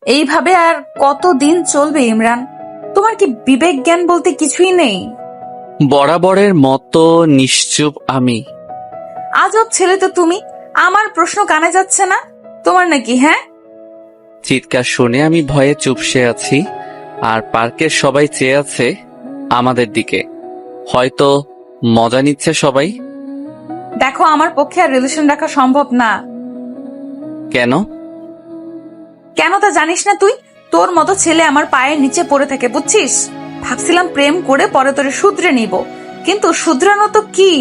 এইভাবে আর কতদিন চলবে ইমরান? তোমার কি বিবেক জ্ঞান বলতে কিছুই নেই? বরাবরের মতো নিশ্চুপ আমি। আজব ছেলে তো তুমি। আমার প্রশ্ন কানে যাচ্ছে না তোমার নাকি? হ্যাঁ, চিৎকার শুনে আমি ভয়ে চুপসে আছি, আর পার্কের সবাই চেয়ে আছে আমাদের দিকে। হয়তো মজা নিচ্ছে সবাই। দেখো আমার পক্ষে আর রিলেশন রাখা সম্ভব না। কেন? কেন তা জানিস না তুই? তোর মতো ছেলে আমার পায়ের নিচে পড়ে থাকে, বুঝছিস? ভাবছিলাম প্রেম করে পরে তোরে শুধরে নিব, কিন্তু শুধরানো তো কি,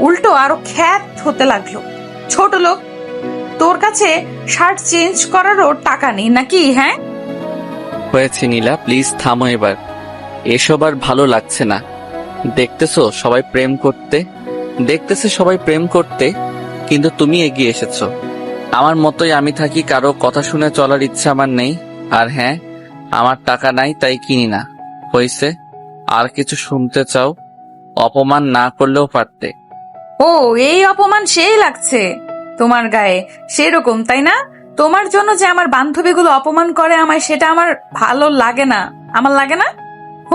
উল্টো আরো খ্যাত হতে লাগলো। ছোট লোক, তোর কাছে শার্ট চেঞ্জ করারও টাকা নেই নাকি? হ্যাঁ, হয়েছে নীলা, প্লিজ থামো এবার। এসব আর ভালো লাগছে না। দেখতেছো সবাই প্রেম করতে, কিন্তু তুমি এগিয়ে এসেছো। আমার মতোই আমি থাকি, কারো কথা শুনে চলার ইচ্ছা আমার নেই। আর হ্যাঁ, আমার টাকা নাই তাই কিনি না। হইছে? আর কিছু শুনতে চাও? অপমান না করলেও পারতে। ও এই অপমান সেই লাগছে তোমার গায়ে, সেরকম তাই না? তোমার জন্য যে আমার বান্ধবীগুলো অপমান করে আমায়, সেটা আমার ভালো লাগে না। আমার লাগে না?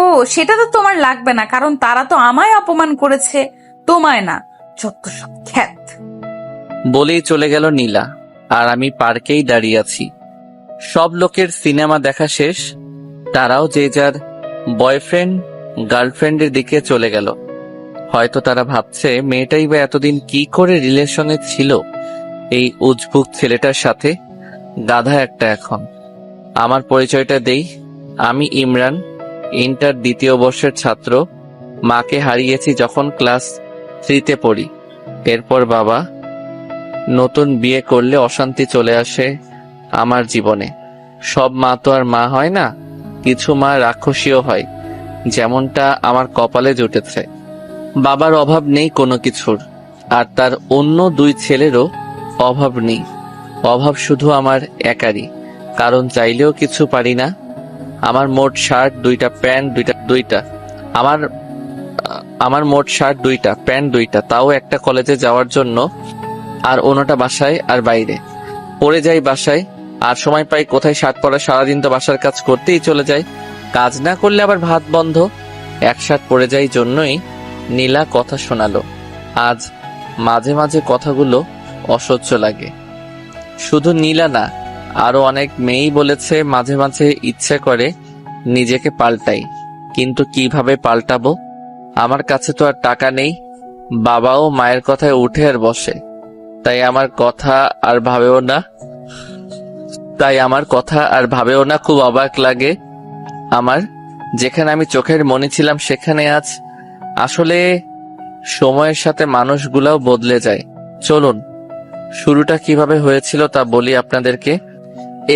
ও সেটা তো তোমার লাগবে না, কারণ তারা তো আমায় অপমান করেছে, তোমায় না। যত সব খ্যাত। বলেই চলে গেল নীলা, আর আমি পার্কেই দাঁড়িয়ে আছি। সব লোকের সিনেমা দেখা শেষ, তারাও যে যার বয়ফ্রেন্ড গার্লফ্রেন্ডের দিকে চলে গেল। হয়তো তারা ভাবছে মেয়েটাই বা এতদিন কি করে রিলেশনে ছিল এই উজবুক ছেলেটার সাথে। গাধা একটা এখন। আমার পরিচয়টা দেই, আমি ইমরান, ইন্টার দ্বিতীয় বর্ষের ছাত্র। মাকে হারিয়েছি যখন ক্লাস 3-তে পড়ি। এরপর বাবা, নতুন বিয়ে করলে অশান্তি চলে আসে আমার জীবনে। সব মা তো আর মা হয় না, কিছু মা রাক্ষসীও হয়, যেমনটা আমার কপালে জুটেছে। বাবার অভাব নেই কোনো কিছুর, আর তার অন্য 2 ছেলেরও অভাব নেই। অভাব শুধু আমার একারই, কারণ চাইলেও কিছু পারি না। আমার মোট শার্ট 2টা, প্যান্ট 2টা। আমার আমার মোট শার্ট 2টা, প্যান্ট 2টা, তাও একটা কলেজে যাওয়ার জন্য, আর অন্যটা বাসায় আর বাইরে। পরে যাই বাসায়, আর সময় পাই কোথায় শার্ট পরা? সারাদিন তো বাসার কাজ করতেই চলে যায়, কাজ না করলে আবার ভাত বন্ধ। এক শার্ট পরে যাই জন্যই নীলা কথা শোনালো। আজ মাঝে মাঝে কথাগুলো অসহ্য লাগে। শুধু নীলা না, আরো অনেক মেয়েই বলেছে মাঝে মাঝে ইচ্ছে করে নিজেকে পাল্টাই, কিন্তু কিভাবে পাল্টাবো? আমার কাছে তো আর টাকা নেই। বাবাও মায়ের কথায় উঠে আর বসে, তাই আমার কথা আর ভাবেও না। খুব অবাক লাগে আমার, যেখানে আমি চোখের মনি ছিলাম সেখানে আজ। আসলে সময়ের সাথে মানুষগুলাও বদলে যায়। চলুন, শুরুটা কিভাবে হয়েছিল তা বলি আপনাদেরকে।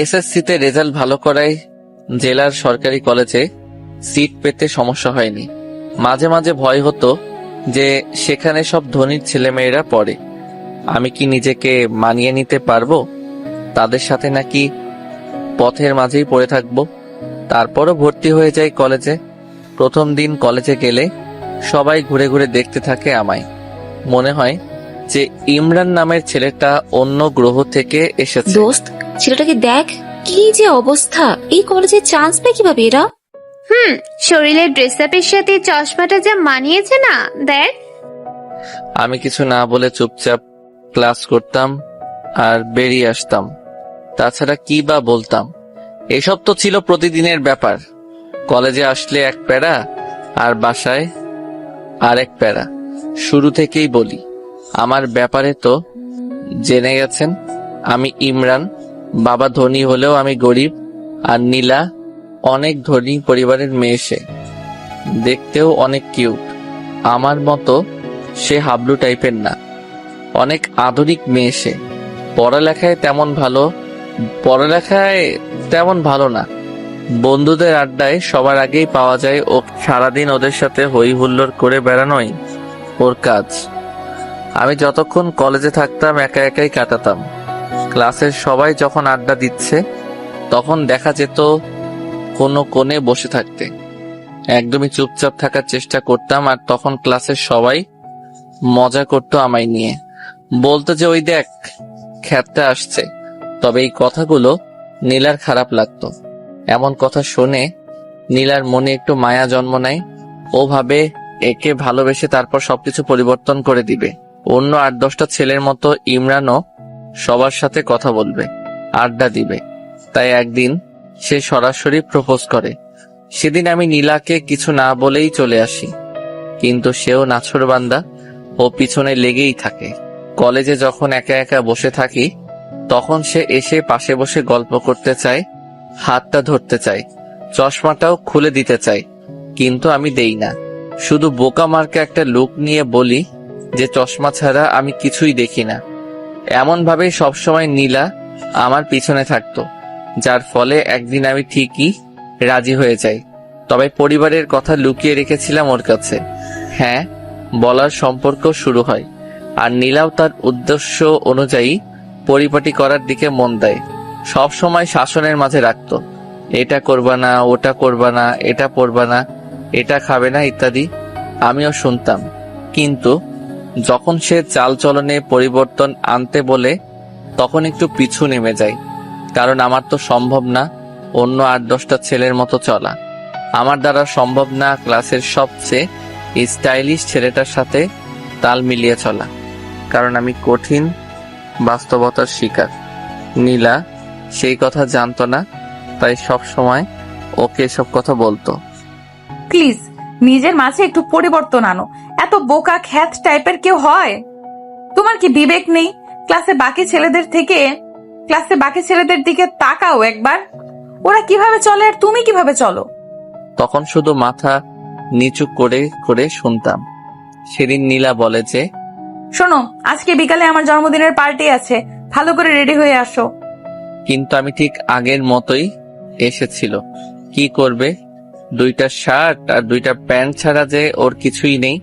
এসএসসিতে রেজাল্ট ভালো করায় জেলার সরকারি কলেজে সিট পেতে সমস্যা হয়নি। মাঝে মাঝে ভয় হতো যে সেখানে সব ধনীর ছেলেমেয়েরা পড়ে, আমি কি নিজেকে মানিয়ে নিতে পারবো তাদের সাথে, নাকি পথের মাঝেই পড়ে থাকবো। তারপরও ভর্তি হয়ে যাই কলেজে। প্রথম দিন কলেজে গেলে সবাই ঘুরে ঘুরে দেখতে থাকে আমায়। মনে হয় যে ইমরান নামের ছেলেটা অন্য গ্রহ থেকে এসেছে। দোস্ত, ছেলেটাকে দেখ, কি যে অবস্থা! এই কলেজে চান্স পায় কিভাবে এরা? শরীরের ড্রেস আপের সাথে চশমাটা যা মানিয়েছে না, দেখ। আমি কিছু না বলে চুপচাপ ক্লাস করতাম আর বেরিয়ে আসতাম। তাছাড়া কি বা বলতাম? এসব তো ছিল প্রতিদিনের ব্যাপার। কলেজে আসলে এক প্যারা, আর বাসায় আরেক প্যারা। শুরু থেকেই বলি, আমার ব্যাপারে তো জেনে গেছেন। আমি ইমরান, বাবা ধনী হলেও আমি গরিব। আর নীলা অনেক ধনী পরিবারের মেয়ে, সে দেখতেও অনেক কিউট। আমার মতো সে হাবলু টাইপের না, অনেক আধুনিক মেয়ে সে। পড়ালেখায় তেমন ভালো না। বন্ধুদের আড্ডায় সবার আগেই পাওয়া যায় ও। সারাদিন ওদের সাথে হই হুল্লোড় করে বেড়ানোই ওর কাজ। আমি যতক্ষণ কলেজে থাকতাম একা একাই কাটাতাম। ক্লাসের সবাই যখন আড্ডা দিচ্ছে তখন দেখা যেত কোনো কোণে বসে থাকতে। একদমই চুপচাপ থাকার চেষ্টা করতাম, আর তখন ক্লাসের সবাই মজা করতো আমায় নিয়ে। বলতো যে ওই দেখ খ্যাতটা আসছে। তবে এই কথাগুলো নীলার খারাপ লাগতো। এমন কথা শুনে নীলার মনে একটু মায়া জন্ম নেয়। ও ভাবে একে ভালোবেসে তারপর সবকিছু পরিবর্তন করে দিবে। অন্য 8-10টা ছেলের মতো ইমরানও সবার সাথে কথা বলবে, আড্ডা দিবে। তাই একদিন সে সরাসরি প্রপোজ করে। সেদিন আমি নীলাকে কিছু না বলেই চলে আসি, কিন্তু সেও নাছোড়বান্দা, ও পিছনে লেগেই থাকে। কলেজে যখন একা একা বসে থাকি তখন সে এসে পাশে বসে গল্প করতে চায়, হাতটা ধরতে চায়, চশমাটাও খুলে দিতে চায়, কিন্তু আমি দেই না। শুধু বোকা মার্কে একটা লুক নিয়ে বলি যে চশমা ছাড়া আমি কিছুই দেখি না। এমন ভাবে সবসময় নীলা আমার পিছনে থাকতো, যার ফলে একদিন আমি ঠিকই রাজি হয়ে যাই। তবে পরিবারের কথা লুকিয়ে রেখেছিলাম ওর কাছে। হ্যাঁ, বলার সম্পর্ক শুরু হয়, আর নীলাও তার উদ্দেশ্য অনুযায়ী পরিপাটি করার দিকে মন দেয়। সব সময় শাসনের মাঝে রাখতো, এটা করবা না, ওটা করবা না, এটা পরবা না, এটা খাবে না ইত্যাদি। আমিও শুনতাম, কিন্তু যখন সে চালচলনে পরিবর্তন আনতে বলে তখন একটু পিছু নেমে যায়। কারণ আমার তো সম্ভব না অন্য 8-10টা ছেলের মতো চলা। আমার দ্বারা সম্ভব না ক্লাসের সবচেয়ে স্টাইলিশ ছেলেটার সাথে তাল মিলিয়ে চলা, কারণ আমি কঠিন বাস্তবতার শিকার। নীলা সেই কথা জানতো না, তাই সব সময় ওকে এসব কথা বলতো। প্লিজ নিজের মাঝে একটু পরিবর্তন আনো। এত বোকা খ্যাত টাইপের কেউ হয়? তোমার কি বিবেক নেই? ক্লাসে বাকি ছেলেদের দিকে তাকাও একবার। ওরা কিভাবে চলে আর তুমি কিভাবে চলো? তখন শুধু মাথা নিচু করে করে শুনতাম। সেদিন নীলা বলে যে, শোনো, আজকে বিকালে আমার জন্মদিনের পার্টি আছে, ভালো করে রেডি হয়ে আসো। কিন্তু আমি ঠিক আগের মতোই এসেছিল। কি করবে, 2টা শার্ট আর 2টা প্যান্ট ছাড়া যে ওর কিছুই নেই।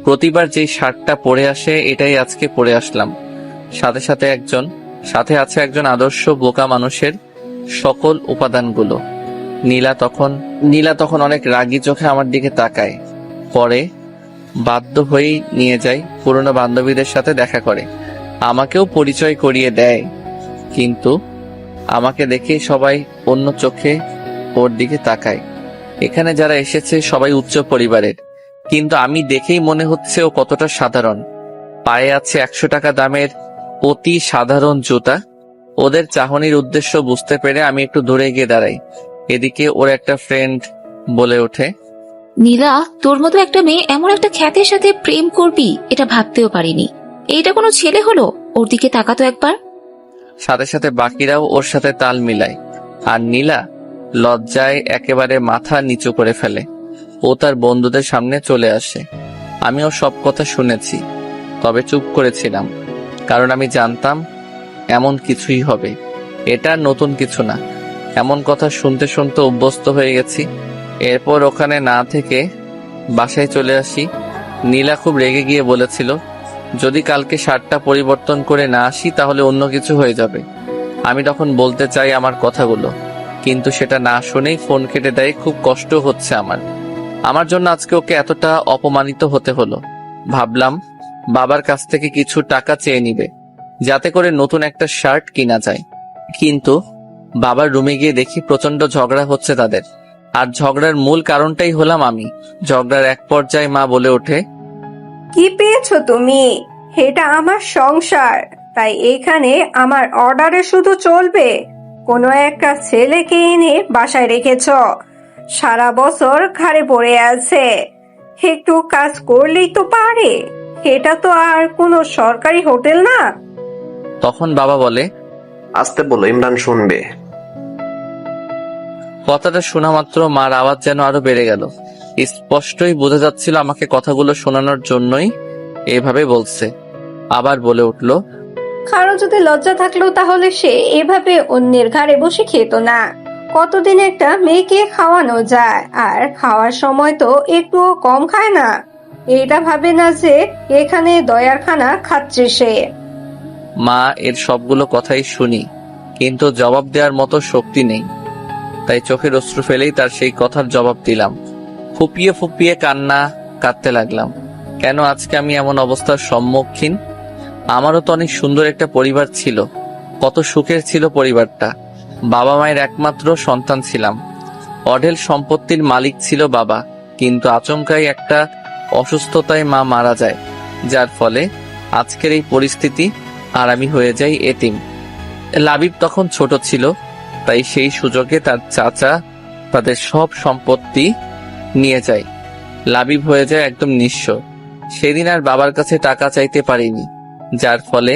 প্রতিবার যেই শার্টটা পরে আসে এটাই আজকে পরে আসলাম। সাথে আছে একজন আদর্শ বোকা মানুষের সকল উপাদানগুলো। নীলা তখন অনেক রাগী চোখে আমার দিকে তাকায়। পরে বাধ্য হয়েই নিয়ে যায়, পুরনো বান্ধবীদের সাথে দেখা করে, আমাকেও পরিচয় করিয়ে দেয়। কিন্তু আমাকে দেখে সবাই অন্য চোখে ওর দিকে তাকায়। এখানে যারা এসেছে সবাই উচ্চ পরিবারের, কিন্তু আমি দেখেই মনে হচ্ছে ও কতটা সাধারণ। পায়ে আছে 100 টাকা দামের অতি সাধারণ জুতা। ওদের চাহনির উদ্দেশ্য বুঝতে পেরে আমি একটু দূরে গিয়ে দাঁড়াই। এদিকে ওর একটা ফ্রেন্ড বলে ওঠে, নীলা, তোর মতো একটা মেয়ে এমন একটা খ্যাতের সাথে প্রেম করবি এটা ভাবতেও পারিনি। এইটা কোনো ছেলে হলো? ওর দিকে তাকাতো একবার। সাথে সাথে বাকিরাও ওর সাথে তাল মিলায়, আর নীলা লজ্জায় একেবারে মাথা নিচু করে ফেলে। ও তার বন্ধুদের সামনে চলে আসে। আমিও সব কথা শুনেছি, তবে চুপ করেছিলাম, কারণ আমি জানতাম এমন কিছুই হবে। এটা নতুন কিছু না, এমন কথা শুনতে শুনতে অভ্যস্ত হয়ে গেছি। এরপর ওখানে না থেকে বাসায় চলে আসি। নীলা খুব রেগে গিয়ে বলেছিল, যদি কালকে শার্টটা পরিবর্তন করে না আসি তাহলে অন্য কিছু হয়ে যাবে। আমি তখন বলতে চাই আমার কথাগুলো, কিন্তু সেটা না শুনেই ফোন কেটে দেয়। খুব কষ্ট হচ্ছে আমার জন্য আজকে ওকে এতটা অপমানিত হতে হলো। ভাবলাম বাবার কাছ থেকে কিছু টাকা চেয়ে নিবে, যাতে করে নতুন একটা শার্ট কিনা যায়। কিন্তু বাবার রুমে গিয়ে দেখি প্রচন্ড ঝগড়া হচ্ছে তাদের, আর ঝগড়ার মূল কারণটাই হলাম আমি। ঝগড়ার এক পর্যায়ে মা বলে ওঠে, কি পেয়েছো তুমি? এটা আমার সংসার, তাই এখানে আমার অর্ডারে শুধু চলবে। কোনো একটা ছেলেকে এনে বাসায় রেখেছ, সারা বছর ঘাড়ে পড়ে আছে, একটু কাজ করলেই তো পারে। এটা তো আর কোনো সরকারি হোটেল না। তখন বাবা বলে, আসতে বলো, ইমরান শুনবে। কথাটা শোনা মাত্র মার আওয়াজ যেন আরো বেড়ে গেল। স্পষ্টই বোঝা যাচ্ছিল আমাকে কথাগুলো শোনানোর জন্যই এভাবে বলছে। আবার বলে উঠল, কারো যদি লজ্জা থাকলেও তাহলে সে এভাবে অন্যের ঘাড়ে বসে খেত না। কতদিন একটা মেয়েকে খাওয়ানো যায়, আর খাওয়ার সময় তো একটুও কম খায় না। এটা ভাবে না যে এখানে দয়ার খানা খাচ্ছে সে। মা এর সবগুলো কথাই শুনি, কিন্তু জবাব দেওয়ার মতো শক্তি নেই। তাই চোখের অশ্রু ফেলেই তার সেই কথার জবাব দিলাম। ফুপিয়ে ফুপিয়ে কাঁদতে লাগলাম। কেন আজকে আমি এমন অবস্থার সম্মুখীন? আমারও তো অনেক সুন্দর একটা পরিবার ছিল, কত সুখের ছিল পরিবারটা। বাবা মায়ের একমাত্র সন্তান ছিলাম। অঢেল সম্পত্তির মালিক ছিল বাবা, কিন্তু আচমকাই একটা অসুস্থতায় মা মারা যায়, যার ফলে আজকের এই পরিস্থিতি, আর আমি হয়ে যাই এতিম। লাবিব তখন ছোট ছিল, তাই সেই সুযোগে তার চাচা তাদের সব সম্পত্তি নিয়ে যায়। লাবিব হয়ে যায় একদম নিঃস্ব। সেদিন আর বাবার কাছে টাকা চাইতে পারিনি, যার ফলে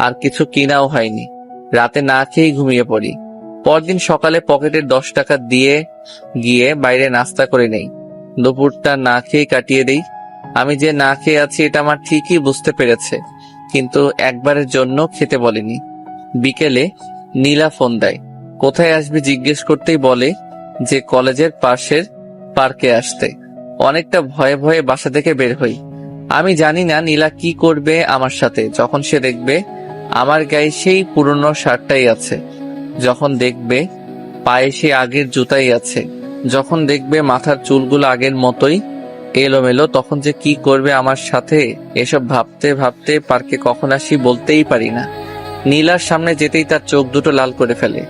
আর কিছু কিনাও হয়নি। রাতে না খেয়েই ঘুমিয়ে পড়ি। পরদিন সকালে পকেটের 10 টাকা দিয়ে গিয়ে বাইরে নাস্তা করে নেই। দুপুরটা না খেয়ে কাটিয়ে দেই। আমি যে না খেয়ে আছি এটা আমার ঠিকই বুঝতে পেরেছে, কিন্তু একবারের জন্য খেতে বলেনি। বিকেলে নীলা ফোন দেয়। কোথায় আসবি জিজ্ঞেস করতেই বলে যে কলেজের পাশের পার্কে আসতে। অনেকটা ভয়ে ভয়ে বাসা থেকে বের হই। আমি জানি না নীলা কি করবে আমার সাথে যখন সে দেখবে আমার গায়ে সেই পুরনো শার্টটাই আছে, যখন দেখবে পায়ে সেই আগের জুতাই আছে, যখন দেখবে মাথার চুলগুলো আগের মতোই এলোমেলো, তখন যে কি করবে আমার সাথে। এসব ভাবতে ভাবতে পার্কে কখন আসি বলতেই পারি না। নীলার সামনে যেতেই তার চোখ দুটো লাল করে ফেলে।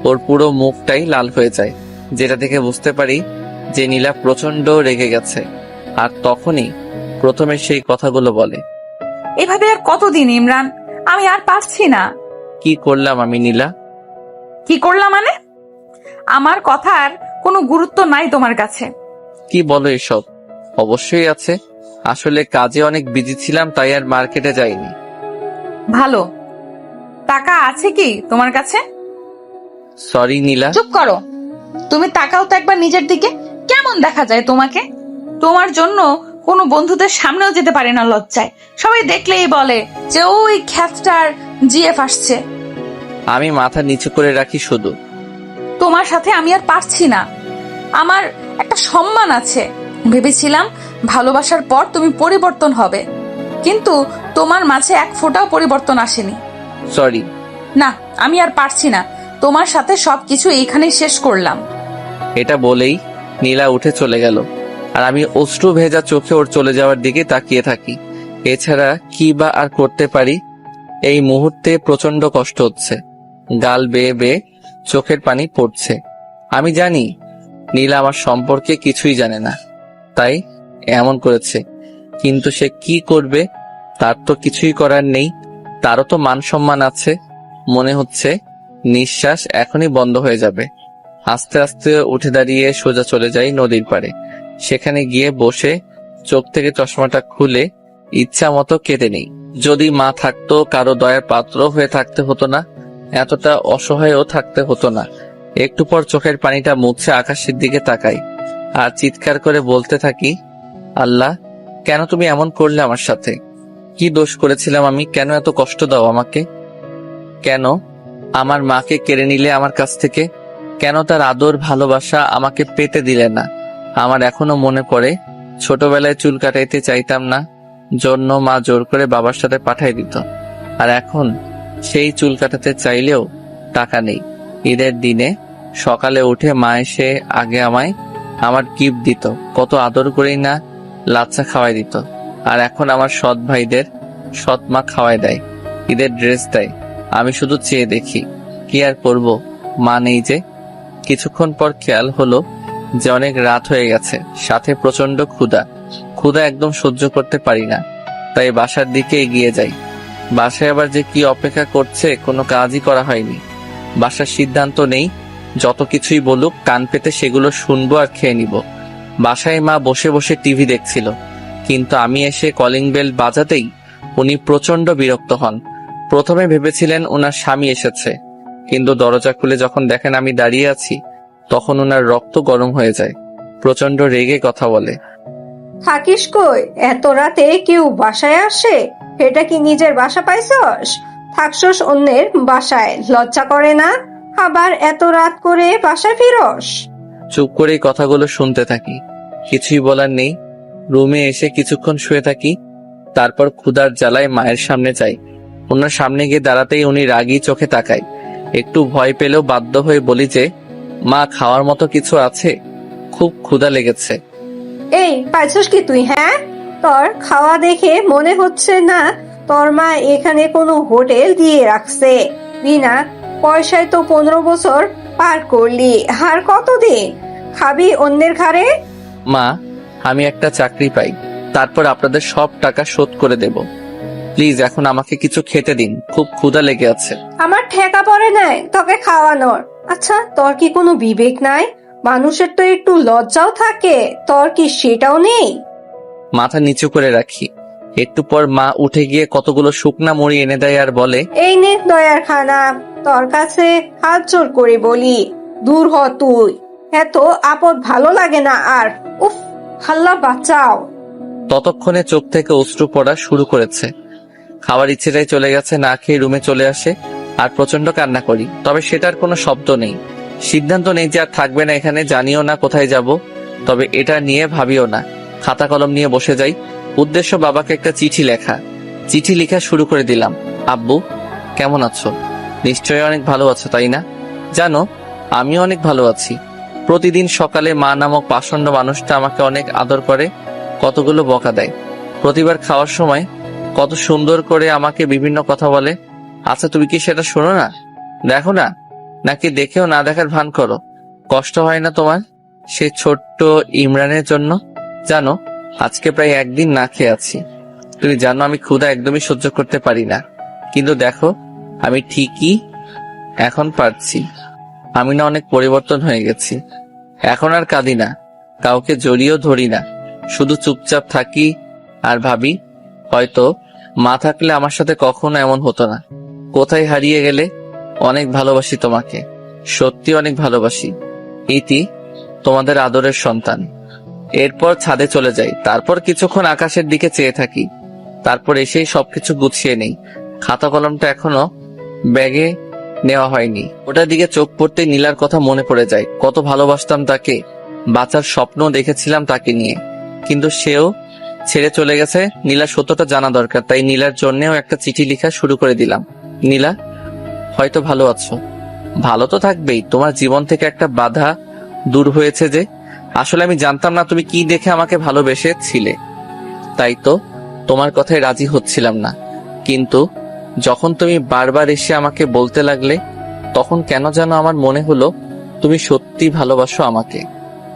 ওর পুরো মুখটাই লাল হয়ে যায়, যেটা দেখে বুঝতে পারি যে নীলা প্রচন্ড রেগে গেছে। আর তখনই প্রথমে সেই কথাগুলো বলে। এভাবে আর কতদিন ইমরান? আমি আর পারছি না। কি করলাম আমি নীলা? কি করলাম মানে? আমার কথার কোনো গুরুত্ব নাই তোমার কাছে? কি বলো এসব? অবশ্যই আছে। আসলে কাজে অনেক বিজি ছিলাম, তাই আর মার্কেটে যাইনি। ভালো। টাকা আছে কি তোমার কাছে? সরি নীলা। চুপ করো। তুমি তাকাও তো একবার নিজের দিকে। কেমন দেখা যায় তোমাকে? তোমার জন্য কোনো বন্ধুদের সামনেও যেতে পারে না লজ্জায়। সবাই দেখলেই বলে যে ওই খ্যাতটার জিএফ আসছে। আমি মাথা নিচু করে রাখি শুধু। তোমার সাথে আমি আর পারছি না। আমার একটা সম্মান আছে। ভেবেছিলাম ভালোবাসার পর তুমি পরিবর্তন হবে, কিন্তু তোমার মাঝে এক ফোঁটাও পরিবর্তন আসেনি। সরি। না, আমি আর পারছি না। তোমার সাথে সবকিছু এইখানেই শেষ করলাম। এটা বলেই নীলা উঠে চলে গেল, আর আমি অশ্রু ভেজা চোখে ওর চলে যাওয়ার দিকে তাকিয়ে থাকি। এছাড়া কি বা আর করতে পারি? এই মুহূর্তে প্রচন্ড কষ্ট হচ্ছে। গাল বেয়ে বেয়ে চোখের পানি পড়ছে। আমি জানি নীলা আমার সম্পর্কে কিছুই জানে না, তাই এমন করেছে। কিন্তু সে কি করবে? তার তো কিছুই করার নেই। তারও তো মান সম্মান আছে। মনে হচ্ছে নিঃশ্বাস এখনই বন্ধ হয়ে যাবে। আস্তে আস্তে উঠে দাঁড়িয়ে সোজা চলে যাই নদীর পাড়ে। সেখানে গিয়ে বসে চোখ থেকে চশমাটা খুলে ইচ্ছা মতো কেটে নেই। যদি মা থাকতো, কারো দয়ার পাত্র হয়ে থাকতে হতো না, এতটা অসহায়ও থাকতে হতো না। একটু পর চোখের পানিটা মুছে আকাশের দিকে তাকাই আর চিৎকার করে বলতে থাকি, আল্লাহ, কেন তুমি এমন করলে আমার সাথে? কি দোষ করেছিলাম আমি? কেন এত কষ্ট দাও আমাকে? কেন আমার মাকে কেড়ে নিলে আমার কাছ থেকে? কেন তার আদর ভালোবাসা আমাকে পেতে দিলে না? আমার এখনো মনে পড়ে ছোটবেলায় চুল কাটাইতে চাইতাম না, জন্য মা জোর করে বাবার সাথে পাঠাই দিত। আর এখন সেই চুল কাটাতে চাইলেও টাকা নেই। ঈদের দিনে সকালে উঠে মা এসে আগে আমায় আমার গিফট দিত, কত আদর করেই না লাচ্ছা খাওয়াই দিত। আর এখন আমার সৎ ভাইদের সৎ মা খাওয়াই দেয়, ঈদের ড্রেস দেয়। আমি শুধু চেয়ে দেখি, কি আর করব, মা নেই যে। কিছুক্ষণ পর খেয়াল হলো যে অনেক রাত হয়ে গেছে, সাথে প্রচন্ড ক্ষুধা একদম সহ্য করতে পারি না, তাই বাসার দিকে এগিয়ে যাই। বাসায় আবার যে কি অপেক্ষা করছে কোনো কাজই করা হয়নি। বাসার সিদ্ধান্ত নেই, যত কিছুই বলুক কান পেতে সেগুলো শুনবো আর খেয়ে নিব। বাসায় মা বসে বসে টিভি দেখছিল, কিন্তু আমি এসে কলিং বেল বাজাতেই উনি প্রচন্ড বিরক্ত হন। প্রথমে ভেবেছিলেন ওনার স্বামী এসেছে, কিন্তু দরজা খুলে যখন দেখেন আমি দাঁড়িয়ে আছি, তখন ওনার রক্ত গরম হয়ে যায়। প্রচন্ড রেগে কথা বলে, থাকিস কই? এত রাতে কেউ বাসায় আসে? এটা কি নিজের বাসা পাইছস? থাকছস অন্যের বাসায়, লজ্জা করে না? আবার এত রাত করে বাসায় ফিরস? চুপ করে এই কথাগুলো শুনতে থাকি। কিছুই বলার নেই। রুমে এসে কিছুক্ষণ শুয়ে থাকি, তারপর ক্ষুধার জ্বালায় মায়ের সামনে যাই। ওনার সামনে গিয়ে দাঁড়াতেই উনি রাগী চোখে তাকায়। একটু ভয় পেলেও বাধ্য হয়ে বলি যে, মা, খাওয়ার মতো কিছু আছে? খুব ক্ষুধা লেগেছে। এই পাইছস কি তুই? হ্যাঁ, তোর খাওয়া দেখে মনে হচ্ছে না তোর মা এখানে কোনো হোটেল দিয়ে রাখছে। বিনা পয়সায় তো 15 বছর পার করলি, আর কতদিন খাবি অন্যের ঘাড়ে? মা, আমি একটা চাকরি পাই, তারপর আপনাদের সব টাকা শোধ করে দেব। প্লিজ এখন আমাকে কিছু খেতে দিন, খুব ক্ষুধা লেগে আছে। আমার ঠেকা পড়ে নাই তোকে খাওয়ানোর। আচ্ছা, তোর কি কোনো বিবেক নাই? মানুষের তো একটু লজ্জাও থাকে, তোর কি সেটাও নেই? মাথা নিচু করে রাখি। একটু পর মা উঠে গিয়ে কতগুলো শুকনা মুড়ি এনে দেয় আর বলে, এই নে দয়ার খানা, তোর কাছে হাত জোর করে বলি, দূর হ তুই। এত আপদ ভালো লাগে না আর। উফ, হাল্লা বাঁচাও। ততক্ষণে চোখ থেকে অশ্রু পড়া শুরু করেছে। খাওয়ার ইচ্ছেটাই চলে গেছে, না খেয়ে রুমে চলে আসে আর প্রচন্ড কান্না করি। তবে সেটার কোনো শব্দ নেই, সিদ্ধান্ত নেই যে আর থাকবে না এখানে। জানিও না কোথায় যাব, তবে এটা নিয়ে ভাবিও না। খাতা কলম নিয়ে বসে যাই। উদ্দেশ্য বাবাকে একটা চিঠি লেখা। চিঠি লেখা শুরু করে দিলাম। আব্বু, কেমন আছো? নিশ্চয়ই অনেক ভালো আছো, তাই না? জানো, আমিও অনেক ভালো আছি। প্রতিদিন সকালে মা নামক পাষণ্ড মানুষটা আমাকে অনেক আদর করে, কতগুলো বকা দেয়। প্রতিবার খাওয়ার সময় কত সুন্দর করে আমাকে বিভিন্ন কথা বলে। আচ্ছা, তুমি কি সেটা শোনো না, দেখো না, নাকি দেখেও না দেখার ভান করো? কষ্ট হয় না তোমার সে ছোট্ট ইমরানের জন্য? জানো, আজকে প্রায় একদিন না খেয়ে আছি। তুমি জানো আমি ক্ষুধা একদমই সহ্য করতে পারি না, কিন্তু দেখো আমি ঠিকই এখন পারছি। আমি না অনেক পরিবর্তন হয়ে গেছি। এখন আর কাঁদি না, কাউকে জড়িয়েও ধরি না, শুধু চুপচাপ থাকি আর ভাবি, হয়তো মা থাকলে আমার সাথে কখনো এমন হতো না। কোথায় হারিয়ে গেলে? অনেক ভালোবাসি তোমাকে, সত্যি অনেক ভালোবাসি। ইতি, তোমাদের আদরের সন্তান। এরপর ছাদে চলে যাই। তারপর কিছুক্ষণ আকাশের দিকে চেয়ে থাকি। তারপর এসেই সবকিছু গুছিয়ে নেই। খাতা কলমটা এখনো ব্যাগে নেওয়া হয়নি। ওটার দিকে চোখ পড়তেই নীলার কথা মনে পড়ে যায়। কত ভালোবাসতাম তাকে, বাঁচার স্বপ্ন দেখেছিলাম তাকে নিয়ে, কিন্তু সেও ছেড়ে চলে গেছে। নীলা সত্যটা জানা দরকার, তাই নীলার জন্যেও একটা চিঠি লেখা শুরু করে দিলাম। নীলা, হয়তো ভালো আছো, ভালো তো থাকবেই। তোমার জীবন থেকে একটা বাধা দূর হয়েছে যে। আসলে আমি জানতাম না তুমি কি দেখে আমাকে ভালোবেসেছিলে, তাই তো তোমার কথায় রাজি হচ্ছিলাম না। কিন্তু যখন তুমি বারবার এসে আমাকে বলতে লাগলে, তখন কেন যেন আমার মনে হলো তুমি সত্যি ভালোবাসো আমাকে।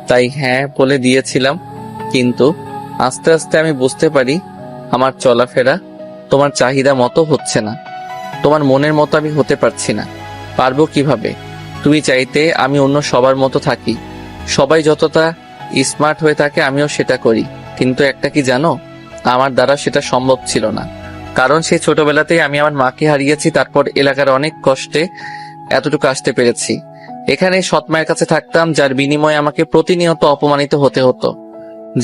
তাই হ্যাঁ বলে দিয়েছিলাম। কিন্তু আস্তে আস্তে আমি বুঝতে পারি আমার চলাফেরা তোমার চাহিদা মতো হচ্ছে না। তোমার মনের মতো আমি হতে পারছি না। পারবো কিভাবে? তুমি চাইতে আমি অন্য সবার মতো থাকি, সবাই যতটা স্মার্ট হয়ে থাকে আমিও সেটা করি। কিন্তু একটা কি জানো, আমার দ্বারা সেটা সম্ভব ছিল না। কারণ সেই ছোটবেলাতেই আমি আমার মাকে হারিয়েছি। তারপর এলাকার অনেক কষ্টে এতটুকু আসতে পেরেছি। এখানে সৎ মায়ের কাছে থাকতাম, যার বিনিময়ে আমাকে প্রতিনিয়ত অপমানিত হতে হতো।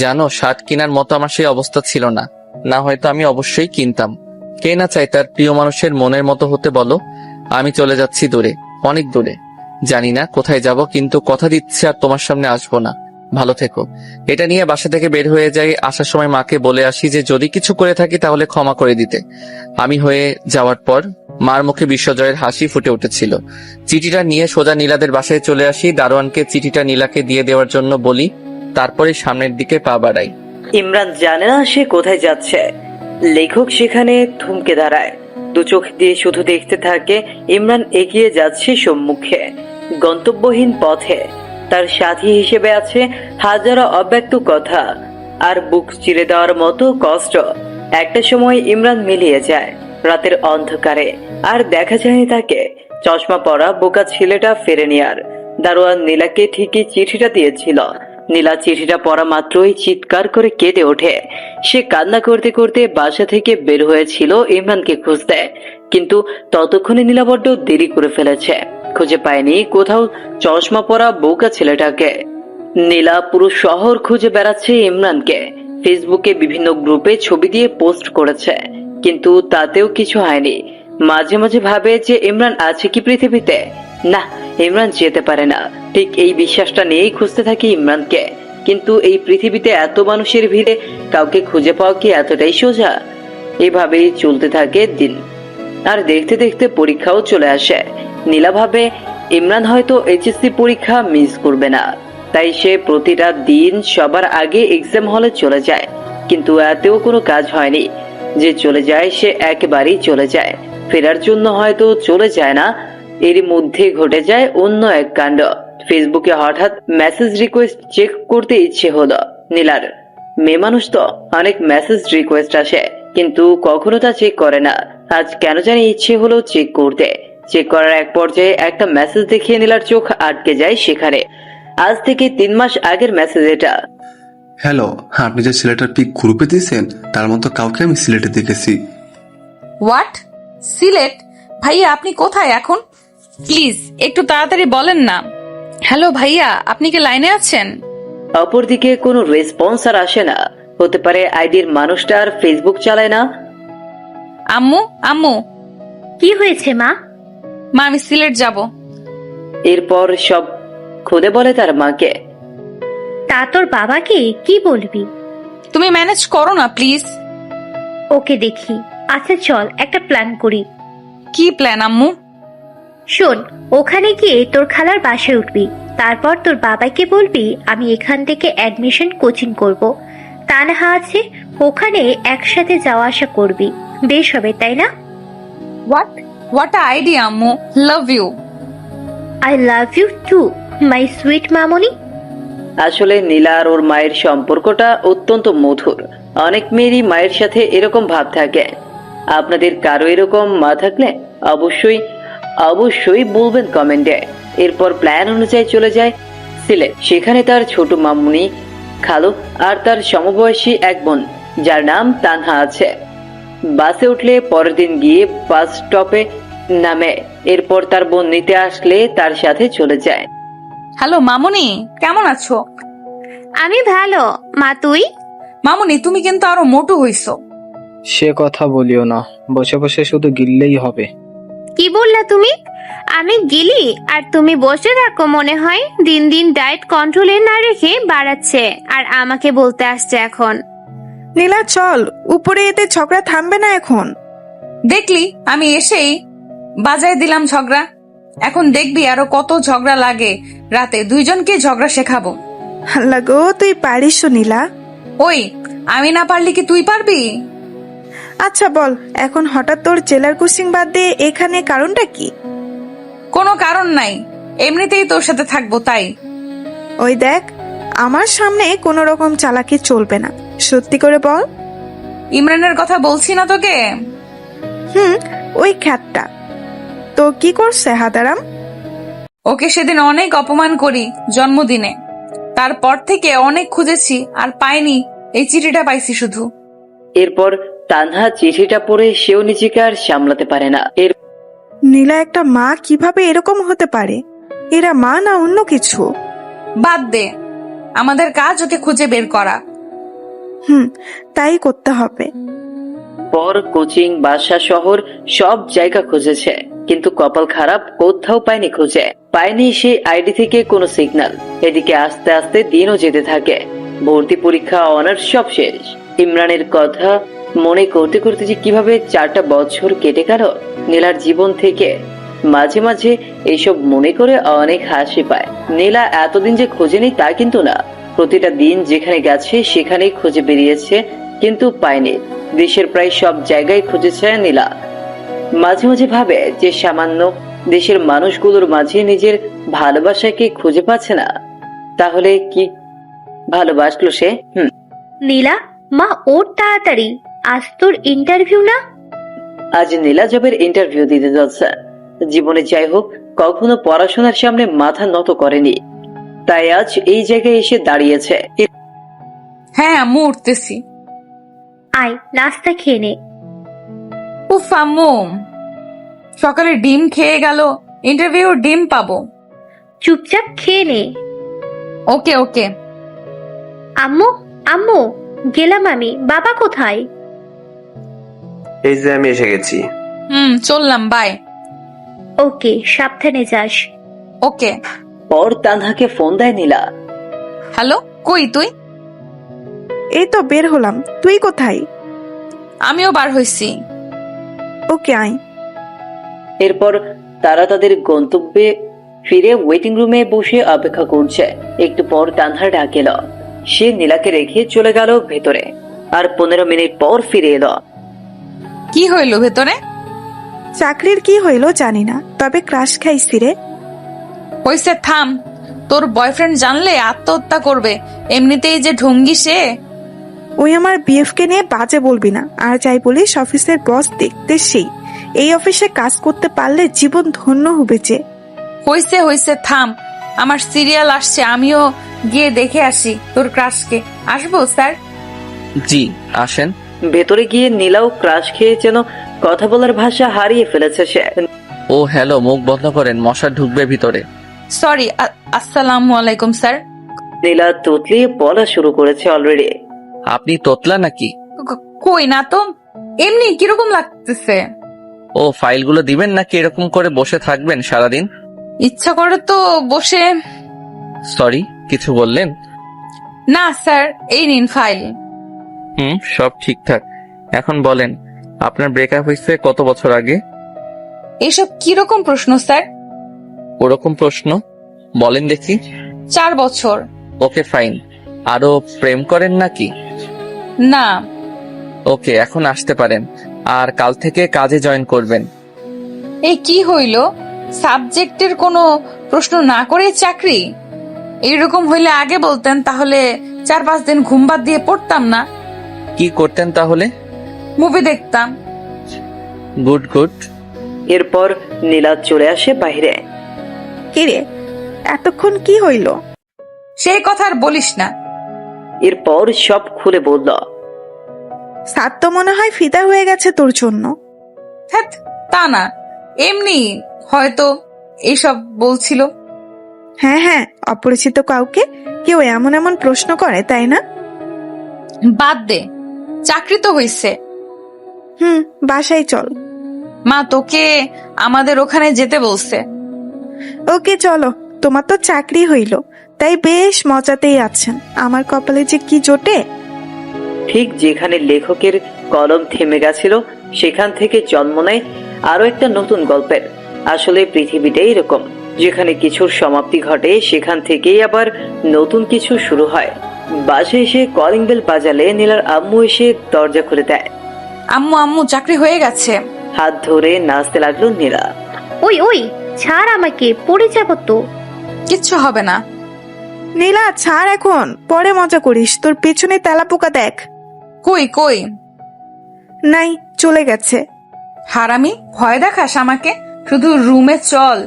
জানো, শার্ট কেনার মতো আমার সেই অবস্থা ছিল না, না হয়তো আমি অবশ্যই কিনতাম। কে না চাই তার প্রিয় মানুষের মনের মতো হতে বলো? আমি চলে যাচ্ছি দূরে, অনেক দূরে। জানি না কোথায় যাব, কিন্তু কথা দিচ্ছি আর তোমার সামনে আসবো না। ভালো থেকো। এটা নিয়ে বাসা থেকে বের হয়ে যাই। আসার সময় মাকে বলে আসি যে যদি কিছু করে থাকি তাহলে ক্ষমা করে দিতে। আমি হয়ে যাওয়ার পর মার মুখে বিশ্বজয়ের হাসি ফুটে উঠেছিল। চিঠিটা নিয়ে সোজা নীলাদের বাসায় চলে আসি। দারোয়ানকে চিঠিটা নীলাকে দিয়ে দেওয়ার জন্য বলি, তারপরে সামনের দিকে পা বাড়াই। ইমরান জানে না সে কোথায় যাচ্ছে। লেখক সেখানে থমকে দাঁড়ায়, দু চোখ দিয়ে শুধু দেখতে থাকে ইমরান এগিয়ে যাচ্ছে সম্মুখে, গন্তব্যহীন পথে। তার সাথী হিসেবে আছে হাজারো অব্যক্ত কথা আর বুক চিরে দেওয়ার মতো কষ্ট। একটা সময় ইমরান মিলিয়ে যায় রাতের অন্ধকারে, আর দেখা যায়নি তাকে। চশমা পরা বোকা ছেলেটা ফেরেনি আর। দারোয়ান নীলাকে ঠিকই চিঠিটা দিয়েছিল। নীলা চিঠিটা পড়া মাত্রই চিৎকার করে কেঁদে ওঠে। সে কান্না করতে করতে বাসা থেকে বের হয়েছিল ইমরানকে খুঁজতে, কিন্তু ততক্ষণে নীলা বড্ড দেরি করে ফেলেছে। খুঁজে পায়নি কোথাও চশমা পরা বোকা ছেলেটাকে। নীলা পুরো শহর খুঁজে বেড়াচ্ছে ইমরানকে। ফেসবুকে বিভিন্ন গ্রুপে ছবি দিয়ে পোস্ট করেছে, কিন্তু তাতেও কিছু হয়নি। মাঝে মাঝে ভাবে যে ইমরান আছে কি পৃথিবীতে। না, ইমরান যেতে পারে না। ঠিক এই বিশ্বাসটা নিয়েই খুঁজতে থাকি ইমরানকে। কিন্তু এই পৃথিবীতে এত মানুষের ভিড়ে কাউকে খুঁজে পাওয়া কি এতটাই সোজা? এভাবেই চলতে থাকে দিন। আর দেখতে দেখতে পরীক্ষাও চলে আসে। নীলা ভাবে ইমরান হয়তো এইচএসসি পরীক্ষা মিস করবে না, তাই সে প্রতিটা দিন সবার আগে এক্সাম হলে চলে যায়। কিন্তু এতেও কোনো কাজ হয়নি। যে চলে যায় সে একেবারেই চলে যায়, ফেরার জন্য হয়তো চলে যায় না, এরই মধ্যে ঘটে যায় অন্য এক কাণ্ড। ফেসবুকে হঠাৎ মেসেজ রিকোয়েস্ট চেক করতে ইচ্ছে হলো নীলার। মেয়ে মানুষ তো, অনেক মেসেজ রিকোয়েস্ট আসে, কিন্তু কখনো তা চেক করে না। আজ কেন জানি ইচ্ছে হলো চেক করতে। চেক করার এক পর্যায়ে একটা মেসেজ দেখিয়ে নীলার চোখ আটকে যায় সেখানে। আজ থেকে 3 মাস আগের মেসেজ এটা। হ্যালো, আপনি যে ছেলেটার পিক গ্রুপে দিয়েছেন তার মতো কাউকে আমি সিলেটে দেখেছি। হোয়াট? সিলেট? ভাইয়া আপনি কোথায় এখন? প্লিজ একটু তাড়াতাড়ি বলেন না। হ্যালো ভাইয়া, আপনি কি লাইনে আছেন? অপরদিকে কোনো রেসপন্স আর আসে না। হতে পারে আইডির মানুষটা আর ফেসবুক চালায় না। আম্মু, আম্মু, কি হয়েছে মা? মা আমি সিলেট যাব। এরপর সব খুলে বলে তার মাকে। তা তোর বাবাকে কি বলবি? তুমি ম্যানেজ করো না প্লিজ। ওকে দেখি। আচ্ছা চল একটা প্ল্যান করি। কি প্ল্যান আম্মু? শোন, ওখানে গিয়ে তোর খালার বাসায় উঠবি। তারপর তোর বাবাকে বলবি আমি এখান থেকে অ্যাডমিশন কোচিং করব। তানহা আছে, ওখানে একসাথে যাওয়া আসা করবি। বেশ হবে, তাই না? হোয়াট আইডিয়া আম্মু, love you. I love you too my sweet মামনি। আসলে নীলা আর ওর মায়ের সম্পর্কটা অত্যন্ত মধুর। অনেক মেয়েরই মায়ের সাথে এরকম ভাব থাকে। আপনাদের কারো এরকম মা থাকলে অবশ্যই অবশ্যই বলবেন কমেন্টে। এরপর প্ল্যান অনুযায়ী চলে যায় সিলেট। সেখানে তার ছোট মামুনি, খালু আর তার সমবয়সী এক বোন যার নাম তানহা আছে। বাসে উঠলে পরের দিন গিয়ে বাস স্টপে নামে। এরপর তার বোন নিতে আসলে তার সাথে চলে যায়। হ্যালো মামুনি, কেমন আছো? আমি ভালো মা, তুই? মামুনি তুমি কিন্তু আরো মোটু হইছো। সে কথা বলিও না, বসে বসে শুধু গিললেই হবে। কি বললা তুমি? আমি গেলি আর তুমি বসে থাকো মনে হয়? দিন দিন ডায়েট কন্ট্রোলে না রেখে বাড়াচ্ছে আর আমাকে বলতে আসছে এখন। নীলা চল, উপরে এতে ঝগড়া থামবে না এখন। দেখলি আমি এসেই বাজায় দিলাম ঝগড়া। এখন দেখবি আরো কত ঝগড়া লাগে। রাতে দুইজনকে ঝগড়া শেখাবো। আল্লাহ গো, তুই পারিস নীলা। ওই, আমি না পারলি কি তুই পারবি? আচ্ছা বল, এখন হঠাৎ তোর জেলার কোচিং বাদ দিয়ে এখানে কারণটা কি? কোনো কারণ নাই, এমনিতেই তোর সাথে থাকবো তাই। ওই দেখ, আমার সামনে কোনো রকম চালাকি চলবে না, সত্যি করে বল। ইমরানের কথা বলছি না তোকে? ওই খ্যাতটা তো কি করছে হাদারাম? ওকে সেদিন অনেক অপমান করি জন্মদিনে। তারপর থেকে অনেক খুঁজেছি আর পাইনি, এই চিঠিটা পাইছি শুধু। এরপর তানহা চিঠিটা পড়ে সেও নিজেকে আর সামলাতে পারে না। নীলা একটা মা কিভাবে এরকম হতে পারে? এরা মা না অন্য কিছু? বাদ দে, আমাদের কাজ ওকে খুঁজে বের করা। তাই করতে হবে। পর কোচিং, বাসা, শহর সব জায়গা খুঁজেছে, কিন্তু কপাল খারাপ, কোথাও পায়নি। খুঁজে পায়নি সেই আইডি থেকে কোনো সিগন্যাল। এদিকে আস্তে আস্তে দিনও যেতে থাকে। ভর্তি পরীক্ষা, অনার্স সব শেষ। ইমরানের কথা মনে করতে করতে যে কিভাবে 4টা বছর কেটে গেল নীলার জীবন থেকে। মাঝে মাঝে এইসব মনে করে অনেক হাসি পায়। নীলা এতদিন যে খোঁজেনি তা কিন্তু না। প্রতিটা দিন যেখানে গেছে সেখানেই খুঁজে বেরিয়েছে, কিন্তু পায়নি। দেশের প্রায় সব জায়গায় খুঁজেছে নীলা। মাঝে মাঝে ভাবে যে সামান্য দেশের মানুষগুলোর মাঝে নিজের ভালোবাসাকে খুঁজে পাচ্ছে না। তাহলে কি ভালোবাসলো সে? নীলা, মা ওর তাড়াতাড়ি, আজ তোর ইন্টারভিউ না? আজ নীলা জবের ইন্টারভিউ দিতে যাচ্ছে। জীবনে যাই হোক, কখনো পড়াশোনার সামনে মাথা নত করেনি, তাই আজ এই জায়গায় এসে দাঁড়িয়েছে। হ্যাঁ আম্মু, উঠতেছি। আয় নাস্তা খেয়ে নে। উফ আম্মু, সকালে ডিম খেয়ে গেল, ইন্টারভিউ ডিম পাবো। চুপচাপ খেয়ে নে। ওকে ওকে। আম্মু, আম্মু, গেলাম আমি। বাবা কোথায়? এই যে আমি এসে গেছি। চললাম, বাই। ওকে, সাবধানে যাস। ওকে। পর তানহাকে ফোন দেয় নীলা। হ্যালো, কই তুই? এই তো বের হলাম, তুই কোথায়? আমিও বার হইছি। ওকে আয়। এরপর তারা তাদের গন্তব্যে ফিরে ওয়েটিং রুমে বসে অপেক্ষা করছে। একটু পর তানহা ডাক এলো। সে নীলাকে রেখে চলে গেল ভেতরে, আর 15 মিনিট পর ফিরে এলো। কি হইল ভেতরে? চাকরির কি হইলো জানি না, তবে ক্রাশ খাইছি রে। হইছে থাম, তোর বয়ফ্রেন্ড জানলে আত্মহত্যা করবে, এমনিতেই যে ঢঙ্গি সে। ওই আমার বিএফ কে নিয়ে বাজে বলবি না, আর যাই বলিস অফিসের বস দেখতে সেই, এই অফিসে কাজ করতে পারলে জীবন ধন্য হবে যে। হইছে হইছে থাম, আমার সিরিয়াল আসছে, আমিও গিয়ে দেখে আসি তোর ক্রাশকে। আসবো স্যার? জি আসেন। ভেতরে গিয়ে নীলাও ক্রাশ খেয়ে যেন কথা বলার ভাষা হারিয়ে ফেলেছে সে। ও হ্যালো, মুখ বন্ধ করেন, মশা ঢুকবে ভিতরে। সরি, আসসালামু আলাইকুম স্যার। নীলা তুতলিয়ে বলা শুরু করেছে অলরেডি। আপনি তোতলা নাকি? কই না তো, এমনি কিরকম লাগতেছে? ও ফাইলগুলো দিবেন নাকি এরকম করে বসে থাকবেন সারাদিন? ইচ্ছা করে তো বসে। সরি, কিছু বললেন? না স্যার, এই নিন ফাইল। সব ঠিকঠাক। এখন বলেন, আপনার ব্রেকআপ হয়েছে কত বছর আগে? এসব কিরকম প্রশ্ন স্যার? ওরকম প্রশ্ন বলেন দেখি। 4 বছর। Okay fine. আরো প্রেম করেন নাকি? না। ওকে, এখন আসতে পারেন, আর কাল থেকে কাজে জয়েন করবেন। এই কি হইল, সাবজেক্টের কোনো প্রশ্ন না করে চাকরি? এইরকম হইলে আগে বলতেন, তাহলে 4-5 দিন ঘুম বাদ দিয়ে পড়তাম না। কি করতেন তাহলে? মুভি দেখতাম। Good good. এরপর নীলা চলে আসে বাইরে। কিরে, এতক্ষণ কি হইল? সেই কথা আর বলিস না। এরপর সব খুলে বলল। সাত তো মনে হয় ফিদা হয়ে গেছে তোর জন্য। হ্যাঁ, তা না, এমনি হয়তো এইসব বলছিল। হ্যাঁ হ্যাঁ, অপরিচিত কাউকে কেউ এমন এমন প্রশ্ন করে, তাই না? বাদ দে, চাকরি তো হইছে। বাসায় চল। মা তোকে আমাদের ওখানে যেতে বলছে। ওকে চলো, তোমার তো চাকরি হইল, তাই বেশ মজাতেই আছেন। আমার কপালে যে কি জোটে। ঠিক যেখানে লেখকের কলম থেমে গেছিল, সেখান থেকে জন্ম নেয় আরো একটা নতুন গল্পের। আসলে পৃথিবীটাই এরকম, যেখানে কিছুর সমাপ্তি ঘটে সেখান থেকেই আবার নতুন কিছু শুরু হয়। বাসে এসে কলিং বেল বাজালে নীলার আম্মু এসে দরজা খুলে দেয়। আম্মু আম্মু, চাকরি হয়ে গেছে। হাত ধরে নাচতে লাগলো নীলা। ওই ওই, ছাড় আমাকে, পড়ে যাব তো। কিচ্ছু হবে না। নীলা ছাড় এখন, পরে মজা করিস। তোর পেছনে তেলাপোকা দেখ। কই কই? নাই, চলে গেছে। হারামি, ভয় দেখাস আমাকে? শুধু রুমে চল,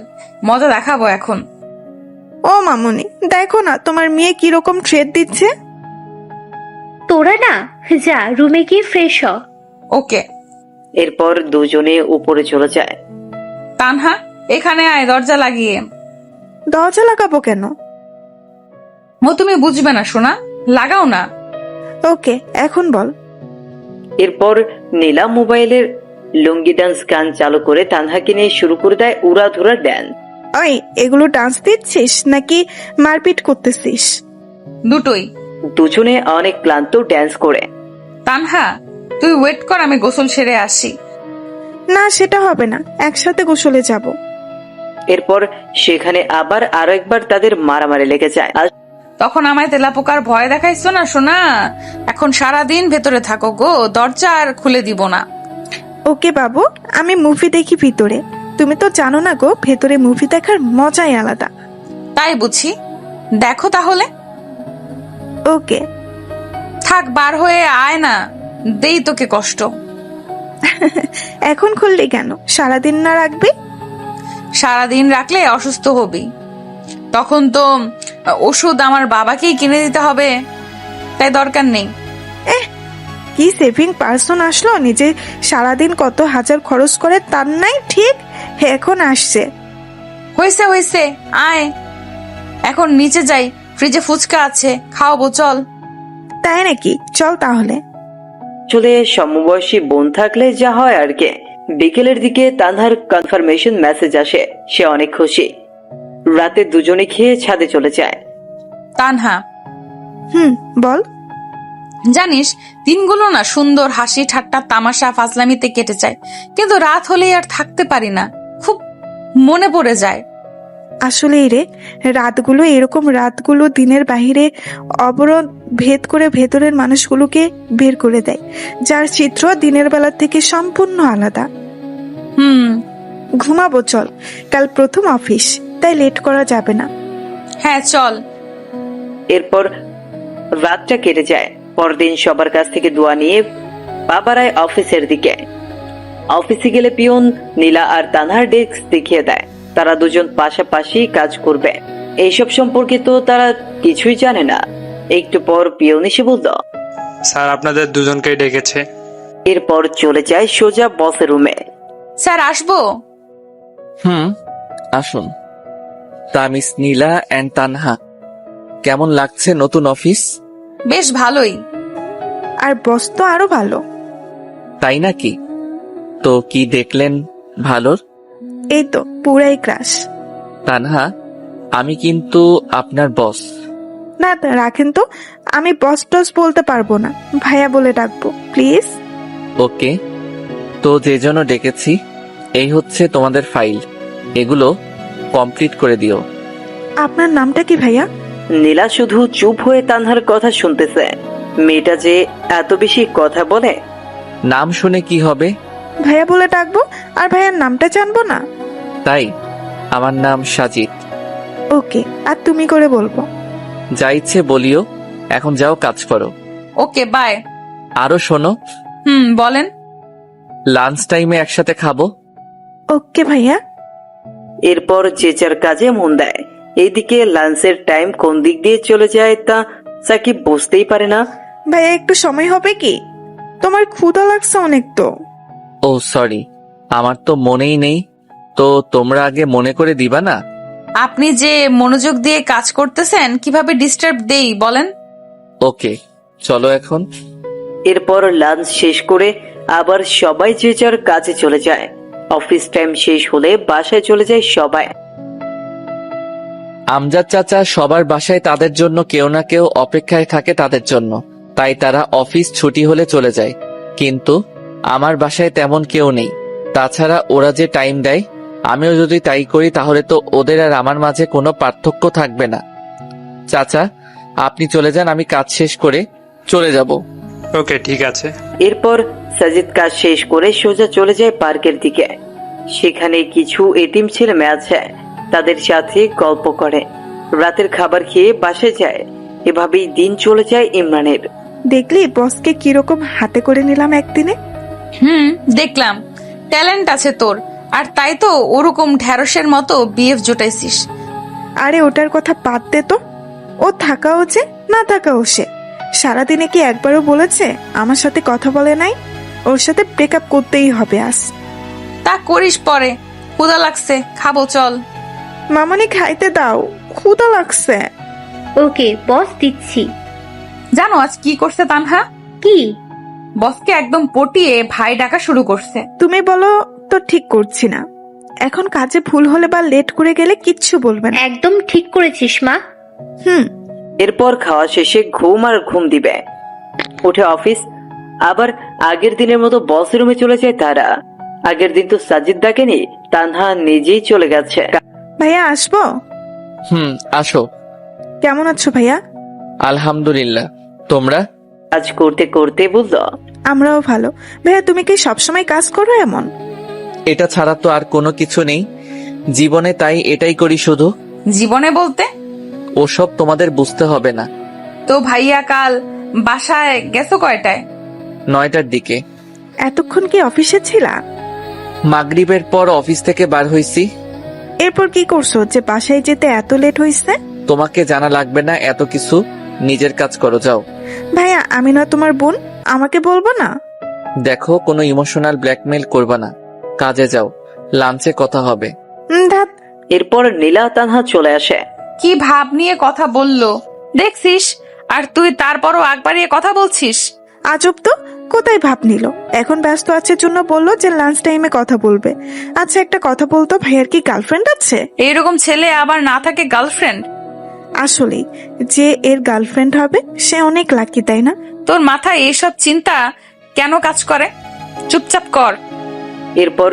মজা দেখাবো এখন। ও মামুনি, দেখো না তোমার মেয়ে কিরকম ট্রেড দিচ্ছে। তোরা না যা, রুমে গিয়ে ফ্রেশ হ। ওকে। এরপর দুজনে উপরে চলে যায়। তানহা, এখানে আয়, দরজা লাগিয়ে। দরজা লাগাবো কেন? তুমি বুঝবে না সোনা, লাগাও না। ওকে, এখন বল। এরপর নীলা মোবাইলের লুঙ্গি ডান্স গান চালু করে তানহাকে নিয়ে শুরু করে দেয় উড়াধুরা ড্যান্স। ওই, এগুলো ডান্স দিচ্ছিস নাকি মারপিট করতেছিস? দুটোই। দুজনে অনেক ক্লান্ত ড্যান্স করে। তানহা, তুই ওয়েট কর, আমি গোসল সেরে আসি। না, সেটা হবে না, একসাথে গোসলে যাব। এরপর সেখানে আবার আরো একবার তাদের মারামারি লেগে যায়। আর তখন আমায় তেলাপোকার ভয় দেখাইছো না সোনা। এখন সারাদিন ভেতরে থাকো গো, দরজা আর খুলে দিব না। ওকে বাবু, আমি মুভি দেখি ভিতরে। তুমি তো জানো না গো, ভেতরে মুভি দেখার মজাই আলাদা। তাই বুঝি, দেখো তাহলে। ওকে। থাক, বার হয়ে আয় না, দেই তোকে কষ্ট। এখন খুললি কেন? সারাদিন না রাখবি? সারাদিন রাখলে অসুস্থ হবি, তখন তো ওষুধ আমার বাবাকেই কিনে দিতে হবে, তাই দরকার নেই। কি সেভিং পার্সন আসলো, নিজে সারাদিন কত হাজার খরচ করে তার নাই ঠিক এখন আসছে। হয়েছে হয়েছে, আয় এখন নিচে যাই, ফ্রিজে ফুচকা আছে, খাওয়াবো, চল। তাই নাকি? চল তাহলে। চলে সমবয়সী বোন থাকলে যা হয় আর কি। বিকেলের দিকে তানহার কনফার্মেশন মেসেজ আসে, সে অনেক খুশি। রাতে দুজনে খেয়ে ছাদে চলে যায়। তানহা, বল। জানিস, দিনগুলো না সুন্দর হাসি ঠাট্টা তামাশা ফাজলামিতে কেটে যায়, কিন্তু রাত হলেই আর থাকতে পারি না, খুব মনে পড়ে যায়। আসলেই রে, রাতগুলো এরকম, রাতগুলো দিনের বাহিরে অবরোধ ভেদ করে ভেতরের মানুষগুলোকে বের করে দেয়, যার চিত্র দিনের বেলা থেকে সম্পূর্ণ আলাদা। হুম। ঘুমাবো চল, কাল প্রথম অফিস, তাই লেট করা যাবে না। হ্যাঁ চল। এরপর রাতটা কেটে যায়। পরদিন সবার কাছ থেকে দোয়া নিয়ে পা বাড়ায় অফিসের দিকে। অফিসে গেলে পিয়ন নীলা আর তানহার ডেস্ক দেখিয়ে দেয় তারা দুজন পাশাপাশি কাজ করবে। এইসব সম্পর্কে তো তারা কিছুই জানে না। একটু পর পিয়ন এসে বলল, স্যার আপনাদের দুজনকেই ডেকেছে। এরপর চলে যায় সোজা বসের রুমে। স্যার আসবো? আসুন। তা মিস নীলা অ্যান্ড তানহা, কেমন লাগছে নতুন অফিস? বেশ ভালোই। আর বস তো আরো ভালো। তাই নাকি? তো কি দেখলেন ভালোর? এই তো পুরাই ক্রাশ। তানহা, আমি কিন্তু আপনার বস। না তা রাখেন তো, আমি বস টস বলতে পারবো না, ভাইয়া বলে ডাকবো প্লিজ। ওকে, তো যে জন্য ডেকেছি এই হচ্ছে তোমাদের ফাইল, এগুলো কমপ্লিট করে দিও। আপনার নামটা কি ভাইয়া? নীলা শুধু চুপ হয়ে তানহার কথা শুনতেছে। মেয়েটা যে এত বেশি কথা বলে। নাম শুনে কি হবে? ভাইয়া বলে ডাকবো, আর ভাইয়ার নামটা জানবো না? তাই, আমার নাম সাজিদ। ওকে, আর তুমি করে বলবো। যা ইচ্ছে বলিও, এখন যাও কাজ করো। Okay bye. আরো শোনো, বলেন। লাঞ্চ টাইমে একসাথে খাবো। ওকে ভাইয়া। এরপর যে যার কাজে মন দেয়। এইদিকে লাঞ্চের টাইম কোন দিক দিয়ে চলে যায় তা সাকিব বুঝতেই পারে না। ভাইয়া একটু সময় হবে কি? তোমার ক্ষুধা লাগছে অনেক তো। ও সরি, আমার তো মনেই নেই, তো তোমরা আগে মনে করে দিবা না? আপনি যে মনোযোগ দিয়ে কাজ করতেছেন, কিভাবে ডিস্টার্ব দেই বলেন? ওকে, চলো এখন। এরপর লাঞ্চ শেষ করে আবার সবাই যে যার কাজে চলে যায়। অফিস টাইম শেষ হলে বাসায় চলে যায় সবাই। আমজাদ চাচা সবার বাসায় তাদের জন্য কেউ না কেউ অপেক্ষায় থাকে তাদের জন্য, তাই তারা অফিস ছুটি হলে চলে যায়। কিন্তু আমার বাসায় তেমন কেউ নেই। তাছাড়া ওরা যে টাইম দেয়, আমিও যদি তাই করি তাহলে তো ওদের আর আমার মাঝে কোনো পার্থক্য থাকবে না। চাচা, আপনি চলে যান, আমি কাজ শেষ করে চলে যাব। ওকে ঠিক আছে। এরপর সাজিদ কাজ শেষ করে সোজা চলে যায় পার্কের দিকে। সেখানে কিছু এতিম ছেলে মেয়ে আছে, তাদের সাথে গল্প করে। রাতের খাবার খেয়ে বাসায় যায়। এভাবেই দিন চলে যায় ইমরানের। দেখলি বসকে কিরকম হাতে করে নিলাম একদিনে। দেখলাম, ট্যালেন্ট আছে তোর, আর তাই তো ওরকম ঢ্যাঁড়সের মতো বিএফ জোটাইছিস। আরে ওটার কথা বাদ দে তো, ও থাকাও যে না থাকাও সে। সারাদিনে কি একবারও বলেছে আমার সাথে কথা বলে নাই? ওর সাথে ব্রেকআপ করতেই হবে আজ। তা করিস পরে। ক্ষুধা লাগছে, খাবো চল। মামনি খাইতে দাও, ক্ষুধা লাগছে। ওকে বস দিচ্ছি। জানো আজ কি করছে তানহা? কি? বসকে একদম পটিয়ে ভাই ডাকা শুরু করছে। তুমি বলো তো ঠিক করছি না। এখন কাজে ভুল হলে বা লেট করে গেলে কিচ্ছু বলবে না। একদম ঠিক করেছিস মা। এরপর খাওয়া শেষে ঘুম আর ঘুম দিবে। উঠে অফিস। আবার আগের দিনের মতো বস রুমে চলে যায় তারা। আগের দিন তো সাজিদ ডাকেনি, তানহা নিজেই চলে গেছে। ভাইয়া আসবো? আসো। কেমন আছো ভাইয়া? আলহামদুলিল্লাহ, তোমরা? কাজ করতে করতে বলল, আমরাও ভালো। ভাইয়া তুমি কি সবসময় কাজ করো এমন? এটা ছাড়া তো আর কোনো কিছু নেই জীবনে, তাই এটাই করি শুধু। জীবনে বলতে? ওসব তোমাদের বুঝতে হবে না। তো ভাইয়া কাল বাসায় গেছো কয়টায়? 9টার দিকে। এতক্ষণ কি অফিসে ছিলা? মাগরিবের পর অফিস থেকে বার হইছি। এরপর কি করছো যে বাসায় যেতে এত লেট হয়েছে? তোমাকে জানা লাগবে না এত কিছু, নিজের কাজ করো, যাও। ভাইয়া আমি না তোমার বোন, আমাকে বলবো না? দেখো, কোনো ইমোশনাল ব্ল্যাকমেল করবা না, কাজে যাও, লাঞ্চে কথা হবে। ধ্যাৎ। এরপর নীলা তানহা চলে আসে। কি ভাব নিয়ে কথা বললো দেখছিস, আর তুই তারপরও আগ বাড়িয়ে কথা বলছিস। আজব তো, কোথায় ভাব নিল? এখন ব্যস্ত আছে জন্য বললো যে লাঞ্চ টাইমে কথা বলবে। আচ্ছা একটা কথা বলতো, ভাইয়ার কি গার্লফ্রেন্ড আছে? এইরকম ছেলে আবার না থাকে গার্লফ্রেন্ড? আসলেই যে এর গার্লফ্রেন্ড হবে সে অনেক লাকি, তাই না? তোর মাথায় এসব চিন্তা কেন কাজ করে? চুপচাপ কর। এরপর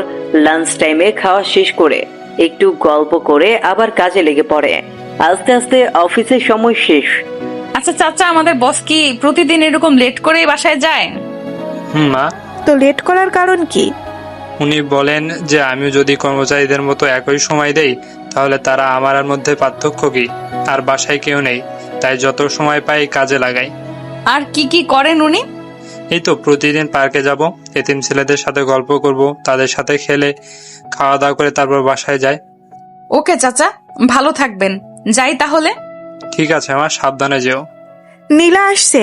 লাঞ্চ টাইমে খাওয়া শেষ করে একটু গল্প করে আবার কাজে লেগে পড়ে। আস্তে আস্তে অফিসের সময় শেষ। আচ্ছা চাচা, আমাদের বস কি প্রতিদিন এরকম লেট করে বাসায় যায়? মা। তো লেট করার কারণ কি? উনি বলেন যে আমি যদি কর্মচারীদের মতো একই সময় দেই তাহলে তারা আমার আর মধ্যে পার্থক্য কি? আর বাসায় কেউ নেই, তাই যত সময় পাই কাজে লাগাই। আর কি কি করেন উনি? এই তো প্রতিদিন পার্কে যাব, এতিম ছেলেদের সাথে গল্প করব, তাদের সাথে খেলে খাওয়া দাওয়া করে তারপর বাসায় যাই। ওকে চাচা, ভালো থাকবেন, যাই তাহলে। ঠিক আছে আমার, সাবধানে যেও। নীলা আসছে,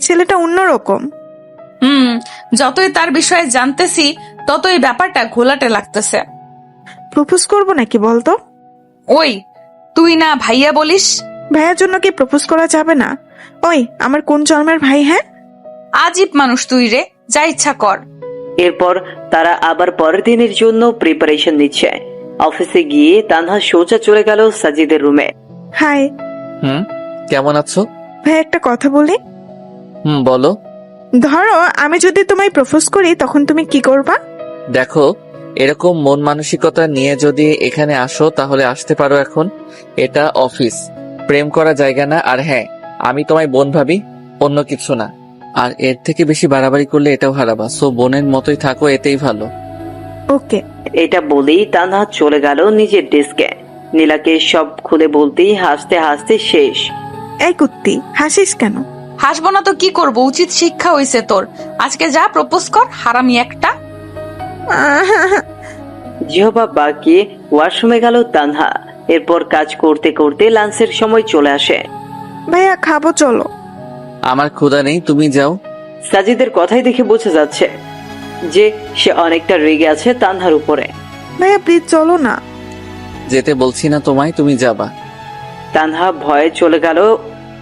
ছেলেটা অন্যরকম। যতই তার বিষয়ে জানতেছি ততই ব্যাপারটা ঘোলাটে লাগতেছে। প্রপোজ করবো নাকি বলতো? ওই, তুই না ভাইয়া বলিস? ভাইয়ার জন্য কি প্রপোজ করা যাবে না? ওই, আমার কোন জন্মের ভাই? হ্যাঁ, আজীব মানুষ তুই রে, যা ইচ্ছা কর। এরপর তারা আবার পরের দিনের জন্য প্রিপারেশন নিচ্ছে। অফিসে গিয়ে তানহা সোজা চলে গেল সাজিদের রুমে। হাই কেমন আছো? ভাই, একটা কথা বলি। বলো। ধরো আমি যদি তোমায় প্রপোজ করি তখন তুমি কি করবা? দেখো, এরকম মন মানসিকতা নিয়ে যদি এখানে আসো তাহলে আসতে পারো। এখন এটা অফিস, প্রেম করা জায়গা না। আর হ্যাঁ, আমি তোমায় বোন ভাবি, অন্য কিছু না। আর এর থেকে বেশি বাড়াবাড়ি করলে এটাও হারাবা। সো বোনের মতোই থাকো, এতেই ভালো। ওকে। এটা বলেই তানহা চলে গেল নিজের ডেস্কে। নীলাকে সব খুলে বলতেই হাসতে হাসতে শেষ। এই কুত্তি, হাসিস কেন? হাসবো না তো কি করব, উচিত শিক্ষা হইছে তোর। আজকে যা প্রপোজ কর, হারামি একটা। জিহবা বাকি ওয়াশরুমে গেল তানহা। এরপর কাজ করতে করতে লাঞ্চের সময় চলে আসে। ভাইয়া খাবো, চলো। আমার ক্ষুধা নেই, তুমি যাও। সাজিদের কথাই দেখে বোঝা যাচ্ছে যে সে অনেকটা রেগে আছে তানহার উপরে। ভাইয়া প্লিজ চলো না। যেতে বলছি না তোমায়, তুমি যাবা। তানহা ভয়ে চলে গেল।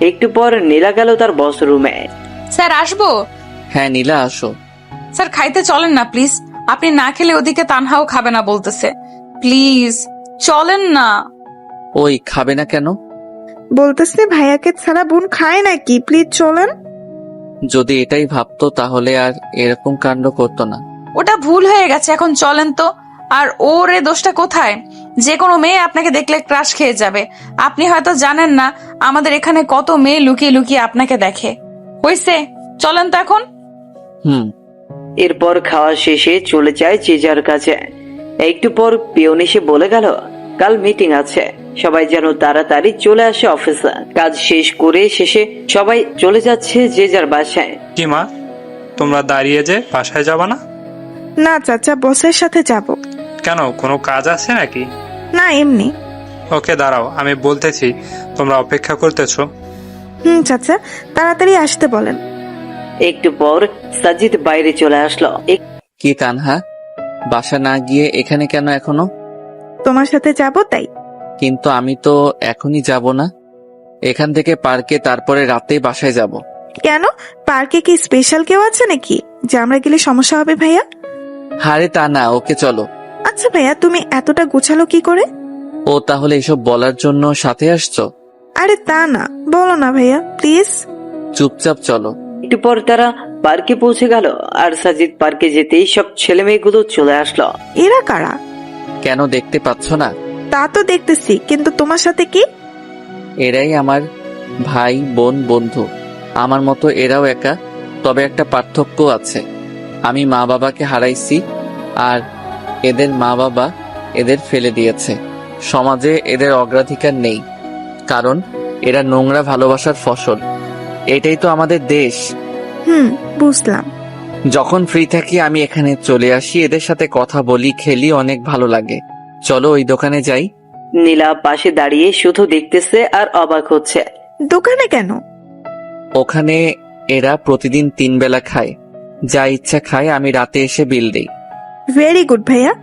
একটু পর নীলা গেল তার বস রুমে। স্যার আসবো? হ্যাঁ নীলা, আসো। স্যার খাইতে চলেন না প্লিজ, আপনি না খেলে ওদিকে তানহাও খাবে না বলতেছে। প্লিজ চলেন না। ওই, খাবে না কেন? বলতেছে ভাইয়াকে ছাড়া বোন খায় নাকি, প্লিজ চলেন। যদি এটাই ভাবতো তাহলে আর এরকম কাণ্ড করতো না। ওটা ভুল হয়ে গেছে, এখন চলেন তো। আর ওর এ দোষটা কোথায়? যে কোনো মেয়ে আপনাকে দেখলে ক্রাশ খেয়ে যাবে। আপনি হয়তো জানেন না আমাদের এখানে কত মেয়ে লুকিয়ে লুকিয়ে আপনাকে দেখে। হইছে, চলেন তো এখন। এরপর খাওয়া শেষে চলে যায় যে যার কাছে। একটু পর পিয়ন এসে বলে গেল কাল মিটিং আছে, সবাই যেন তাড়াতাড়ি চলে আসে অফিসে। কাজ শেষ করে শেষে সবাই চলে যাচ্ছে যে যার বাসায়। কি মা, তোমরা দাঁড়িয়ে যে বাসায় যাবা না? না চাচা, বসের সাথে যাব। কেন, কোনো কাজ আছে নাকি? না, এমনি। ওকে দাঁড়াও, আমি বলতেছি। তোমরা অপেক্ষা করতেছো? চাচা তাড়াতাড়ি আসতে বলেন। একটু পর সাজিদ বাইরে চলে আসলো। কি তানহা, বাসা না গিয়ে এখানে কেন এখনো? তোমার সাথে যাব তাই। কিন্তু আমি তো এখনই যাব না, এখান থেকে পার্কে, তারপরে রাতেই বাসায় যাব। কেন, পার্কে কি স্পেশাল কেউ আছে নাকি যে আমরা গেলে সমস্যা হবে ভাইয়া? আরে তা না, ওকে চলো। আচ্ছা ভাইয়া, তুমি এতটা গোছালো কি করে? ও তাহলে এসব বলার জন্য সাথে আসছো? আরে তা না, বলো না ভাইয়া প্লিজ। চুপচাপ চলো। একটু পর তারা পার্কে পৌঁছে গেল। আর সাজিদ পার্কে যেতেই সব ছেলে মেয়েগুলো চলে আসলো। এরা কারা? কেন, দেখতে পাচ্ছ না? তা তো দেখতেছি, কিন্তু তোমার সাথে কি? এরাই আমার ভাই বোন বন্ধু। আমার মতো এরাও একা, তবে একটা পার্থক্য আছে। আমি মা বাবাকে হারাইছি, আর এদের মা বাবা এদের ফেলে দিয়েছে। সমাজে এদের অগ্রাধিকার নেই, কারণ এরা নোংরা ভালোবাসার ফসল। এটাই তো আমাদের দেশ। বুঝলাম। যখন ফ্রি থাকি আমি এখানে চলে আসি, এদের সাথে কথা বলি, খেলি, অনেক ভালো লাগে। চলো ওই দোকানে যাই। নীলা পাশে দাঁড়িয়ে শুধু দেখতেছে আর অবাক হচ্ছে। দোকানে কেন? ওখানে এরা প্রতিদিন 3 বেলা খায়, যা ইচ্ছা খায়। আমি রাতে এসে বিল দেই। ভেরি গুড ভাইয়া।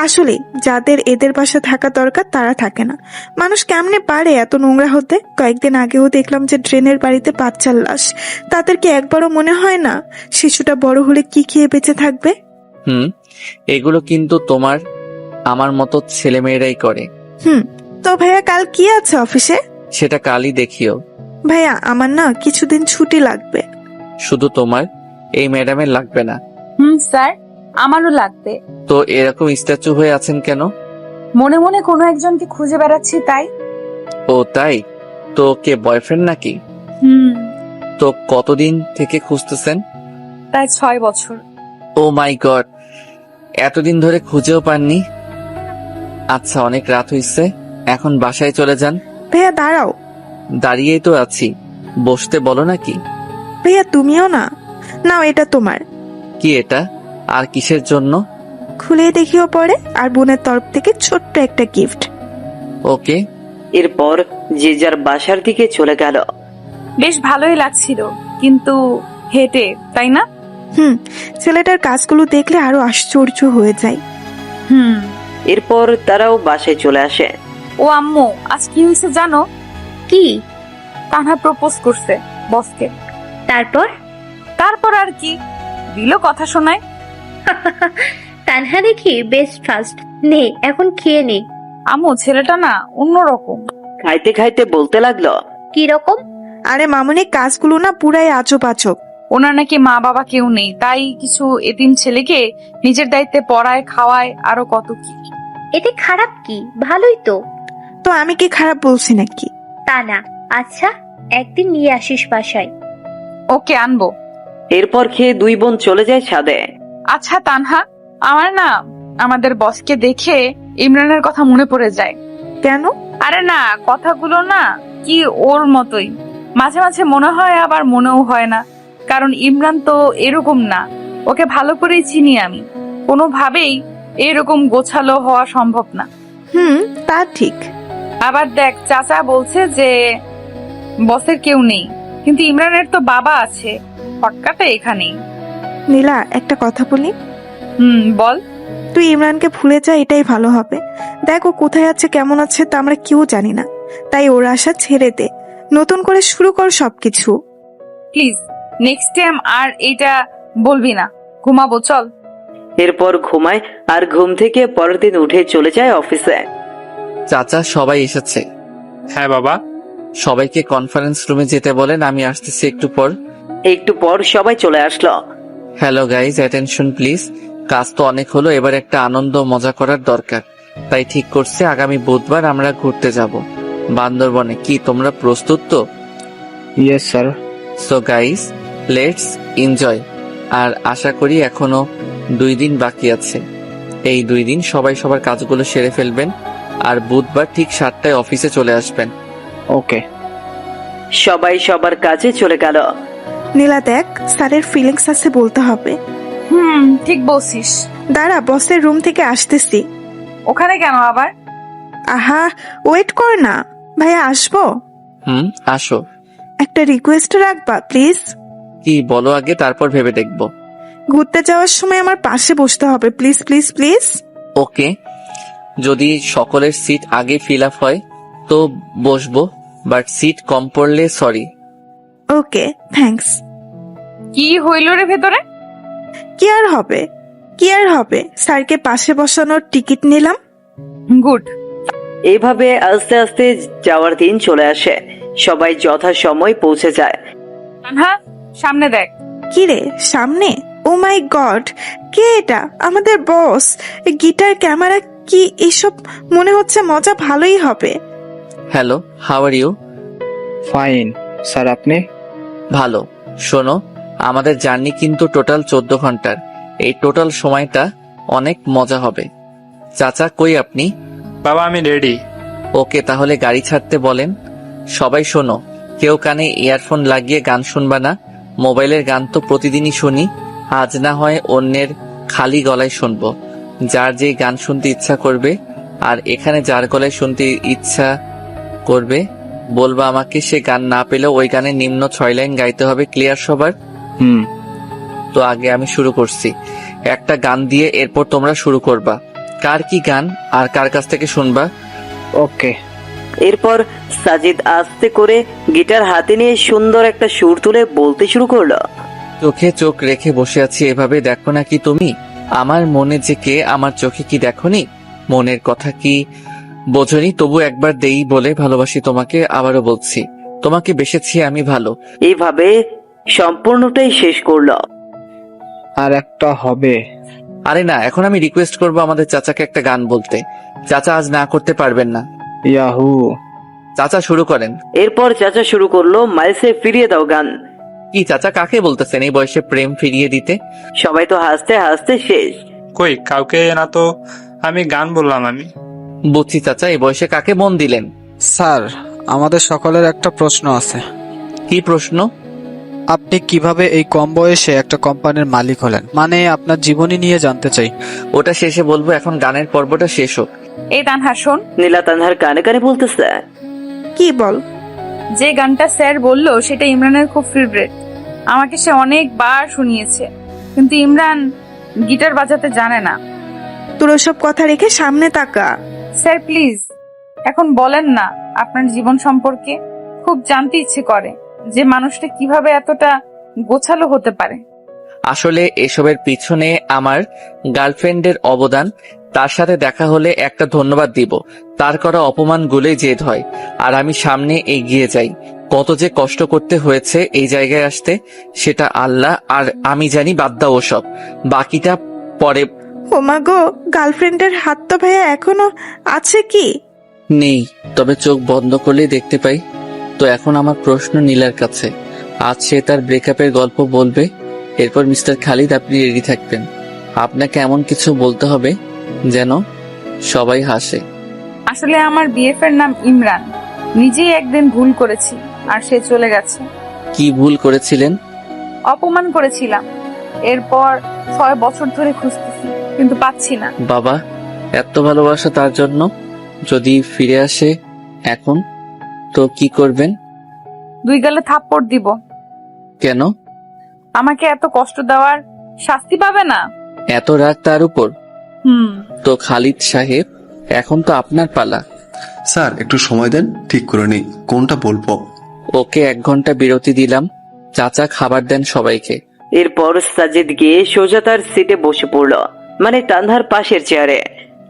আসলে যাদের এদের বাসা থাকা দরকার তারা থাকে না। মানুষ কেমনে পারে এত নোংরা হতে? কয়েকদিন আগেও দেখলাম যে ড্রেনের বাড়িতে বাচ্চার লাশ। তাদের কি একবারও মনে হয় না শিশুটা বড় হলে কি খেয়ে বেঁচে থাকবে? এগুলো কিন্তু তোমার আমার মতো ছেলেমেয়েরাই করে। তো ভাইয়া কাল কি আছে অফিসে? সেটা কালই দেখিও। ভাইয়া আমার না কিছুদিন ছুটি লাগবে। শুধু তোমার, এই ম্যাডামের লাগবে না? স্যার আমারও লাগবে। তো এরকম স্ট্যাচু হয়ে আছেন কেন? মনে মনে কোনো একজনকে খুঁজে বেড়াচ্ছি তাই। ও তাই? তো কে, বয়ফ্রেন্ড নাকি? তো কতদিন থেকে খুঁজতেছেন? প্রায় 6 বছর। ও মাই গড, এতদিন ধরে খুঁজেও পাননি। আচ্ছা, অনেক রাত হইছে, এখন বাসায় চলে যান। ভাইয়া দাঁড়াও। দাঁড়িয়েই তো আছি, বসতে বলো নাকি? ভাইয়া তুমিও না। নাও, এটা তোমার। কি এটা? আর কিসের জন্য? খুলে দেখিও পরে, আর বোনের তরফ থেকে ছোট্ট একটা গিফট। ওকে। এরপর যে যার বাসার দিকে চলে গেল। বেশ ভালোই লাগছিল, কিন্তু হেঁটে, তাই না? ছেলেটার কাজগুলো দেখলে আরো আশ্চর্য হয়ে যায়। এরপর তারাও বাসায় চলে আসে। ও আম্মু, আজ কি হয়েছে জানো? কি? তানহা প্রপোজ করছে বসকে। তারপর আর কি, দিল কথা শোনায়। তানহা দেখি বেস্ট ফার্স্ট। নে এখন খেয়ে নে। আম্মু, ছেলেটা না অন্যরকম। খাইতে খাইতে বলতে লাগলো, কি রকম? আরে মামুনি, কাজগুলো না পুরাই আজব আজব। ওনার নাকি মা বাবা কেউ নেই, তাই কিছু এতিম ছেলেকে নিজের দায়িত্বে পড়ায়, খাওয়ায়, আরো কত কি। এতে খারাপ কি? ভালোই তো। তো আমি কি খারাপ বলছি নাকি? তা না। আচ্ছা, একদিন নিয়ে আসিস বাসায়। ওকে, আনবো। এরপর খেয়ে দুই বোন চলে যায় ছাদে। আচ্ছা তানহা, আমার না আমাদের বসকে দেখে ইমরানের কথা মনে পড়ে যায়। কেন? আরে না, কথাগুলো না কি ওর মতোই। মাঝে মাঝে মনে হয়, আবার মনেও হয় না, কারণ ইমরান তো এরকম না। ওকে ভালো করেই চিনি আমি, কোনোভাবেই এরকম গোছালো হওয়া সম্ভব না। তা ঠিক। আবার দেখ, চাচা বলছে যে বসের কেউ নেই, কিন্তু ইমরানের তো বাবা আছে। ফটকাটা এখানেই। নীলা, একটা কথা বলি। বল। তুই ইমরানকে ভুলে যা, এটাই ভালো হবে। দেখ, ও কোথায় আছে, কেমন আছে, তা আমরা কেউ জানি না। তাই ওর আশা ছেড়ে দে, নতুন করে শুরু কর সবকিছু। প্লিজ, নেক্সট টাইম আর এটা বলবি না। ঘুমাবো, চল। এরপর ঘুমায়, আর ঘুম থেকে পরের দিন উঠে চলে যায় অফিসে। চাচা, সবাই এসেছে? হ্যাঁ বাবা। সবাইকে কনফারেন্স রুমে যেতে বলেন, আমি আসতেছি একটু পর। একটু পর সবাই চলে আসলো। Hello guys, attention please. কাজ তো অনেক হলো, এবার একটা আনন্দ মজা করার দরকার। তাই ঠিক করছে, আগামী বুধবার আমরা ঘুরতে যাব বান্দরবনে। কি তোমরা প্রস্তুত তো? Yes sir. So guys, let's enjoy. আর আশা করি এখনো 2 দিন বাকি আছে। এই 2 দিন সবাই সবার কাজগুলো সেরে ফেলবেন, আর বুধবার ঠিক 7টায় অফিসে চলে আসবেন। ওকে। সবাই সবার কাজে চলে গেল। নীলা দেখ, স্যারের ফিলিংস আছে, বলতে হবে। ঠিক বলছিস। দাঁড়া, বসের রুম থেকে আসতেছি। ওখানে কেন আবার? আহা, ওয়েট কর না। ভাইয়া, আসবো? আসো। একটা রিকোয়েস্ট রাখবা প্লিজ? কি বলো আগে, তারপর ভেবে দেখবো। ঘুরতে যাওয়ার সময় আমার পাশে বসতে হবে, প্লিজ প্লিজ প্লিজ। ওকে, যদি সকলের সিট আগে ফিল আপ হয় তো বসবো, বাট সিট কম পড়লে সরি। ওকে, থ্যাঙ্কস। কি হইল রে ভেতরে? কি আর হবে, স্যারকে পাশে বসানোর টিকিট নিলাম। গুড। এইভাবে আস্তে আস্তে যাওয়ার দিন চলে আসে। সবাই যথাসময় পৌঁছে যায়। তানহা, সামনে দেখ। কি রে, সামনে? ও মাই গড, কে এটা? আমাদের বস। গিটার, ক্যামেরা, কি এসব? মনে হচ্ছে মজা ভালোই হবে। Hello, how are you? Fine sir, আপনি? ভালো। শোনো, আমাদের জার্নি কিন্তু টোটাল 14 ঘন্টার। এই টোটাল সময়টা অনেক মজা হবে। চাচা, কই আপনি? বাবা, আমি রেডি। ওকে, তাহলে গাড়ি ছাড়তে বলেন। সবাই শোনো, কেউ কানে ইয়ারফোন লাগিয়ে গান শুনবা না। মোবাইলের গান তো প্রতিদিনই শুনি, আজ না হয় অন্যের খালি গলায় শুনবো। যার যে গান শুনতে ইচ্ছা করবে, আর এখানে যার গলায় শুনতে ইচ্ছা করবে বলবা আমাকে। সে গান না পেলেও ওই গানের নিম্ন 6 লাইন গাইতে হবে। ক্লিয়ার সবার? তো আগে আমি শুরু করছি একটা গান দিয়ে, এরপর তোমরা শুরু করবা। কার কি গান আর কার কাছ থেকে শুনবা? ওকে। এরপর সাজিদ আস্তে করে গিটার হাতে নিয়ে সুন্দর একটা সুর তুলে বলতে শুরু করলো। চোখে চোখ রেখে বসে আছি এভাবে, দেখো না কি তুমি আমার মনে যে কে, আমার চোখে কি দেখোনি? মনের কথা কি বোঝনি? তবু একবার দেই বলে ভালোবাসি তোমাকে, আবারও বলছি তোমাকে বেসেছি আমি ভালো। এইভাবে সম্পূর্ণটাই শেষ করলো। আর একটা হবে। আরে না, এখন আমি রিকোয়েস্ট করবো আমাদের চাচাকে একটা গান বলতে। চাচা আজ না করতে পারবেন না। ইয়াহু। চাচা শুরু করেন। এরপর চাচা শুরু করলো মাইলসে ফিরিয়ে দাও গান। কি চাচা, কাকে বলতেছেন এই বয়সে প্রেম ফিরিয়ে দিতে? সবাই তো হাসতে হাসতে শেষ। কই কাউকে না তো। আমি গান বললাম আমি। বুঝছি চাচা, এই বয়সে কাকে মন দিলেন? স্যার, আমাদের সকলের একটা প্রশ্ন আছে। কি প্রশ্ন? আপনি কিভাবে এই কম বয়সে একটা কোম্পানির মালিক হলেন? মানে আপনার জীবনী নিয়ে জানতে চাই। ওটা শেষে বলবো, এখন গানের পর্বটা শেষ হোক। এই তানহা শোন, নীলা তানহার কানে কানে বলতেছে, কি বল? যে গানটা স্যার বললো সেটা ইমরানের খুব ফেভারিট। আমাকে সে অনেকবার শুনিয়েছে, কিন্তু ইমরান গিটার বাজাতে জানে না। তোর ওসব কথা রেখে সামনে তাকা। স্যার প্লিজ এখন বলেন না আপনার জীবন সম্পর্কে। খুব জানতে ইচ্ছে করে যে মানুষটা কিভাবে এতটা গোছালো হতে পারে। আসলে এসবের পিছনে আমার গার্লফ্রেন্ডের অবদান। তার সাথে দেখা হলে একটা ধন্যবাদ দিব, তার করা অপমানগুলোই জেদ হয়, আর আমি সামনে এগিয়ে যাই। কত যে কষ্ট করতে হয়েছে এই জায়গায় আসতে, সেটা আল্লাহ আর আমি জানি। বাদ দাও ওসব, বাকিটা পরে। ওমা গো, গার্লফ্রেন্ডের হাত তো ভাইয়া এখনো আছে কি? নেই, তবে চোখ বন্ধ করলেই দেখতে পাই। তো এখন আমার প্রশ্ন নীলার কাছে। আজ সে তার ব্রেকআপের গল্প বলবে, এরপর মিস্টার খালিদ আপনি রেডি থাকবেন। আপনাকে এমন কিছু বলতে হবে যেন সবাই হাসে। আসলে আমার বিএফ এর নাম ইমরান। নিজেই একদিন ভুল করেছি আর সে চলে গেছে। কি ভুল করেছিলেন? অপমান করেছিলাম। এরপর 6 বছর ধরে খুঁজতেছি, কিন্তু পাচ্ছি না। বাবা, এত ভালোবাসা তার জন্য যদি ফিরে আসে এখন, তো কি করবেন? 2 গালে থাপ্পড় দিব। কেন? আমাকে এত কষ্ট দেওয়ার শাস্তি পাবে না। এত রাগ তার উপর? তো খালিদ সাহেব, এখন তো আপনার পালা। স্যার একটু সময় দেন, ঠিক করে নেই কোনটা বলবো। ওকে 1 ঘন্টা বিরতি দিলাম। চাচা খাবার দেন সবাইকে। এরপর সাজিদ গিয়ে সোজা তার সিটে বসে পড়লো, মানে তানহার পাশের চেয়ারে।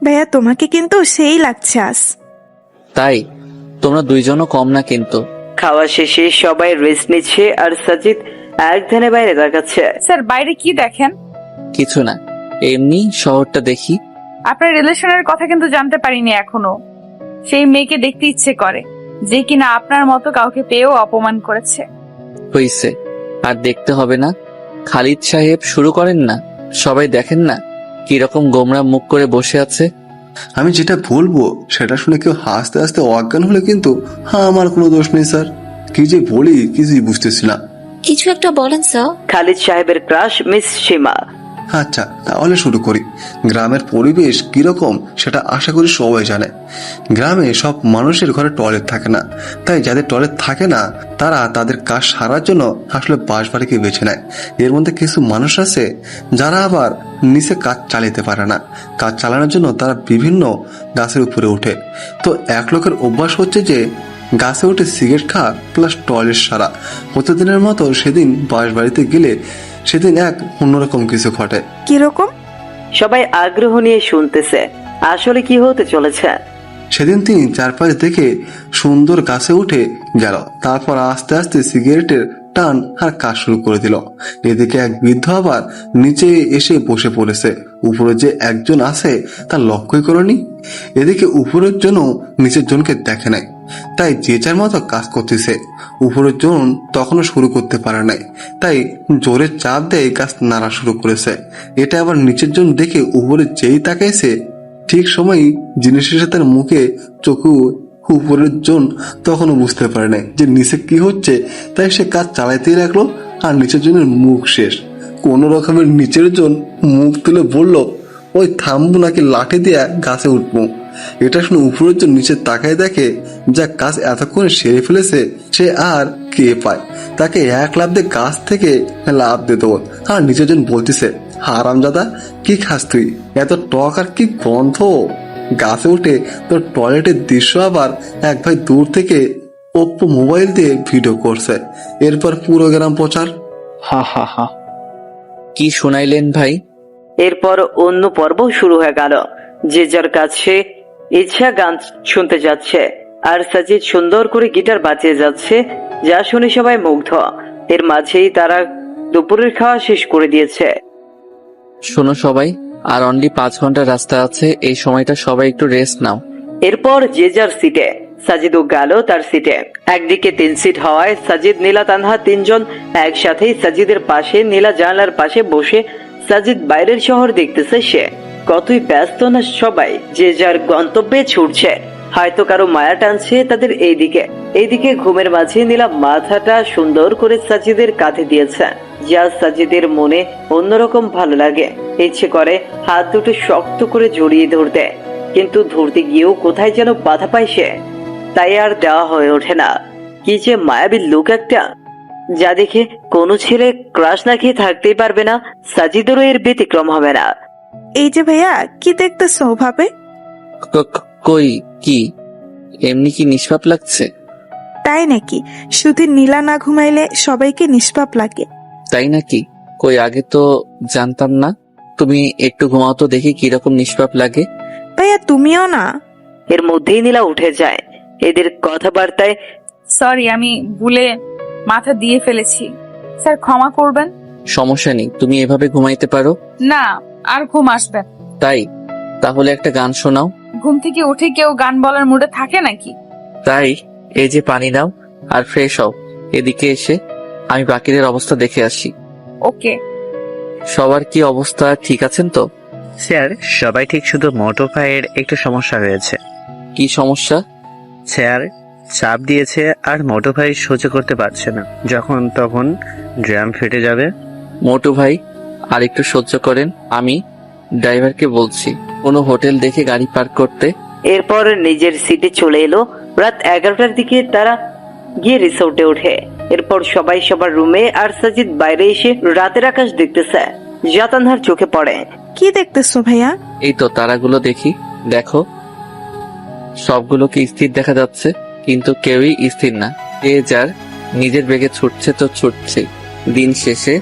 ভাইয়া তোমাকে কিন্তু সেই লাগছে আজ। তাই? তোমরা 2 জনও কম না কিন্তু। খাওয়া শেষে সবাই রেস্ট নিচ্ছে আর সাজিদ এক ধ্যানে বাইরে তাকাচ্ছে। স্যার বাইরে কি দেখেন? কিছু না, এমনি শহরটা দেখি। আপনার রিলেশনের কথা কিন্তু জানতে পারিনি এখনো। সেই মেয়েকে দেখতে ইচ্ছে করে যে কিনা আপনার মতো কাউকে পেয়েও অপমান করেছে। হইছে, আর দেখতে হবে না। খালিদ সাহেব শুরু করেন না, সবাই দেখেন না কিরকম গোমরা মুখ করে বসে আছে। আমি যেটা বলবো সেটা শুনে কেউ হাসতে হাসতে অজ্ঞান হলে কিন্তু আমার কোনো দোষ নেই স্যার। কি যে বলি কিছুই বুঝতেছি না। কিছু একটা বলেন স্যার। খালিদ সাহেবের ক্রাশ মিস সীমা। আচ্ছা তাহলে শুরু করি। গ্রামের পরিবেশ কিরকম সেটা আশা করি সবাই জানে। গ্রামে সব মানুষের ঘরে টয়লেট থাকে না, তাই যাদের টয়লেট থাকে না তারা তাদের কাজ সারার জন্য আসলে বাসবাড়িকে বেছে নেয়। এর মধ্যে কিছু মানুষ আছে যারা আবার নিচে কাজ চালাতে পারে না। কাজ চালানোর জন্য তারা বিভিন্ন গাছের উপরে ওঠে। তো এক লোকের অভ্যাস হচ্ছে যে গাছে উঠে সিগারেট খাওয়া প্লাস টয়লেট সারা। প্রতিদিনের মতো সেদিন বাসবাড়িতে গেলে সেদিন এক অন্যরকম কিছু ঘটে। কিরকম? সবাই আগ্রহ নিয়ে শুনতেছে আসলে কি হতে চলেছে। সেদিন তিনি চারপাশ দেখে সুন্দর গাছে উঠে গেল, তারপর আস্তে আস্তে সিগারেটের টান আর কাজ শুরু করে দিল। এদিকে এক বৃদ্ধ আবার নিচে এসে বসে পড়েছে। উপরে যে একজন আছে তার লক্ষ্যই করেনি। এদিকে উপরের জন্য নিচের জনকে দেখে নাই, তাই যে যার মতো কাজ করতেছে। উপরের জন তখনও শুরু করতে পারে নাই, তাই জোরে চাপ দিয়ে গাছ নাড়া শুরু করেছে। এটা আবার নিচের জন দেখে উপরে যেই তাকাইছে ঠিক সময়ই জিনিসের সাথে তার মুখে চোখু উপরের জন তখনও বুঝতে পারে নাই যে নিচে কি হচ্ছে, তাই সে কাজ চালাইতেই লাগলো আর নিচের জনের মুখ শেষ। কোন রকমের নিচের জন মুখ তুলে বলল, ওই থামবো নাকি লাঠি দিয়ে গাছে উঠবো। এটা শুনে উপরের জন নিচে তাকায় দেখে যা কাজ এতক্ষণে সেরে ফেলেছে সে আর কে পায়। তাকে এক লাফ দিয়ে গাছ থেকে লাফ দিয়ে দেবো। আর নিচের জন বলতেছে, হারামজাদা কি খাস তুই, এত টক আর কি গন্ধ। গাছে উঠে তোর টয়লেটের দৃশ্য আবার এক ভাই দূর থেকে ওপ্পো মোবাইল দিয়ে ভিডিও করছে। এরপর পুরো গ্রাম প্রচার। হা হা হা। কি শোনাইলেন ভাই? এরপর অন্য পর্ব শুরু হয়ে গেল। যে যার কাছে ইচ্ছা গান শুনতে যাচ্ছে আর সাজিদ সুন্দর করে গিটার বাজিয়ে যাচ্ছে, যা শুনে সবাই মুগ্ধ। এর মাঝেই তারা দুপুরের খাওয়া শেষ করে দিয়েছে। শোনো সবাই, আর অনলি 5 ঘন্টা রাস্তা আছে, এই সময়টা সবাই একটু রেস্ট নাও। এরপর যে যার সিটে। সাজিদও গেল তার সিটে। একদিকে 3 সিট হওয়ায় সাজিদ, নীলা, তানহা 3 জন একসাথেই সাজিদের পাশে নীলা জানলার পাশে বসে সাজিদ বাইরের শহর দেখতেছে সে। কতই ব্যস্ত না সবাই, যে যার গন্তব্যে ছুটছে। হয়তো কারো মায়া টানছে তাদের এইদিকে ঘুমের মাঝে নীলা মাথাটা সুন্দর করে সাজিদের কাঁধে দিয়েছে, যা সাজিদের মনে অন্যরকম ভালো লাগে। ইচ্ছে করে হাত দুটো শক্ত করে জড়িয়ে ধরতে, কিন্তু ধরতে গিয়েও কোথায় যেন বাধা পায় সে, তাই আর দেওয়া হয়ে ওঠে না। কি যে মায়াবী লুক একটা, যা দেখে কোনো ছেলে ক্রাশ না খেয়ে থাকতেই পারবে না। সাজিদেরও এর ব্যতিক্রম হবে না। এই যে ভাইয়া, কি দেখতেছো ভাবে? কই কি এমনি কি নিষ্পাপ লাগছে? তাই নাকি? শুধু নীলা না ঘুমাইলে সবাইকে নিষ্পাপ লাগে। তাই নাকি? কই আগে তো জানতাম না। তুমি একটু ঘুমাও তো দেখি কিরকম নিষ্পাপ লাগে। ভাইয়া তুমিও না। এর মধ্যেই নীলা উঠে যায়। এদের কথাবার্তায় সরি, আমি ভুলে মাথা দিয়ে ফেলেছি, স্যার ক্ষমা করবেন। সমস্যা নেই, তুমি এভাবে ঘুমাইতে পারো। না, আর ঘুম আসবে না। তাই? তাহলে একটা গান শোনাও। ঘুম থেকে উঠে কেউ গান বলার মুডে থাকে নাকি? তাই এই যে পানি নাও আর ফ্রেশ হও। এদিকে এসে আমি বাকিদের অবস্থা দেখে আসি। ওকে। সবার কি অবস্থা, ঠিক আছেন তো? স্যার সবাই ঠিক, শুধু মোটো ভাইয়ের একটু সমস্যা হয়েছে। কি সমস্যা? স্যার চাপ দিয়েছে আর মোটো ভাই সহ্য করতে পারছে না, যখন তখন ড্রাম ফেটে যাবে। মোটু ভাই আর একটু সহ্য করেন, আমি ড্রাইভারকে বলছি কোনো হোটেল দেখে গাড়ি পার্ক করতে। এরপর নিজের সিটে চলে এলো। রাত 11টার দিকে তারা গিয়ে রিসোর্টে ওঠে। এরপর সবাই সবার রুমে, আর সাজিদ বাইরে এসে রাতের আকাশ দেখতেছে, যা তানহার চোখে পড়ে। কি দেখতেছো ভাইয়া? এই তো তারাগুলো দেখি। দেখো, সবগুলোকে স্থির দেখা যাচ্ছে, কিন্তু কেউই স্থির না। যে যার নিজের বেগে ছুটছে তো ছুটছে, দিন শেষে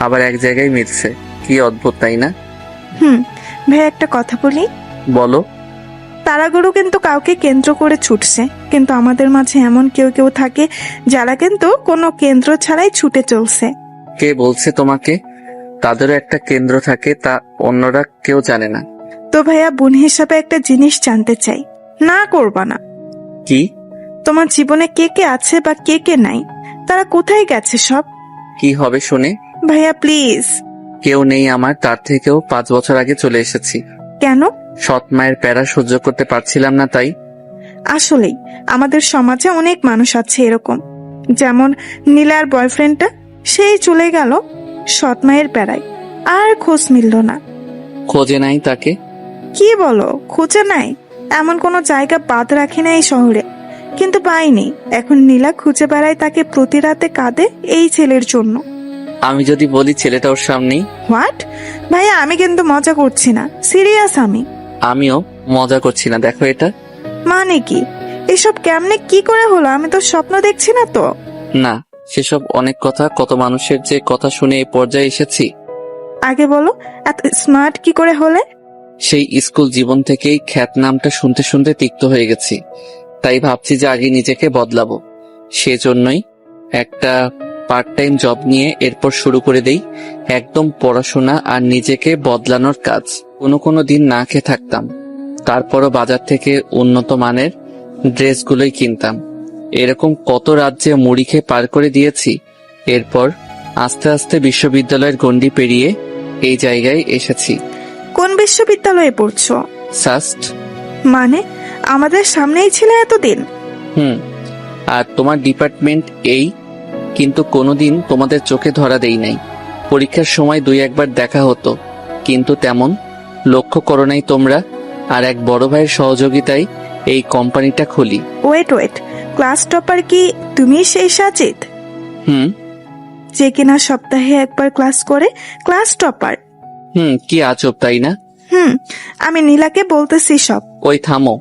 আবার এক জায়গায় মিলছে। কি অদ্ভুত, তাই না? ভাইয়া একটা কথা বলি। বলো। তারাগুলো কিন্তু কাউকে কেন্দ্র করে ছুটছে, কিন্তু আমাদের মাঝে এমন কেউ কেউ থাকে যারা কিন্তু কোনো কেন্দ্র ছাড়াই ছুটে চলছে। কে বলছে তোমাকে? তাদেরও একটা কেন্দ্র থাকে, তা অন্যরা কেউ জানে না। তো ভাইয়া বোন হিসাবে একটা জিনিস জানতে চাই, না করবা না। কি? তোমার জীবনে কে কে আছে বা কে কে নাই, তারা কোথায় গেছে সব? কি হবে শুনে? ভাইয়া প্লিজ। কেউ নেই আমার, তার থেকেও 5 বছর আগে চলে এসেছি। কেন? সৎ মায়ের প্যারা সহ্য করতে পারছিলাম না, তাই। আসলেই আমাদের সমাজে অনেক মানুষ আছে এরকম, যেমন নীলার বয়ফ্রেন্ডটা, সেই চলে গেল সৎ মায়ের প্যারায়, আর খোঁজ মিলল না। খোঁজে নাই তাকে? কি বলো, খুঁজে নাই? এমন কোনো জায়গা বাদ রাখি না এই শহরে, কিন্তু পাইনি। এখন নীলা খুঁজে বেড়ায় তাকে, প্রতি রাতে কাঁদে এই ছেলের জন্য। আমি যদি বলি ছেলেটা ওর সামনেই? হোয়াট? ভাইয়া আমি কিন্তু মজা করছি না, সিরিয়াস আমি। আমিও মজা করছি না, দেখো এটা। মানে কি এসব? কেমনে কি করে হলো? আমি তো স্বপ্ন দেখছি না তো। না, সেসব অনেক কথা, কত মানুষের যে কথা শুনে এই পর্যায়ে এসেছি। আগে বলো, এত স্মার্ট কি করে হলে? সেই স্কুল জীবন থেকেই খ্যাত নামটা শুনতে শুনতে তিক্ত হয়ে গেছি, তাই ভাবছি যে আগে নিজেকে বদলাবো। সেজন্যই একটা পার্ট টাইম জব নিয়ে এরপর শুরু করে দেই একদম পড়াশোনা আর নিজেকে বদলানোর কাজ। কোনো দিন না খেয়ে থাকতাম, তারপরও বাজার থেকে উন্নত মানের ড্রেসগুলোই কিনতাম। এরকম কত রাজ্যে মুড়ি খেয়ে পার করে দিয়েছি। এরপর আস্তে আস্তে বিশ্ববিদ্যালয়ের গণ্ডি পেরিয়ে এই জায়গায় এসেছি। কোন বিশ্ববিদ্যালয়ে পড়ছো? সাস্ট। মানে আমাদের সামনেই ছিল এতদিন? আর তোমার ডিপার্টমেন্ট এই, কিন্তু কোনোদিন তোমাদের চোখে ধরা দেই নাই। পরীক্ষার সময় 2-1বার দেখা হতো, কিন্তু তেমন লক্ষ্য করো নাই তোমরা। আর এক বড় ভাইয়ের সহযোগিতায় এই কোম্পানিটা খুলি। ওয়েট, ক্লাস টপার কি তুমি সেই সাজিদ? যে কিনা সপ্তাহে একবার ক্লাস করে, ক্লাস টপার? কি আজব, তাই না? আমি নীলাকে বলতেছি সব। ওই থামো,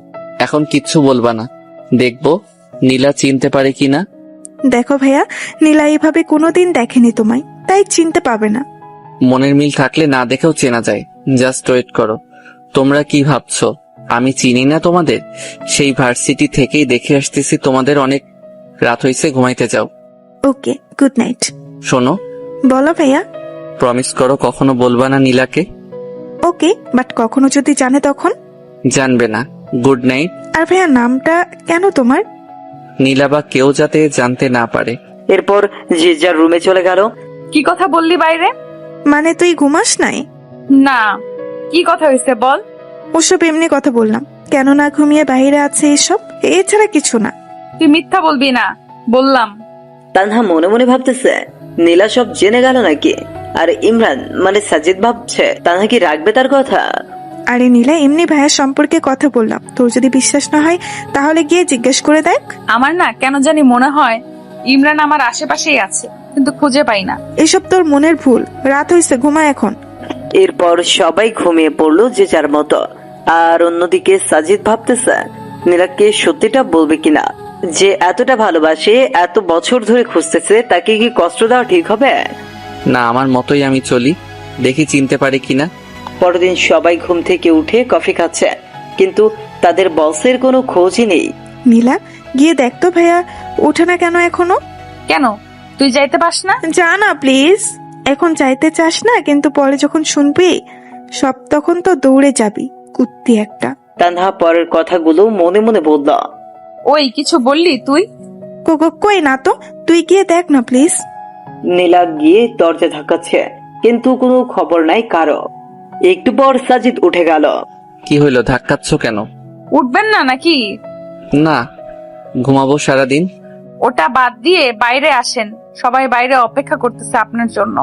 এখন কিচ্ছু বলবা না, দেখবো নীলা চিনতে পারে কিনা। দেখো ভাইয়া, নীলা এইভাবে কোনোদিন দেখেনি তোমায়, তাই চিনতে পাবে না। মনের মিল থাকলে না দেখেও চেনা যায়। জাস্ট ওয়েট করো। তোমরা কি ভাবছো আমি চিনি না তোমাদের? সেই ভার্সিটি থেকেই দেখে আসতেছি তোমাদের। অনেক রাত হয়েছে, ঘুমাইতে যাও। ওকে, গুড নাইট। শোনো। বলো ভাইয়া। প্রমিস করো কখনো বলবা না নীলাকে। ওকে, বাট কখনো যদি জানে তখন? জানবে না। Good night. আর ভাইয়া নামটা কেন তোমার? নীলা বা কেউ যাতে জানতে না পারে। এরপর যে যার রুমে চলে গেল। কি কথা বললি বাইরে? মানে তুই ঘুমাস নাই? না, কি কথা হয়েছে বল। ওসব এমনি কথা বললাম, কেন না ঘুমিয়ে বাইরে আছে এসব, এছাড়া কিছু না। তুই মিথ্যা বলবি না, বললাম। তানহা মনে মনে ভাবতেছে নীলা সব জেনে গেল নাকি। আর ইমরান মানে সাজিদ ভাবছে তানহা কি রাখবে তার কথা। আরে নীলা, এমনি ভাইয়ের সম্পর্কে কথা বললাম, তোর যদি বিশ্বাস না হয় তাহলে গিয়ে জিজ্ঞেস করে দেখ। আমার না কেন জানি মনে হয় ইমরান আমার আশেপাশেই আছে, কিন্তু খুঁজে পাই না। এসব তোর মনের ভুল, রাত হয়েছে, ঘুমা এখন। এরপর সবাই ঘুমিয়ে পড়লো যে যার মতো। আর অন্যদিকে সাজিদ ভাবতেছে নীলাকে সত্যিটা বলবে কিনা। যে এতটা ভালোবাসে, এত বছর ধরে খুঁজতেছে, তাকে কি কষ্ট দেওয়া ঠিক হবে? না, আমার মতোই আমি চলি, দেখি চিনতে পারি কিনা। পরদিন সবাই ঘুম থেকে উঠে কফি খাচ্ছে, কিন্তু তাদের বসের কোনো খোঁজই নেই। নীলা, গিয়ে দেখ তো ভাইয়া ওঠে না কেন এখনো। কেন, তুই যাইতে পাস না? যা না প্লিজ। এখন চাইতে চাস না, কিন্তু পরে যখন শুনবি সব তখন তো দৌড়ে যাবি, কুত্তি একটা। তানহা পরের কথাগুলো মনে মনে বলল। ওই কিছু বললি তুই? কই না তো, তুই গিয়ে দেখ না প্লিজ। নীলা গিয়ে দরজা ধাক্কাচ্ছে, কিন্তু কোনো খবর নাই কারো। একটু পর সাজিদ উঠে গেল। কি হইলো, ধাক্কাচ্ছ কেন? উঠবেন না নাকি? না, ঘুমাবো সারাদিন। ওটা বাদ দিয়ে বাইরে আসেন, সবাই বাইরে অপেক্ষা করতেছে আপনার জন্য।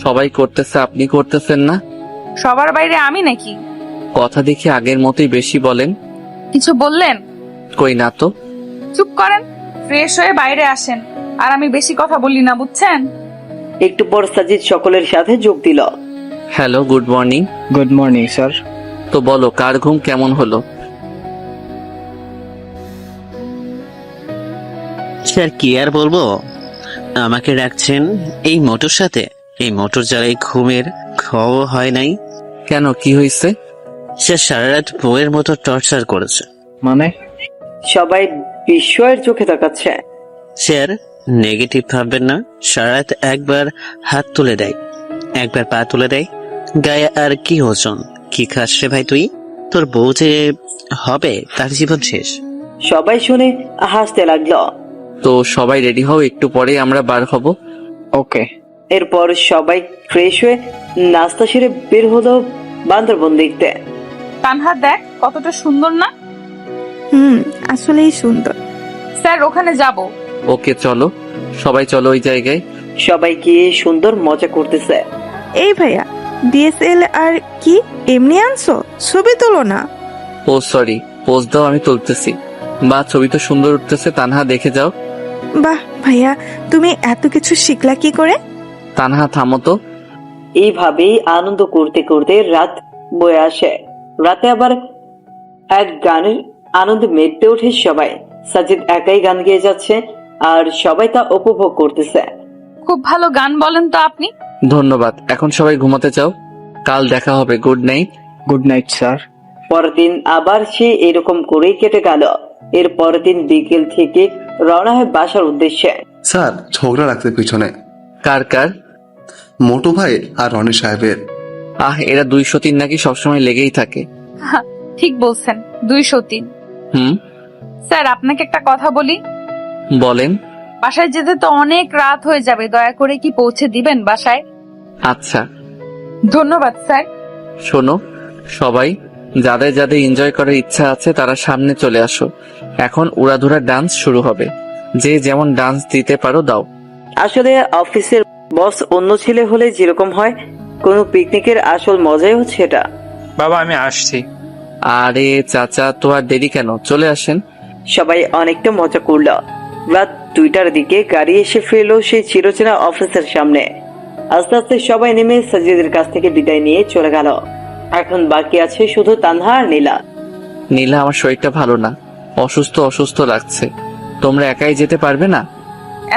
সবাই করতেছে, আপনি করতেছেন না? সবার বাইরে আমি নাকি? কথা দেখি আগের মতোই বেশি বলেন। কিছু বললেন? কই না তো। চুপ করেন, ফ্রেশ হয়ে বাইরে আসেন, আর আমি বেশি কথা বলি না, বুঝছেন? একটু পর সাজিদ সকলের সাথে যোগ দিল। Hello, good morning. Good morning sir. তো বলো, কার ঘুম কেমন হলো? স্যার কি আর বলবো, আমাকে রাখছেন এই মোটর সাথে। এই মোটর জ্বালাই ঘুমের খাওয়া হয় নাই। কেন, কি হয়েছে? সে সারা রাত বউয়ের মতো টর্চার করেছে। মানে? সবাই বিস্ময়ের চোখে তাকাচ্ছে। স্যার নেগেটিভ ভাববেন না, সারা রাত একবার হাত তুলে দেয়, একবার পা তুলে দেয়, গায়ে আর কি ওজন। কি খাস রে ভাই তুই? তোর বউ যে হবে তার জীবন শেষ। সবাই শুনে হাসতে লাগলো। তো সবাই রেডি হও, একটু পরে আমরা বার হব। ওকে। এরপর সবাই ফ্রেশ হয়ে নাস্তা সেরে বের হলো বান্দরবন দেখতে। তানহা দেখ কতটা সুন্দর না? আসলেই সুন্দর। স্যার ওখানে যাব। ওকে চলো, সবাই চলো ওই জায়গায়। সবাই গিয়ে সুন্দর মজা করতেছে। এই ভাইয়া, ডিএসএল আর কি এমনি আনছো? ছবি তোলো না। ও সরি, পোজ দাও, আমি তুলতেছি। বা ছবি তো সুন্দর উঠতেছে, তানহা দেখে যাও। বাহ ভাইয়া, তুমি এত কিছু শিখলা কি করে? তানহা থামো তো। এইভাবেই আনন্দ করতে করতে রাত বয়ে আসে। রাতে আবার এক গানের আনন্দে মেতে ওঠে সবাই। সাজিদ একাই গান গেয়ে যাচ্ছে, আর সবাই তা উপভোগ করতেছে। খুব ভালো গান বলেন তো আপনি। ধন্যবাদ, এখন সবাই ঘুমাতে যাও, কাল দেখা হবে। Good night. Good night sir. পরের দিন আবার সে এরকম করেই কেটে গেল। এর পরের দিন বিকেল থেকে রওনা হয় বাসার উদ্দেশ্যে। স্যার ঝগড়া রাখতে পিছনে। কার কার? মোটু ভাই আর রনি সাহেবের। এরা 203 নাকি সবসময় লেগেই থাকে। ঠিক বলছেন, 203। স্যার আপনাকে একটা কথা বলি। বলেন। বাসায় যেতে তো অনেক রাত হয়ে যাবে, দয়া করে কি পৌঁছে দিবেন বাসায়? আচ্ছা। ধন্যবাদ স্যার। শোনো সবাই, যাদের যাদের এনজয় করার ইচ্ছা আছে তারা সামনে চলে আসো। এখন উড়াধুরা ডান্স শুরু হবে, যে যেমন ডান্স দিতে পারো দাও। আসলে অফিসের বস অন্য ছেলে হলে যেরকম হয়, কোনো পিকনিকের আসল মজাই হচ্ছে এটা। বাবা আমি আসছি। আরে চাচা, তো আর দেরি কেন, চলে আসেন। সবাই অনেকটা মজা করলো। রাত 2টার দিকে গাড়ি এসে ফেললো সেই চিরচেনা অফিসের সামনে। আস্তে আস্তে সবাই নেমে সাজিদের কাছ থেকে বিদায় নিয়ে চলে গেল। এখন বাকি আছে শুধু তানহা আর নীলা। নীলা, আমার শরীরটা ভালো না, অসুস্থ অসুস্থ লাগছে। তোমরা একাই যেতে পারবে না?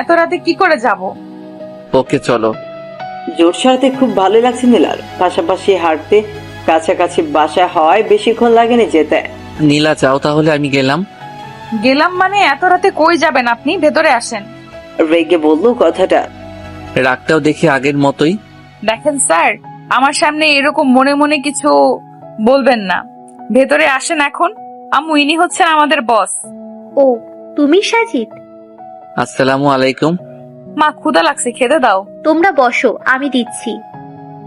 এত রাতে কি করে যাব? ওকে চলো। জোর সারতে খুব ভালো লাগছে নীলার। পাশাপাশি হাঁটতে, কাছাকাছি বাসা হওয়ায় বেশিক্ষণ লাগেনি যেতে। নীলা যাও তাহলে, আমি গেলাম। গেলাম মানে এত রাতে কই যাবেন আপনি? ভেতরে আসেন। রেগে বললো কথাটা। রাগটাও দেখি আগের মতোই। দেখেন স্যার, আমার সামনে এরকম মনে মনে কিছু বলবেন না। ভেতরে আসেন এখন। আম্মু, ইনি হচ্ছেন আমাদের বস। ও তুমি সাজিদ? আসসালামু আলাইকুম। মা ক্ষুধা লাগছে, খেতে দাও। তোমরা বসো, আমি দিচ্ছি।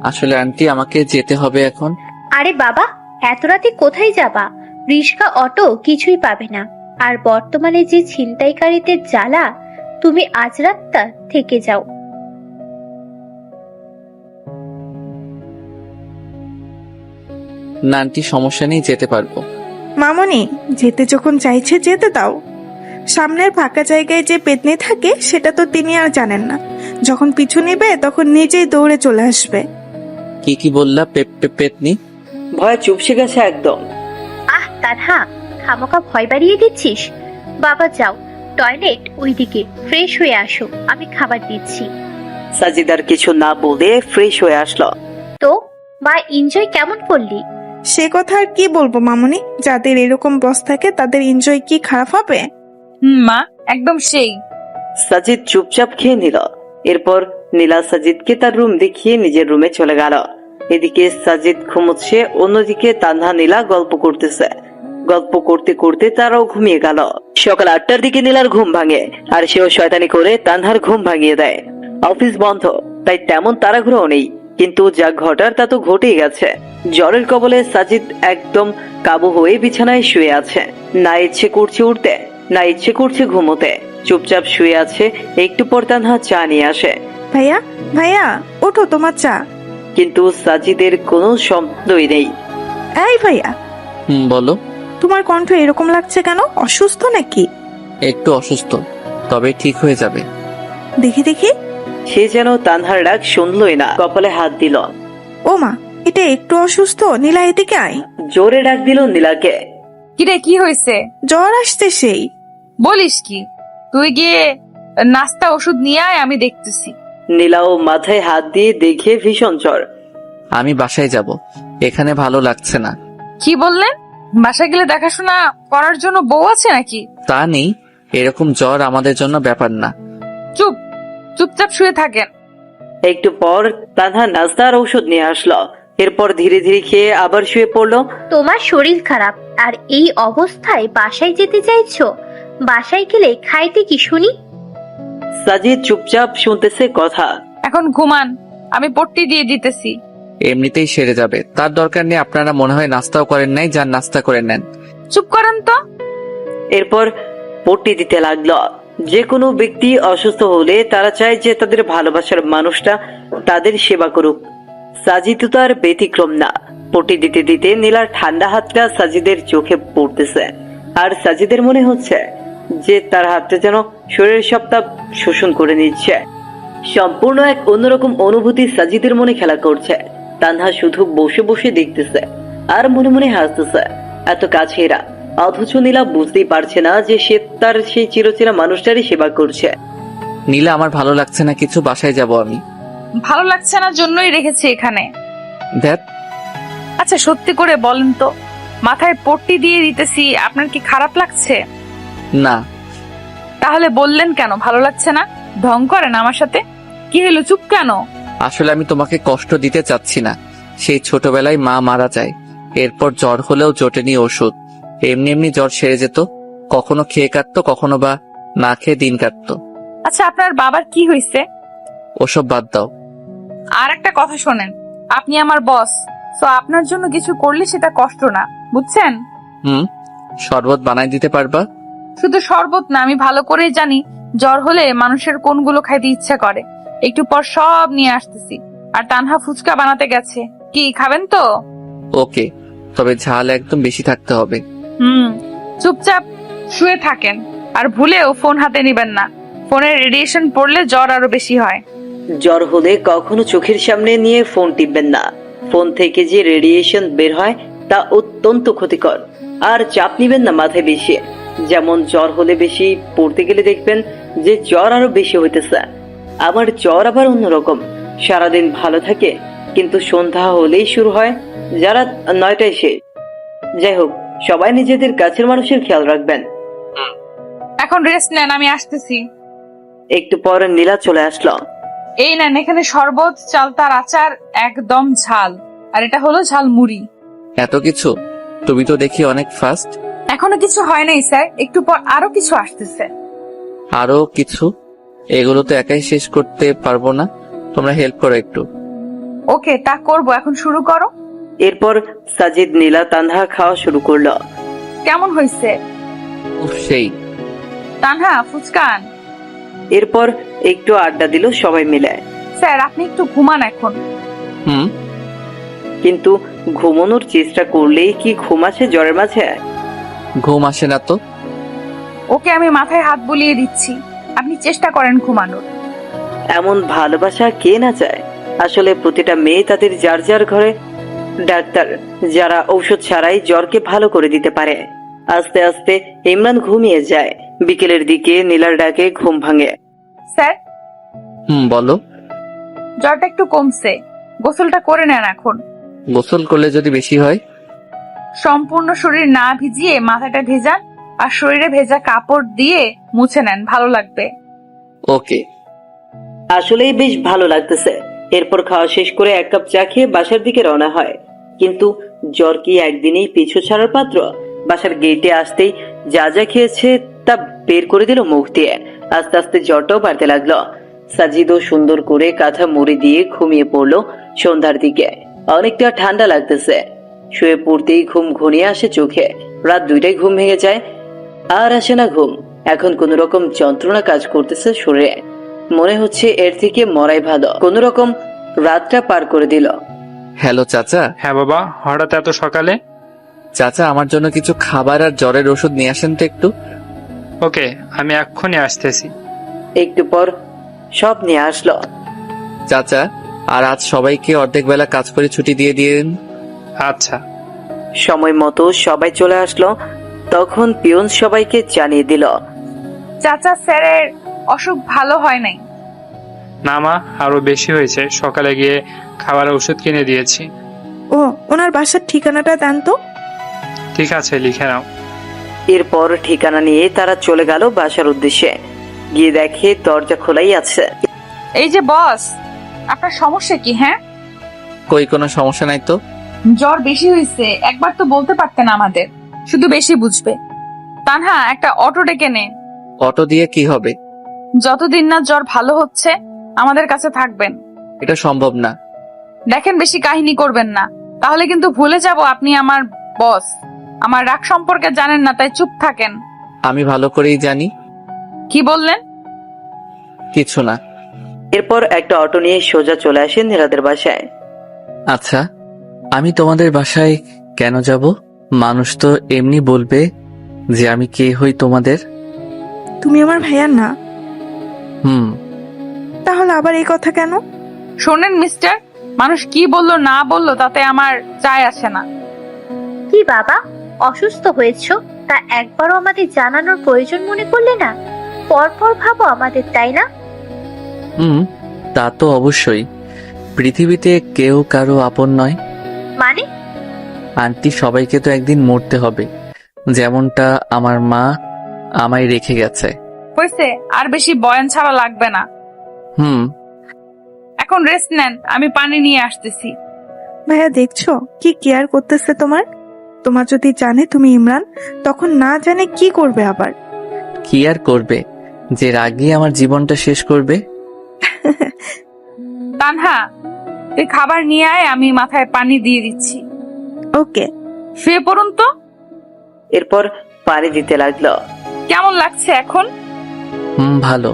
আসলে আন্টি আমাকে যেতে হবে এখন। আরে বাবা, এত রাতে কোথায় যাবা? রিস্কা, অটো কিছুই পাবে না। আর বর্তমানে যে ছিনতাইকারীদের জ্বালা, তুমি আজ রাতটা থেকে যাও। না আন্টি, সমস্যা নেই, যেতে পারবো। মামনি, যেতে যখন চাইছে যেতে দাও। সামনের ফাঁকা জায়গায় যে পেতনি থাকে সেটা তো তিনি আর জানেন না। যখন পিছু নেবে তখন নিজেই দৌড়ে চলে আসবে। কি বললা? পেতনি? ভয় চুপসে গেছে একদম। তানহা, খামোকা ভয় বাড়িয়ে দিচ্ছিস। বাবা যাও, টয়লেট ওইদিকে, ফ্রেশ হয়ে আসো, আমি খাবার দিচ্ছি। সাজিদার কিছু না বলে ফ্রেশ হয়ে আসলো। তো মা, এনজয় কেমন করলি? সে কথা আর কি বলবো মামনি, যাদের এরকম বস থাকে তাদের এনজয় কি খারাপ হবে? মা, একদম সেই। সাজিদ চুপচাপ খেয়ে নিল। এরপর নীলা সাজিদকে তার রুম দেখিয়ে নিজের রুমে চলে গেল। এদিকে সাজিদ ঘুমোচ্ছে, অন্যদিকে তানহা নীলা গল্প করতেছে। গল্প করতে করতে তারাও ঘুমিয়ে গেল। সকাল 8টার দিকে নীলার ঘুম ভাঙে, আর সেও শয়তানি করে তানহার ঘুম ভাঙিয়ে দেয়। অফিস বন্ধ, তাই তেমন তাড়াহুড়ো নেই, কিন্তু যা ঘটার তা তো ঘটেই গেছে। জ্বরের কবলে সাজিদ একদম কাবু হয়ে বিছানায় শুয়ে আছে। না ইচ্ছে করছে উঠতে, না ইচ্ছে করছে ঘুমোতে। চুপচাপ শুয়ে আছে। একটু পর তানহা চা নিয়ে আসে। ভাইয়া, ভাইয়া ওঠো, তোমার চা। কিন্তু সাজিদের কোনো শব্দই নেই। এই ভাইয়া। বলো। তোমার কণ্ঠ এরকম লাগছে কেন? অসুস্থ নাকি? একটু অসুস্থ, তবে ঠিক হয়ে যাবে। দেখি দেখি। সে যেন তানহার ডাক শুনলই না, কপালে হাত দিল। ও মা, এটা একটু অসুস্থ। নীলা, এদিকে আয়। জোরে ডাক দিল নীলাকে। কিরে, কি হয়েছে? জ্বর আসছে সেই। বলিস কি? তুই গিয়ে নাস্তা ওষুধ নিয়ে আয়, আমি দেখতেছি। নীলাও মাথায় হাত দিয়ে দেখে ভীষণ জ্বর। আমি বাসায় যাব, এখানে ভালো লাগছে না। কি বললেন? বাসায় গেলে দেখাশোনা করার জন্য বউ আছে নাকি? তা নেই, এরকম জ্বর আমাদের জন্য ব্যাপার না। চুপচাপ শুয়ে থাকেন। একটু পর তানহা নাস্তা আর ঔষধ নিয়ে আসলো। এরপর ধীরে ধীরে খেয়ে আবার শুয়ে পড়লো। তোমার শরীর খারাপ আর এই অবস্থায় বাসায় যেতে চাইছো? বাসায় গেলে খাইতে কি শুনি? সাজিদ চুপচাপ শুনতেছে কথা। এখন ঘুমান, আমি পট্টি দিয়ে দিতেছি। এমনিতেই সেরে যাবে, তার দরকার নেই। আপনারা মনে হয় নাস্তাও করেন নাই, যান নাস্তা করে নেন। চুপ করেন তো। এরপর পট্টি দিতে লাগলো। যে কোনো ব্যক্তি অসুস্থ হলে তারা চায় যে তাদের ভালোবাসার মানুষটা তাদের সেবা করুক। সাজিদ তো আর ব্যতিক্রম না। পট্টি দিতে দিতে নীলার ঠান্ডা হাতটা সাজিদের চোখে পড়তেছে, আর সাজিদের মনে হচ্ছে যে তার হাতটা যেন শরীরের সব তাপ শোষণ করে নিচ্ছে। সম্পূর্ণ এক অন্যরকম অনুভূতি সাজিদের মনে খেলা করছে। তানহা শুধু বসে বসে দেখতেছে আর মনে মনে হাসতেছে। এত কাছে এরা, অথচ নীলা বুঝতেই পারছে না যে সে তার সেই চিরচেনা মানুষটারই সেবা করছে। নীলা, আমার ভালো লাগছে না কিছু, বাসায় যাব আমি। ভালো লাগছে না জন্যই রেখেছি এখানে। দেখ। আচ্ছা সত্যি করে বলেন তো, মাথায় পট্টি দিয়ে দিতেছি, আপনার কি খারাপ লাগছে? না। তাহলে বললেন কেন ভালো লাগছে না? ঢং করেন আমার সাথে? কি হলো, চুপ কেন? আসলে আমি তোমাকে কষ্ট দিতে চাচ্ছি না। সেই ছোটবেলায় মা মারা যায়, এরপর জ্বর হলেও জোটেনি ওষুধ, এমনি এমনি জ্বর সেরে যেত। কখনো খেয়ে কাটতো, কখনো বা না খেয়ে দিন কাটতো। আচ্ছা আপনার বাবার কি হয়েছে? ওসব বাদ দাও। আর একটা কথা শোনেন, আপনি আমার বস, তো আপনার জন্য কিছু করলে সেটা কষ্ট না, বুঝছেন? শরবত বানাই দিতে পারবা? শুধু শরবত না, আমি ভালো করেই জানি জ্বর হলে মানুষের কোনগুলো খাইতে ইচ্ছা করে। একটু পর সব নিয়ে আসতেছি। আর তানহা ফুচকা বানাতে গেছে, কি খাবেন তো? ওকে, তবে ঝাল একদম বেশি থাকতে হবে। চুপচাপ শুয়ে থাকেন, আর ভুলেও ফোন হাতে নিবেন না। ফোনের রেডিয়েশন পড়লে জ্বর আরো বেশি হয়। জ্বর হলে কখনো চোখের সামনে নিয়ে ফোন টিপবেন না। ফোন থেকে যে রেডিয়েশন বের হয় তা অত্যন্ত ক্ষতিকর। আর চাপ নিবেন না মাথায় বেশি। যেমন জ্বর হলে বেশি পড়তে গেলে দেখবেন যে জ্বর আরো বেশি হইতেছে। আমার জ্বর আবার অন্যরকম, সারাদিন ভালো থাকে, কিন্তু সন্ধ্যা হলেই শুরু হয়, যারা 9টায় শেষ। যাই হোক, সবাই নিজেদের কাছের মানুষের খেয়াল রাখবেন। এখন রেস্ট নেন, আমি আসতেছি। একটু পর নীলা চলে আসলো। এই নেন, এখানে শরবত, চালতার আচার, একদম ঝাল, আর এটা হলো ঝাল মুড়ি। এত কিছু? তুমি তো দেখি অনেক ফাস্ট। এখনো কিছু হয় নাই স্যার, একটু পর আরো কিছু আসতেছে। আরো কিছু? এগুলো তো একাই শেষ করতে পারবো না, তোমরা হেল্প করো একটু। ওকে, তা করব। এখন শুরু করো। এরপর সাজিদ নীলা তানহা খাওয়া শুরু করলো। কেমন হয়েছে? উফ, সেই। তানহা, ফুচকান। এরপর একটু আড্ডা দিল সবাই মিলে। স্যার, আপনি একটু ঘুমান এখন। হুম। কিন্তু ঘুমানোর চেষ্টা করলেই কি ঘুম আসে জ্বরের মাঝে? ঘুম আসে না তো। ওকে, আমি মাথায় হাত বুলিয়ে দিচ্ছি, আপনি চেষ্টা করেন ঘুমানোর। এমন ভালোবাসা কে না চায়? আসলে প্রতিটা মেয়ে তাদের যার যার ঘরে ডাক্তার, যারা ঔষধ ছাড়াই জ্বরকে ভালো করে দিতে পারে। আস্তে আস্তে ইমরান ঘুমিয়ে যায়। বিকেলের দিকে নীলার ডাকে ঘুম ভাঙে। স্যার, বলো। জ্বরটা একটু কমছে, গোসলটা করে নেন এখন। গোসল করলে যদি বেশি হয়? সম্পূর্ণ শরীর না ভিজিয়ে মাথাটা ভেজান, আর শরীরে ভেজা কাপড় দিয়ে মুছে নেন, ভালো লাগবে। ওকে। আসলেই বেশ ভালো লাগতেছে। এরপর খাওয়া শেষ করে 1 কাপ চা খেয়ে বাসার দিকে রওনা হয়। কিন্তু জ্বর কি একদিনেই পিছু ছাড়ার পাত্র? বাসার গেটে আসতেই যা যা খেয়েছে তা বের করে দিল মুখ দিয়ে। আস্তে আস্তে জ্বরটাও বাড়তে লাগলো। সাজিদও সুন্দর করে কাঁথা মুড়ি দিয়ে ঘুমিয়ে পড়লো। সন্ধ্যার দিকে অনেকটা ঠান্ডা লাগতেছে। শুয়ে পড়তেই ঘুম ঘনিয়ে আসে চোখে। রাত 2টায় ঘুম ভেঙে যায়। আর আসে না ঘুম। এখন কোন রকম যন্ত্রণা কাজ করতেছে শরীরে। মনে হচ্ছে এর থেকে মরাই ভালো। কোন রকম রাতটা পার করে দিল। হ্যালো চাচা। হ্যাঁ বাবা, হঠাৎ এত সকালে? চাচা, আমার জন্য কিছু খাবার আর জ্বরের ওষুধ নিয়ে আসেন তো একটু। ওকে, আমি এক্ষুনি আসতেছি। একটু পর সব নিয়ে আসলো। চাচা, আর আজ সবাইকে অর্ধেক বেলা কাজ করে ছুটি দিয়ে দিন। আচ্ছা। সময় মতো সবাই চলে আসলো। তখন পিয়ন সবাইকে জানিয়ে দিল। চাচা, স্যারের অসুখ ভালো হয় নাই। না মা, আরো বেশি হয়েছে। সকালে গিয়ে খাবার ওষুধ কিনে দিয়েছি। ও, ওনার বাসার ঠিকানাটা দেন তো। ঠিক আছে, লিখে নাও। এরপর ঠিকানা নিয়ে তারা চলে গেল বাসার উদ্দেশ্যে। গিয়ে দেখে দরজা খোলাই আছে। এই যে বস, আপনার সমস্যা কি? হ্যাঁ, কই, কোনো সমস্যা নাই তো। জ্বর বেশি হয়েছে, একবার তো বলতে পারতেন আমাদের, শুধু বেশি বুঝবে। তানহা, একটা অটো ডেকে নে। অটো দিয়ে কি হবে? যতদিন না জ্বর ভালো হচ্ছে আমাদের কাছে থাকবেন। এটা সম্ভব না। দেখেন, বেশি কাহিনী করবেন না, তাহলে কিন্তু ভুলে যাব আপনি আমার বস। আমার রাগ সম্পর্কে জানেন না, তাই চুপ থাকেন। আমি ভালো করেই জানি। কি বললেন? কিছু না। এরপর একটা অটো নিয়ে সোজা চলে আসেন নীলাদের বাসায়। আচ্ছা, আমি তোমাদের বাসায় কেন যাব? মানুষ তো এমনি বলবে যে আমি কে হই তোমাদের। তুমি আমার ভাইয়া না, হুম। তাহলে আবার এই কথা কেন? শোনেন মিস্টার, মানুষ কি বললো না বললো তাতে আমার যায় আসে না। কি বাবা, অসুস্থ হয়েছো? তা একবারও আমাদের জানানোর প্রয়োজন মনে করলে না? পরপর ভাবো আমাদের, তাই না? হুম, তা তো অবশ্যই। পৃথিবীতে কেউ কারো আপন নয়। মানে? আন্টি, সবাইকে তো একদিন মরতে হবে, যেমনটা আমার মা আমায় রেখে গেছে। হয়েছে, আর বেশি বয়ান ছাড়া লাগবে না। হুম। এখন রেস্ট নেন, আমি পানি নিয়ে আসতেছি। ভাইয়া, দেখছো কি কেয়ার করতেছে তোমার? তোমার যদি জানে তুমি ইমরান, তখন না জানে কি করবে আবার? কি আর করবে, যে রাগই আমার জীবনটা শেষ করবে। তানহা, তুই খাবার নিয়ে আয়, আমি মাথায় পানি দিয়ে দিচ্ছি। ওকে। শুয়ে পড়ুন তো। এরপর পানি দিতে লাগলো। কেমন লাগছে এখন? ভালো।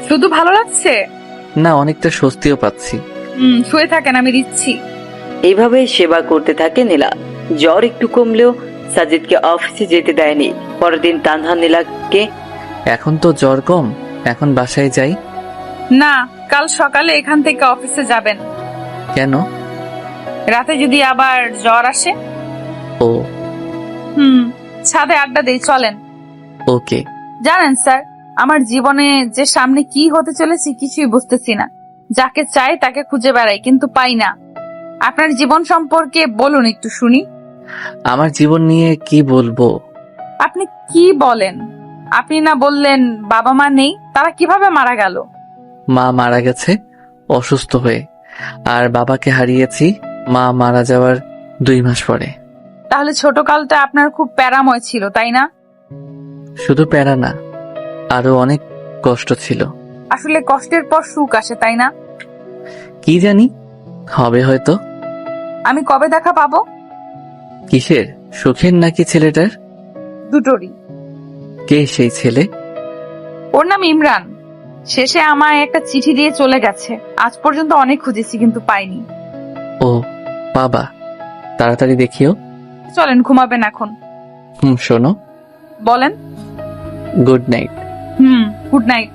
শুধু ভালো লাগছে না, অনেকটা স্বস্তিও পাচ্ছি। শুয়ে থাকেন, আমি দিচ্ছি। এইভাবে সেবা করতে থাকে নীলা। জ্বর একটু কমলেও সাজিদকে অফিসে যেতে দেয়নি। পরের দিন তানহা নীলাকে, এখন তো জ্বর কম, এখন বাসায় যাই। না, কাল সকালে এখান থেকে অফিসে যাবেন। কেন? রাতে যদি আবার জ্বর আসে। ও। ছাদে আড্ডা দেই, চলেন। ওকে। জানেন স্যার, আমার জীবনে যে সামনে কি হতে চলেছে কিছুই বুঝতেছি না। যাকে চাই তাকে খুঁজে বেড়াই, কিন্তু পাই না। আপনার জীবন সম্পর্কে বলুন একটু শুনি। আমার জীবন নিয়ে কি বলবো? আপনি কি বলেন? আপনি না বললেন বাবা মা নেই, তারা কিভাবে মারা গেল? মা মারা গেছে অসুস্থ হয়ে, আর বাবাকে হারিয়েছি মা মারা যাওয়ার 2 মাস পরে। তাহলে ছোটকালটা আপনার খুব প্যারাময় ছিল, তাই না? শুধু প্যারা না, আরো অনেক কষ্ট ছিল। আসলে কষ্টের পর সুখ আসে, তাই না? কি জানি, হবে হয়তো। আমি কবে দেখা পাবো? কিসের, সুখের নাকি ছেলেটার? দুটোরই। কে সেই ছেলে? ওর নাম ইমরান। শেষে আমায় একটা চিঠি দিয়ে চলে গেছে। আজ পর্যন্ত অনেক খুঁজেছি কিন্তু পাইনি। ও বাবা, তাড়াতাড়ি দেখিও। চলেন, ঘুমাবেন এখন। শোনো। বলেন। Good night. Good night.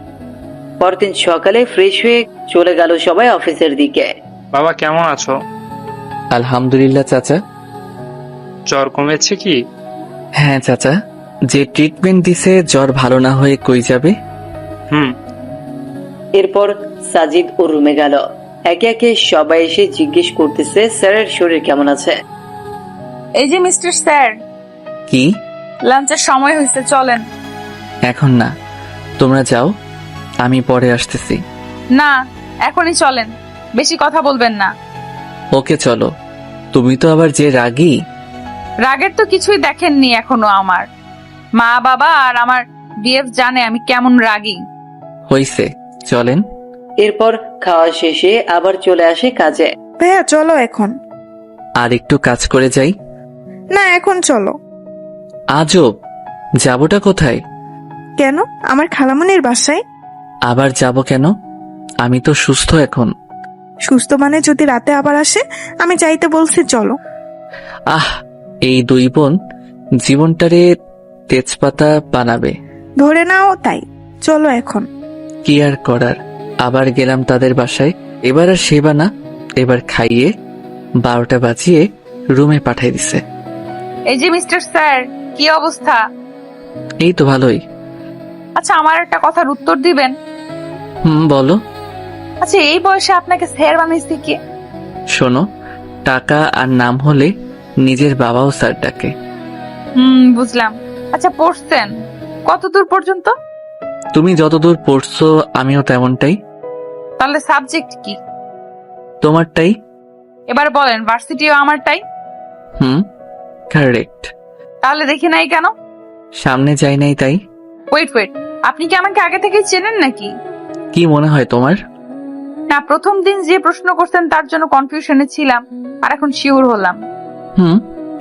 পরদিন সকালে ফ্রেশ হয়ে চলে গেল সবাই অফিসের দিকে। বাবা কেমন আছো? আলহামদুলিল্লাহ চাচা। জ্বর কমেছে কি? হ্যাঁ চাচা, যে ট্রিটমেন্ট দিছে জ্বর ভালো না হয়ে কই যাবে। এরপর সাজিদ ও রুমে গেল। একে একে সবাই এসে জিজ্ঞেস করতেছে স্যারের শরীর কেমন আছে। এই যে মিস্টার স্যার, কি? লাঞ্চের সময় হয়েছে, চলেন। এখন না, তোমরা যাও, আমি পরে আসতেছি। না, এখনই চলেন, বেশি কথা বলবেন না। ওকে চলো। তুমি তো আবার যে রাগী। রাগের তো কিছুই দেখেননি এখনো। আমার মা বাবা আর আমার বিএফ জানে আমি কেমন রাগী। হইছে, চলেন। এরপর খাওয়া শেষে আবার চলে আসে কাজে। ভাইয়া চলো এখন। আর একটু কাজ করে যাই। না, এখন চলো। আজব, যাবোটা কোথায়? কেন? আমার খালামণির বাসায়। আবার যাব কেন? আমি তো সুস্থ এখন। সুস্থ মানে যদি রাতে আবার আসে? আমি চাইতে বলছি চলো। আহ, এই দুই বোন জীবনটারে তেজপাতা বানাবে। ধরে নাও তাই। চলো এখন। কি আর করার, আবার গেলাম তাদের বাসায়। এবার আর সেবা না, এবার খাইয়ে 12টা বাজিয়ে রুমে পাঠাই দিছে। এই যে মিস্টার স্যার, কি অবস্থা? এই তো ভালোই। আচ্ছা, আমার একটা কথার উত্তর দিবেন? বলো। আচ্ছা, এই বয়সে আপনাকে স্যার বানাইছে কে? শোনো, টাকা আর নাম হলে নিজের বাবাও স্যার ডাকে। বুঝলাম। আচ্ছা, পড়ছেন কতদূর পর্যন্ত? তুমি যতদূর পড়ছো আমিও তেমনটাই। তাহলে সাবজেক্ট কি? তোমারটাই। এবার বলেন, ভার্সিটিও আমারটাই। কারেক্ট। তাহলে দেখি নাই কেন? সামনে যাই নাই তাই। ওয়েট, আপনি কি আমাকে আগে থেকে চেনেন নাকি? কি মনে হয় তোমার? না, প্রথম দিন যে প্রশ্ন করছেন তার জন্য কনফিউশনে ছিলাম, আর এখন শিওর হলাম।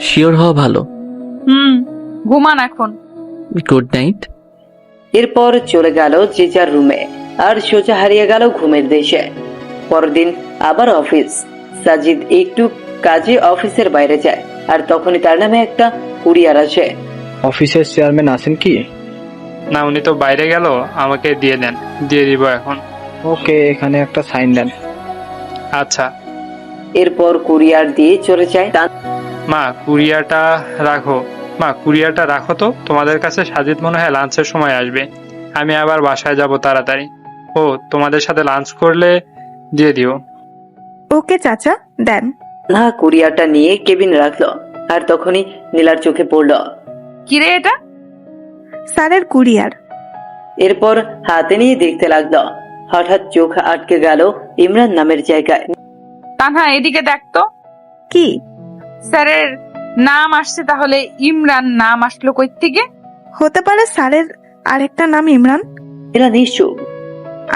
শিওর হওয়া ভালো। ঘুমান এখন। Good night. এরপর চলে গেল যে যার রুমে, আর সোজা হারিয়ে গেল ঘুমের দেশে। পরদিন আবার অফিস। সাজিদ একটু কাজে অফিসের বাইরে যায়, আর তখনই তার নামে একটা কুরিয়ার আসে। অফিসের চেয়ারম্যান আছেন কি? না, উনি তো বাইরে গেল, আমাকে দিয়ে দেন। দিয়ে দিব এখন। ওকে, এখানে একটা সাইন দেন। আচ্ছা। এরপর কুরিয়ার দিয়ে চলে যায়। মা, কুরিয়ারটা রাখো তো। তোমাদের কাছে সাজিদ মনে হয় লাঞ্চের সময় আসবে। আমি আবার বাসায় যাব তাড়াতাড়ি। ও তোমাদের সাথে লাঞ্চ করলে দিয়ে দিও। ওকে চাচা, দেন। না, কুরিয়ারটা নিয়ে কেবিন রাখলো, আর তখনই নীলার চোখে পড়ল। কিরে এটা? স্যারের কুরিয়ার। এরপর হাতে নিয়ে দেখতে লাগলো। হঠাৎ চোখ আটকে গেল ইমরান নামের জায়গায়। তানহা, এদিকে দেখতো। কি? স্যারের নাম আসছে, তাহলে ইমরান নাম আসলো কই থেকে? হতে পারে স্যারের আরেকটা নাম ইমরান। এরা নিশ্চয়।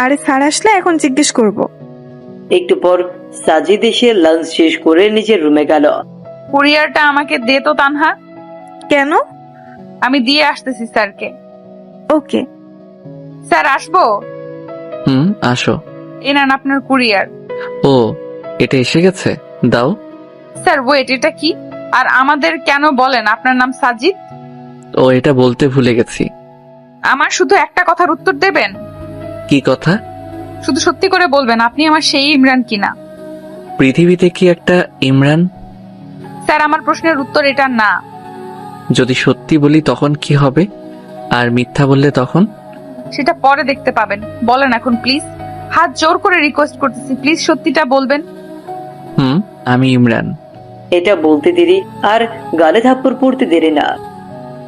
আরে স্যার আসলে এখন জিজ্ঞেস করব। একটু পর সাজিদ এসে লাঞ্চ শেষ করে নিজের রুমে গেল। কুরিয়ারটা আমাকে দে তো তানহা। কেন? আমি দিয়ে আসতেছি স্যারকে। ওকে। স্যার, আসবো? আসো। এই নেন আপনার কুরিয়ার। ও, এটা এসে গেছে, দাও। স্যার ওয়েট, এটা কি? আর আমাদের কেন বলেন আপনার নাম সাজিদ? ও, এটা বলতে ভুলে গেছি। আমার শুধু একটা কথার উত্তর দেবেন। কি কথা? শুধু সত্যি করে বলবেন আপনি আমার সেই ইমরান কিনা। পৃথিবীতে কি একটা ইমরান? স্যার, আমার প্রশ্নের উত্তর এটা না। যদি সত্যি বলি তখন কি হবে, আর মিথ্যা বললে তখন? সেটা পরে দেখতে পাবেন। বলেন এখন প্লিজ, হাত জোর করে রিকোয়েস্ট করতেছি, প্লিজ সত্যিটা বলবেন। আমি ইমরান। এটা বলতে দেরি আর গালে থাপ্পড় পড়তে দেরি না।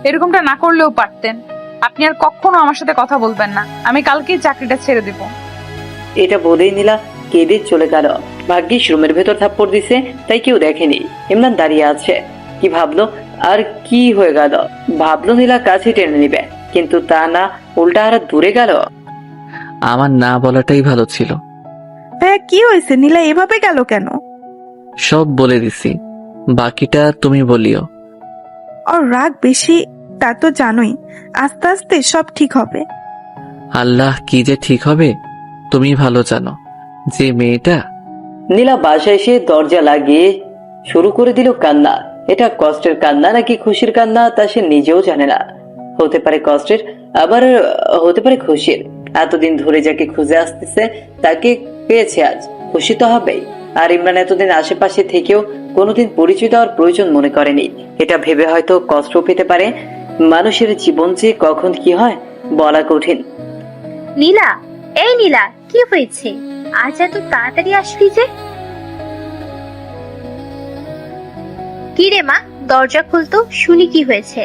এরকমটা না করলেও পারতেন। আপনি আর কখনো আমার সাথে কথা বলবেন না। আমি কালকেই চাকরিটা ছেড়ে দেব। এটা বলেই নীলা কেঁদে চলে গেল। ভাগ্যিস রুমের ভেতর থাপ্পড় দিছে, তাই কেউ দেখেনি। ইমরান দাঁড়িয়ে আছে। কি ভাবলো আর কি হয়ে গেল? ভাবলো নীলা কাছে টেনে নিবে, কিন্তু তা না, উল্টা আরো দূরে গেল। আমার না বলাটাই ভালো ছিল। হ্যাঁ, কি হয়েছে? নীলা এভাবে গেল কেন? সব বলে দিছি, বাকিটা তুমি বলিও। ওর রাগ বেশি, তা তো জানোই। আস্তে আস্তে সব ঠিক হবে। আল্লাহ, কি যে ঠিক হবে তুমি ভালো জানো। যে মেয়েটা নীলা বাসায় এসে দরজা লাগিয়ে শুরু করে দিল কান্না। এটা কষ্টের কান্না নাকি খুশির কান্না তা সে নিজেও জানে না। হতে পারে কষ্টের, আবার হতে পারে খুশির। এতদিন ধরে যাকে খুঁজে আসতেছে তাকে পেয়েছে আজ, খুশি তো হবেই। আর ইমরান এতদিন আশেপাশে থেকেও কোনোদিন পরিচয় দেওয়ার প্রয়োজন মনে করেনি। এটা ভেবে হয়তো কষ্ট পেতে পারে। মানুষের জীবন যে কখন কি হয় বলা কঠিন। নীলা, এই নীলা, কি হয়েছে? আজ এত তাড়াতাড়ি আসলি যে? কি রে মা, দরজা খুলতো, শুনি কি হয়েছে।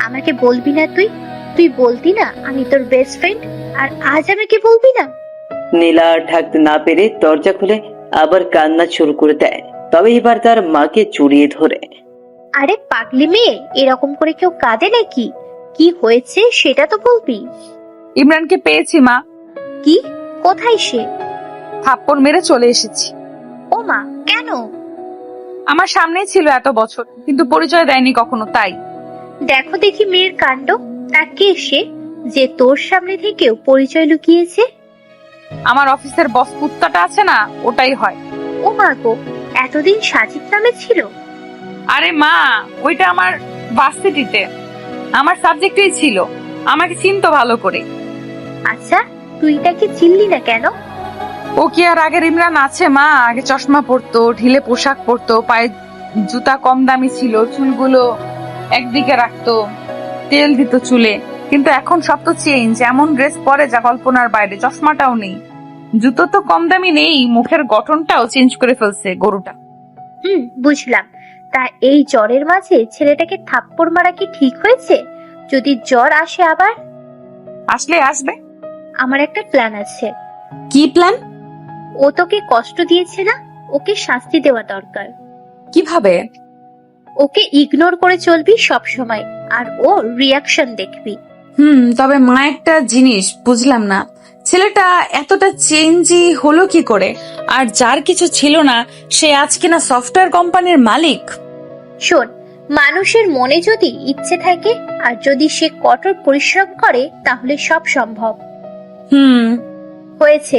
আমাকে বলবি না তুই? তুই বলতি না আমি তোর বেস্ট ফ্রেন্ড, আর আজ আমাকে বলবি না? নীলা আর থাকতে না পেরে দরজা খুলে আবার কান্না শুরু করে দেয়, তবে এবার তার মাকে জড়িয়ে ধরে। আরে পাগলি মেয়ে, এরকম করে কেউ কাঁদে নাকি? কি হয়েছে সেটা তো বলবি। ইমরানকে পেয়েছি মা। কি? কোথায় সে? থাপ্পড় মেরে চলে এসেছি। ও মা, কেন? আমার সামনেই ছিল এত বছর, কিন্তু পরিচয় দেয়নি কখনো, তাই। দেখো দেখি মেয়ের কাণ্ড। তা কে সে যে তোর সামনে থেকেও পরিচয় লুকিয়েছে? আমার অফিসের বস কুত্তাটা আছে না, ওটাই হয়। ও মা গো, এতদিন সাজিদ নামে ছিল? আরে মা, ওইটা আমার ভার্সিটিতে আমার সাবজেক্টই ছিল, আমাকে চিনতো ভালো করে। আচ্ছা, তুই তাকে চিনলি না কেন? ও কি আর আগের ইমরান আছে মা? আগে চশমা পরতো, ঢিলে পোশাক পরতো, পায়ে জুতা কম দামি ছিল, চুলগুলো একদিকে রাখতো, তেল দিত চুলে। কিন্তু এখন সব তো চেঞ্জ, এমন ড্রেস পরে যা কল্পনার বাইরে। চশমাটাও নেই, জুতো তো কম দামি নেই, মুখের গঠনটাও চেঞ্জ করে ফেলছে গরুটা। বুঝলাম। তা এই জ্বরের মাঝে ছেলেটাকে থাপ্পড় মারা কি ঠিক হয়েছে? যদি জ্বর আসে আবার? আসলে আসবে। আমার একটা প্ল্যান আছে। কি প্ল্যান? ও তোকে কষ্ট দিয়েছে না, ওকে শাস্তি দেওয়া দরকার। কিভাবে? ওকে ইগনোর করে চলবি সব সময়, আর ও রিয়াকশন দেখবি। তবে মা, একটা জিনিস বুঝলাম না, ছেলেটা এতটা চেঞ্জই হলো কি করে? আর যার কিছু ছিল না সে আজ কিনা সফটওয়্যার কোম্পানির মালিক। শোন, মানুষের মনে যদি ইচ্ছে থাকে আর যদি সে কঠোর পরিশ্রম করে তাহলে সব সম্ভব। হয়েছে,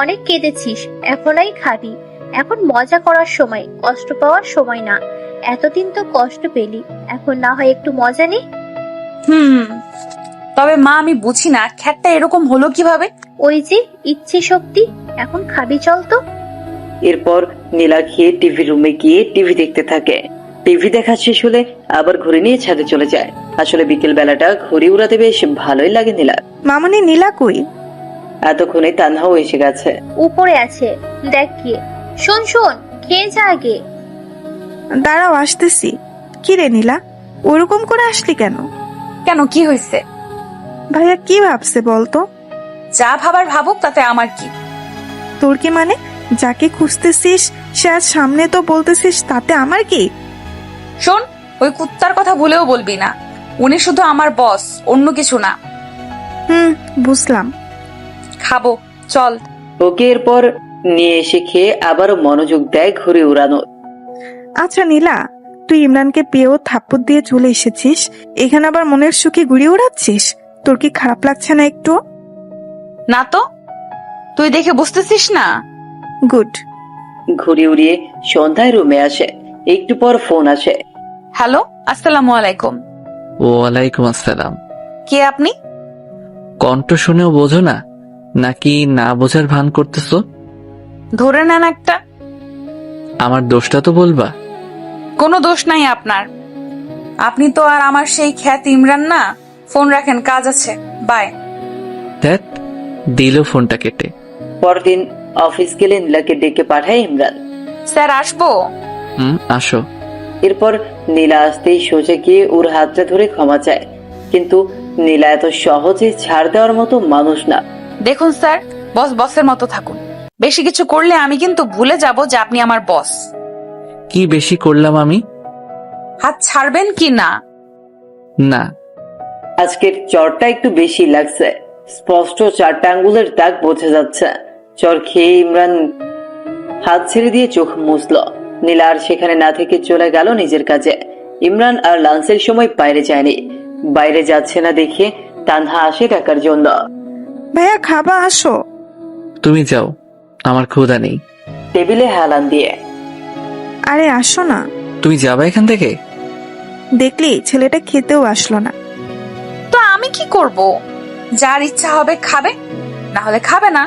অনেক কেঁদেছিস, এখনই খাবি। এখন মজা করার সময়, কষ্ট পাওয়ার সময় না। এতদিন তো কষ্ট পেলি, এখন না হয় একটু মজা নে। তবে মা, আমি বুঝি না খ্যাটটা এরকম হলো কিভাবে। ওই যে ইচ্ছে শক্তি। এখন খাবি, চল তো। এরপর নীলা খেয়ে টিভি রুমে গিয়ে টিভি দেখতে থাকে। টিভি দেখা শেষ হলে আবার ঘুরে নিয়ে ছাদে চলে যায়। আসলে বিকেল বেলাটা ঘুরে উড়াতে বেশ ভালোই লাগে নীলা। মামনি, নীলা কই? এতক্ষণে তানহাও এসে গেছে। উপরে আছে, দেখ গিয়ে। শোন শোন, খেয়ে যা আগে। দাঁড়াও, আসতেছি। কি রে নীলা, ওরকম করে আসলি কেন? কেন, কি হয়েছে? ভাইয়া কি ভাবছে বলতো? যা ভাবার ভাবুক, তাতে আমার কি? তোর কি মানে? যাকে খুঁজতেছিস সে আজ সামনে, তো বলতেছিস তাতে আমার কি? শোন, ওই কুত্তার কথা ভুলেও বলবি না। উনি শুধু আমার বস, অন্য কিছু না। বুঝলাম। খাবো, চল। ওকে এরপর নিয়ে এসে খেয়ে আবারও মনোযোগ দেয় ঘুরে উড়ানো। আচ্ছা নীলা, তুই ইমরানকে পেয়েও থাপ্পড় দিয়ে চলে এসেছিস, এখানে আবার মনের সুখে ঘুরে উড়াচ্ছিস। তোর কি খারাপ লাগছে না একটু? না তো, তুই দেখে বুঝতেছিস না? গুড। ঘুরে উড়িয়ে সন্ধ্যায় রুমে আসে। একটু পর ফোন আসে। হ্যালো, আসসালামু আলাইকুম। ওয়ালাইকুম আসসালাম। কে আপনি? কণ্ঠ শুনেও বোঝো না নাকি না বোঝার ভান করতেছো? ধরে নেন একটা। আমার দোষটা তো বলবা। কোনো দোষ নাই আপনার। আপনি তো আর আমার সেই খ্যাত ইমরান না। ফোন রাখেন, কাজ আছে, বাই। ধ্যাত, দিল ফোনটা কেটে। পরদিন অফিস গেলে নীলাকে ডেকে পাঠায় ইমরান। স্যার, আসবো? আসো। এরপর নীলা আসতেই সোজা গিয়ে ওর হাতটা ধরে ক্ষমা চায়। কিন্তু নীলা এত সহজে ছাড় দেওয়ার মতো মানুষ না। দেখুন স্যার, বস বসের মতো থাকুন। বেশি কিছু করলে আমি কিন্তু ভুলে যাব যে আপনি আমার বস। কি বেশি করলাম আমি? হাত ছাড়বেন কি না? না। আজকের চরটা একটু বেশি লাগছে। স্পষ্ট 4টা আঙ্গুলের দাগ বোঝা যাচ্ছে। চর খেয়ে ইমরান হাত ছেড়ে দিয়ে চোখ মুছল। নীলা আর সেখানে না থেকে চলে গেল নিজের কাজে। ইমরান আর লাঞ্চের সময় বাইরে যায়নি। বাইরে যাচ্ছে না দেখে তানহা আসে ডাকার জন্য। ভাইয়া খাবা, আসো। তুমি যাও, আমার ক্ষুধা নেই। টেবিলে হেলান দিয়ে। আরে আসো না। তুমি যাবে এখান থেকে? দেখলি ছেলেটা খেতেও আসলো না। তো আমি কি করব? যার ইচ্ছা হবে খাবে, না হলে খাবে না।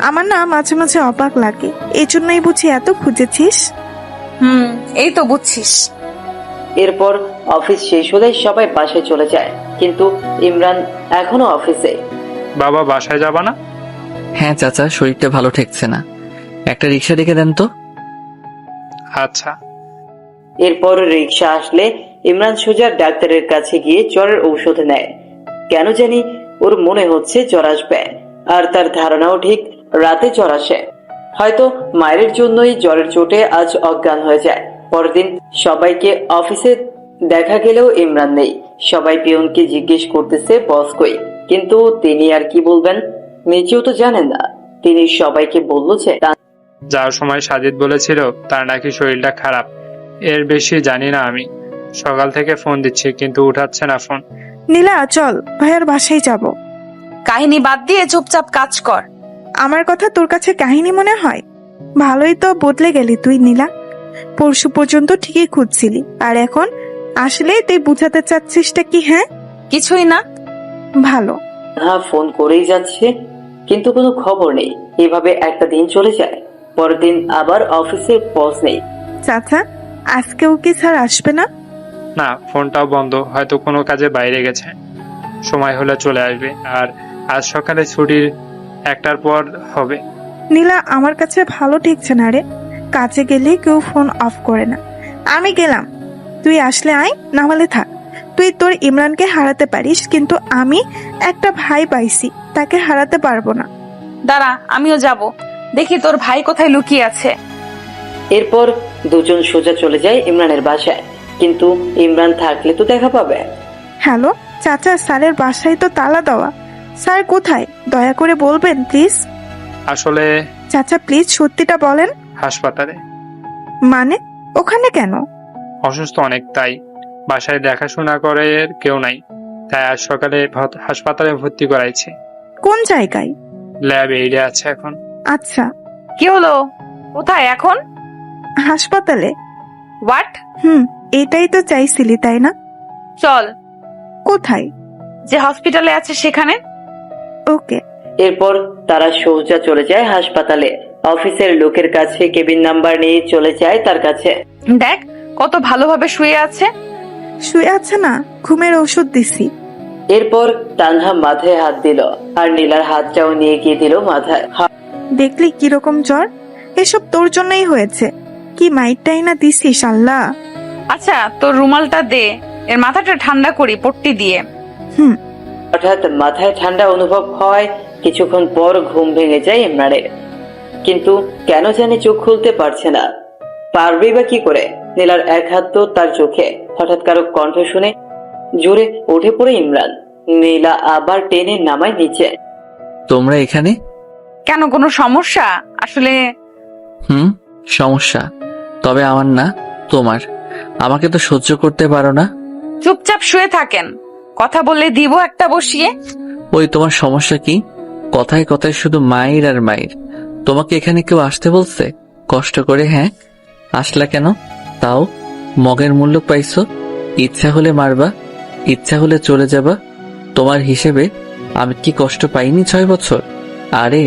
আমার না মাঝে মাঝে অবাক লাগে, এই জন্যই বুঝি এত খুঁজেছিস। এই তো বুঝছিস। এরপর অফিস শেষ হলে সবাই বাসায় চলে যায়, কিন্তু ইমরান এখনো অফিসে। বাবা বাসায় যাবা না? হ্যাঁ চাচা, শরীরটা ভালো ঠেকছে না, একটা রিক্সা ডেকে দেন তো। আচ্ছা। এরপর রিক্সা আসলে ইমরান সোজা ডাক্তারের কাছে গিয়ে জ্বরের ঔষধ নেয়। কেন জানি ওর মনে হচ্ছে জ্বর আসবে, আর তার ধারণাও ঠিক রাতে জ্বর আসে। হয়তো মায়ের জন্যই জ্বরের চোটে আজ অজ্ঞান হয়ে যায়। পরদিন সবাইকে অফিসে দেখা গেলেও ইমরান নেই। সবাই পিয়নকে জিজ্ঞেস করতেছে বস কই, কিন্তু তিনি আর কি বলবেন, নিজেও তো জানেন না। তিনি সবাইকে বলল যে যাওয়ার সময় সাজিদ বলেছিল তার নাকি শরীরটা খারাপ। এর বেশি জানি না আমি। সকাল থেকে ফোন দিচ্ছি কিন্তু উঠাচ্ছে না ফোন। নীলা চল, ভাইয়ার বাসায় যাব। কাহিনী বাদ দিয়ে চুপচাপ কাজ কর। আমার কথা তোর কাছে কাহিনী মনে হয়? ভালোই তো বদলে গেলি তুই নীলা। পরশু পর্যন্ত ঠিকই খুঁজছিলি, আর এখন আসলে তুই বুঝাতে চাচ্ছিসটা কি? হ্যাঁ, কিছুই না। ভালো। ফোন করেই যাচ্ছে কিন্তু কোনো খবর নেই। এভাবে একটা দিন চলে যায়। পরের দিন আবার অফিসে বস নেই। চাচা আজকেও কি স্যার আসবে না? না, ফোনটাও বন্ধ, হয়তো কোনো কাজে বাইরে গেছে। সময় হলে চলে আসবে। আর আজ সকালে ছুটির 1টার পর হবে। নীলা আমার কাছে ভালো ঠেকছে না রে, কাজে গেলে কেউ ফোন অফ করে না। আমি গেলাম, তুই আসলে আয়, না হলে থাক। তুই তোর ইমরানকে হারাতে পারিস, কিন্তু আমি একটা ভাই পাইছি, তাকে হারাতে পারবো না। দাঁড়া, আমিও যাব, দেখি তোর ভাই কোথায় লুকিয়ে আছে। এরপর দুজন সোজা চলে যায় ইমরানের বাসায়, কিন্তু ইমরান থাকলে তো দেখা পাবে। হ্যালো চাচা, স্যারের বাসায় তো তালা দেওয়া। স্যার কোথায় দয়া করে বলবেন প্লিজ? আসলে চাচা প্লিজ সত্যিটা বলেন। হাসপাতালে। মানে ওখানে কেন? অসুস্থ অনেক, তাই বাসায় দেখাশোনা করে কেউ নাই, তাই আজ সকালে হাসপাতালে ভর্তি করাইছে। কোন জায়গায়? ল্যাব এইডে আছে এখন। আচ্ছা, কি হলো? কোথায় এখন? হাসপাতালে। হোয়াট? এটাই তো চাইছিলি তাই না? চল। কোথায়? যে হসপিটালে আছে সেখানে। ওকে। এরপর তারা সোজা চলে যায় হাসপাতালে। অফিসের লোকের কাছে কেবিন নাম্বার নিয়ে চলে যায় তার কাছে। দেখ কত ভালোভাবে শুয়ে আছে। শুয়ে আছে না, ঘুমের ওষুধ দিছি। এরপর তানহা মাথায় হাত দিল, আর নীলার হাতটাও নিয়ে গিয়ে দিল মাথায়। দেখলি কিরকম জ্বর? এসব তোর জন্যই হয়েছে। কি মাইরটাই না দিছিস আল্লাহ। আচ্ছা তোর রুমালটা দে, এর মাথাটা ঠান্ডা করি পট্টি দিয়ে। হঠাৎ মাথায় ঠান্ডা অনুভব হয়। কিছুক্ষণ পর ঘুম ভেঙে যায় ইমরানের, কিন্তু কেন জানি চোখ খুলতে পারছে না। পারবে বা কি করে? নীলার এক হাত তো তার চোখে। হঠাৎ কারো কণ্ঠ শুনে জোরে উঠে পড়ে ইমরান। নীলা আবার টেনে নামায় নিচে। তোমরা এখানে কেন, কোনো সমস্যা? আসলে সমস্যা, তবে আমার না, তোমার। আমাকে তো সহ্য করতে পারো না। চুপচাপ শুয়ে থাকেন, কথা বললে দিব একটা বসিয়ে। ওই তোমার সমস্যা কি? কথায় কথায় শুধু মায়ের আর মায়ের। তোমাকে এখানে কেউ আসতে বলছে কষ্ট করে? হ্যাঁ, আসলা কেন? তাও মগের মূল্য পাইছো। ইচ্ছা হলে মারবা, ইচ্ছা হলে চলে যাবা। তোমার হিসেবে আমি কি কষ্ট পাইনি 6 বছর? আরে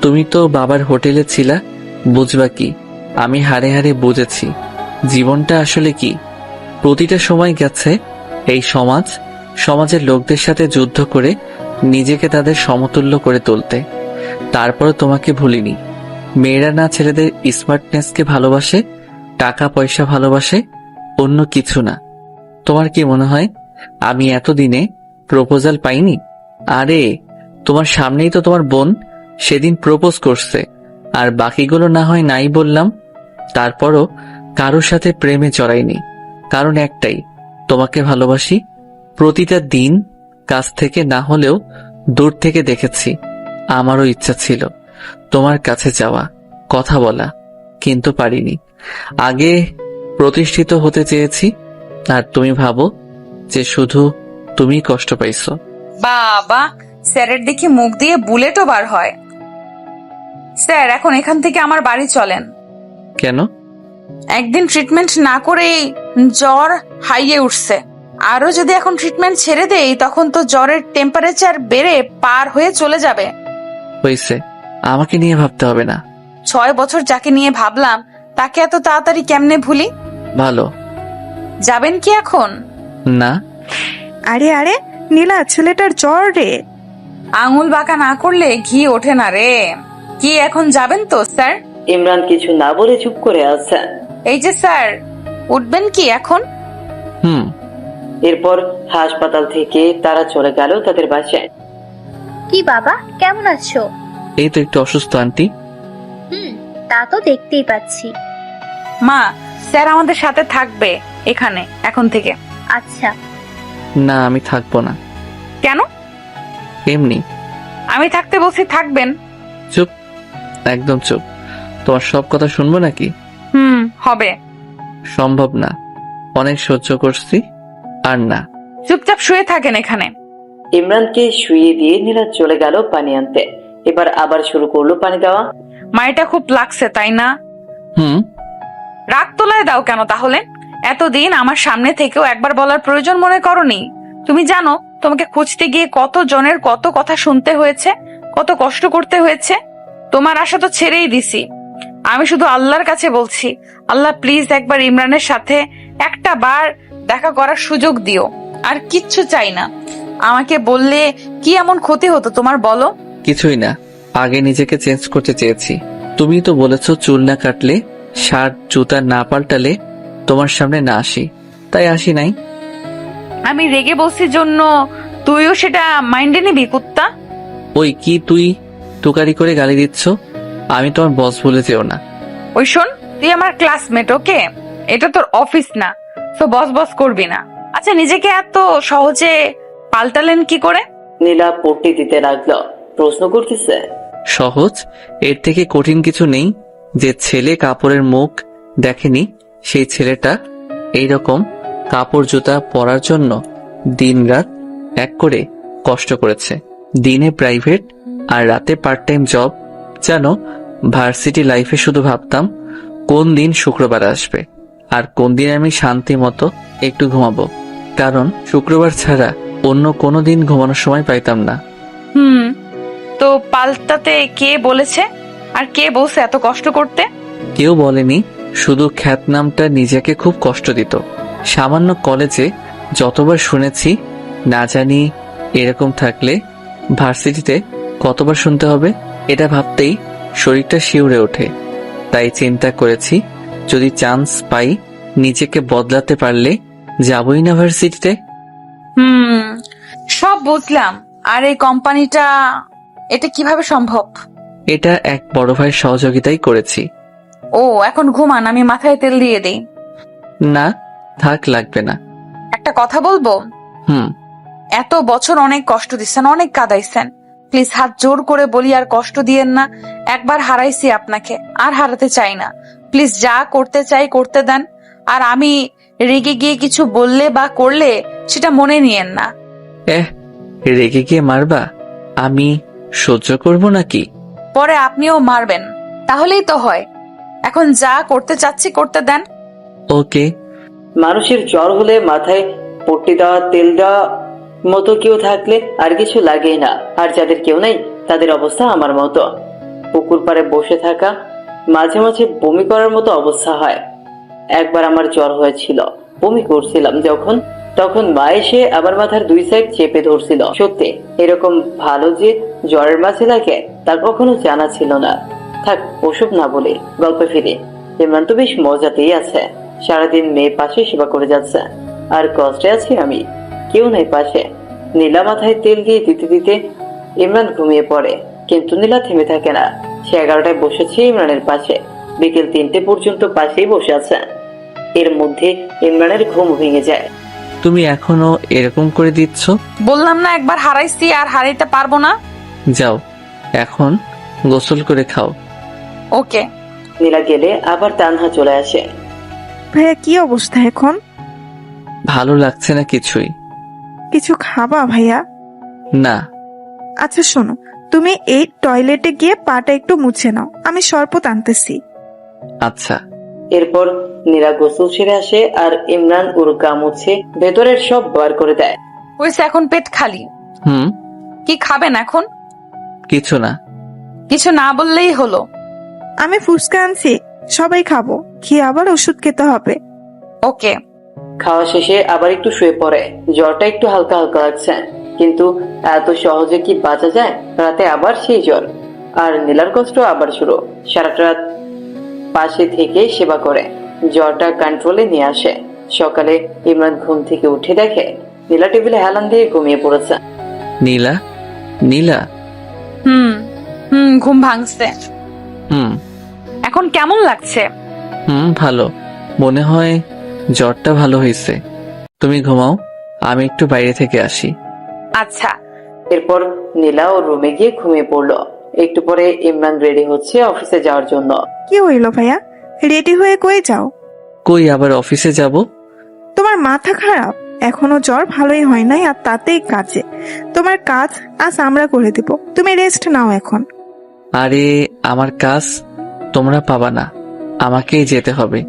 তুমি তো বাবার হোটেলে ছিলা, বুঝবা কি? আমি হাড়ে হাড়ে বুঝেছি জীবনটা আসলে কি। প্রতিটা সময় গেছে এই সমাজের লোকদের সাথে যুদ্ধ করে নিজেকে তাদের সমতুল্য করে তুলতে। তারপর তোমাকে ভুলিনি। মেয়েরা না ছেলেদের স্মার্টনেসকে ভালোবাসে, টাকা পয়সা ভালোবাসে, অন্য কিছু না। তোমার কি মনে হয় আমি এতদিনে প্রপোজাল পাইনি? আরে তোমার সামনেই তো তোমার বোন সেদিন প্রপোজ করছে, আর বাকিগুলো না হয় নাই বললাম। তারপরও কারোর সাথে প্রেমে জড়াইনি, কারণ একটাই, তোমাকে ভালোবাসি। প্রতিটা দিন কাছ থেকে না হলেও দূর থেকে দেখেছি। আমারও ইচ্ছা ছিল তোমার কাছে যাওয়া, কথা বলা, কিন্তু পারিনি। আগে প্রতিষ্ঠিত হতে চেয়েছি, আর তুমি ভাবো যে শুধু তুমি কষ্ট পাইছো। বাবা, স্যারের দেখি মুখ দিয়ে বুলেটও বার হয়। স্যার, এখন এখান থেকে আমার বাড়ি চলেন। কেন? একদিন ট্রিটমেন্ট না করেই জ্বর হাইয়ে উঠছে। আরো যদি এখন ট্রিটমেন্ট ছেড়ে দেই তখন তো জ্বরের টেম্পারেচার বেড়ে পার হয়ে চলে যাবে। হয়েছে, আমাকে নিয়ে ভাবতে হবে না। 6 বছর যাকে নিয়ে ভাবলাম তাকে এত তাড়াতাড়ি কেমনে ভুলি? ভালো। যাবেন কি এখন? না। আরে আরে নীলা, ছেলেটার জ্বর রে। আঙুল বাঁকা না করলে ঘি ওঠে না রে। কি এখন যাবেন তো স্যার? ইমরান কিছু না বলে চুপ করে আছে। এই যে স্যার, উঠবেন কি এখন? হুম। এরপর হাসপাতাল থেকে তারা চলে গেল তাদের বাসায়। কি বাবা, কেমন আছো? এই তো একটু অসুস্থ আন্টি। তা তো দেখতেই পাচ্ছি। মা, স্যার আমাদের সাথে থাকবে এখানে এখন থেকে। আচ্ছা। না, আমি থাকবো না। কেন? এমনি। আমি থাকতে বলছি, থাকবেন। চুপ, একদম চুপ। তোমার সব কথা শুনবো নাকি? হবে। সম্ভব না, অনেক সহ্য করছি, আর না। চুপচাপ শুয়ে থাকেন এখানে। ইমরানকে শুইয়ে দিয়ে নীলা চলে গেল পানি আনতে। এবার আবার শুরু করলো পানি দেওয়া। মায়েরটা খুব লাগছে তাই না? হুম। রাগ তোলায় দাও কেন তাহলে? এতদিন আমার সামনে থেকেও একবার বলার প্রয়োজন মনে করনি? তুমি জানো তোমাকে খুঁজতে গিয়ে কত জনের কত কথা শুনতে হয়েছে, কত কষ্ট করতে হয়েছে। তোমার আশা তো ছেড়েই দিছি। আমি শুধু আল্লাহর কাছে বলছি, আল্লাহ প্লিজ একবার ইমরানের সাথে একটা বার দেখা করার সুযোগ দিও। আর কিচ্ছু চাই না। আমাকে বললে কি এমন ক্ষতি হতো তোমার, বলো? কিছুই না, আগে নিজেকে চেঞ্জ করতে চেয়েছি। তুমি তো বলেছো চুল না কাটলে, শার্ট জুতা না পাল্টালে তোমার সামনে না আসি, তাই আসি নাই। আমি রেগে বসি জন্য তুইও সেটা মাইন্ডে নিবি কুত্তা? ওই কি তুই তুকারি করে গালি দিচ্ছ? আমি তোমার বস বলে যেও না। ওই শোন, তুই আমার ক্লাসমেট, ওকে? এটা তোর অফিস না, তো বস বস করবি না। আচ্ছা, নিজেকে এত সহজে পাল্টালেন কি করে? নীলা পট্টি দিতে লাগলো। প্রশ্ন করতেছে, সহজ? এর থেকে কঠিন কিছু নেই। যে ছেলে কাপড়ের মুখ দেখেনি, সেই ছেলেটা এইরকম কাপড় জুতা পরার জন্য দিনরাত এক করে কষ্ট করেছে। দিনে প্রাইভেট আর রাতে পার্ট টাইম জব। জানো, ভার্সিটি লাইফে শুধু ভাবতাম কোন দিন শুক্রবার আসবে আর কোন দিন আমি শান্তি মতো একটু ঘুমাবো, কারণ শুক্রবার ছাড়া অন্য কোনো দিন ঘুমানোর সময় পাইতাম না। তো পাল্টাতে কে বলেছে? আর কে বলছে এত কষ্ট করতে? কেউ বলেনি, শুধু খ্যাতনামটা নিজেকে খুব কষ্ট দিত। সামান্য কলেজে যতবার শুনেছি, না জানি এরকম থাকলে ভার্সিটিতে কতবার শুনতে হবে। এটা ভাবতেই শরীরটা শিউরে ওঠে। তাই চিন্তা করেছি, যদি চান্স পাই নিজেকে বদলাতে পারলে যাবই না ভার্সিটিতে। সব বুঝলাম। আর এই কোম্পানিটা, এটা কিভাবে সম্ভব? এটা এক বড় ভাইয়ের সহযোগিতাই করেছি। ও, এখন ঘুমান, আমি মাথায় তেল দিয়ে দেই। না থাক, লাগবে না। একটা কথা বলবো? এত বছর অনেক কষ্ট দিচ্ছেন, অনেক কাঁদাইছেন। প্লিজ হাত জোর করে বলি, আর কষ্ট দিয়েন না। একবার হারাইছি আপনাকে, আর হারাতে চাই না। প্লিজ যা করতে চাই করতে দেন। আর আমি রেগে গিয়ে কিছু বললে বা করলে সেটা মনে নিয়েন না। রেগে গিয়ে মারবা? আমি সহ্য করব নাকি? পরে আপনিও মারবেন, তাহলেই তো হয়। এখন যা করতে চাচ্ছি করতে দেন। ওকে। মানুষের জ্বর হলে মাথায় পট্টি দেওয়া, তেল দেওয়া মতো কেউ থাকলে আর কিছু লাগেই না। আর যাদের কেউ নাই তাদের অবস্থা আমার মতো। পুকুর পাড়ে বসে থাকা, মাঝে মাঝে বমি করার মতো অবস্থা হয়। একবার আমার জ্বর হয়েছিল, বমি করছিলাম যখন, তখন মা এসে আমার মাথার 2 সাইড চেপে ধরছিল। সত্যি এরকম ভালো যে জ্বরের মাঝে লাগে তা কখনো জানা ছিল না। থাক, ওসব না বলে গল্পে ফিরে। ইমরান তো বেশ মজাতেই আছে। সারাদিন মেয়ের পাশে সেবা করে যাচ্ছে, আর কষ্টে আছি আমি, কেউ নেই পাশে। নীলা মাথায় তেল দিয়ে দিতে দিতে ইমরান ঘুমিয়ে পড়ে, কিন্তু নীলা থেমে থাকে না। সে 11টায় বসেছে ইমরানের পাশে, বিকেল 3টে পর্যন্ত পাশেই বসে আছে। এর মধ্যে ইমরানের ঘুম ভেঙে যায়। তুমি এখনো এরকম করে দিচ্ছ? বললাম না একবার হারাইছি, আর হারাইতে পারবো না। যাও, এখন গোসল করে খাও। ওকে, নীলা গেলে আবার তানহা চলে আসে। ভাইয়া কি অবস্থা এখন? ভালো লাগছে না কিছুই। কিছু খাবা ভাইয়া? না। আচ্ছা শোনো, তুমি এই টয়লেটে গিয়ে পাটা একটু মুছে নাও, আমি শরবত আনতেছি। আচ্ছা। এরপর নীলা গোসল সেরে আসে আর ইমরান উরুকা মুছে ভেতরের সব বার করে দেয়। হয়েছে, এখন পেট খালি। হুম। কি খাবেন এখন? কিছু না। কিছু না বললেই হলো। আমি ফুচকা আনছি, সবাই খাবো, খেয়ে আবার ওষুধ খেতে হবে। ওকে। খাওয়া শেষে আবার একটু শুয়ে পড়ে। জ্বরটা একটু হালকা হালকা লাগছে, কিন্তু এত সহজে কি বাঁচা যায়? রাতে আবার সেই জ্বর, আর নীলার কষ্ট আবার শুরু। সারাটা রাত পাশে থেকে সেবা করে জ্বরটা কন্ট্রোলে নিয়ে আসে। সকালে ইমরান ঘুম থেকে উঠে দেখে নীলা টেবিলে হেলান দিয়ে ঘুমিয়ে পড়েছে। নীলা, নীলা। হুম হুম, ঘুম ভাঙছে। হুম। এখন কেমন লাগছে? ভালো। মনে হয় জ্বরটা ভালো হয়েছে। তুমি ঘুমাও, আমি একটু বাইরে থেকে আসি। আচ্ছা। এরপর নীলা ও রুমে গিয়ে ঘুমিয়ে পড়লো। একটু পরে ইমরান রেডি হচ্ছে অফিসে যাওয়ার জন্য। কি হইল ভাইয়া, রেডি হয়ে কই যাও? কই আবার অফিসে যাব? তোমার মাথা খারাপ? এখনো জ্বর ভালোই হয় নাই, আর তাতেই কাজে। তোমার কাজ আজ আমরা করে দিব, তুমি রেস্ট নাও এখন। আরে আমার কাজ তোমরা পাবা না, আমাকেই যেতে হবে।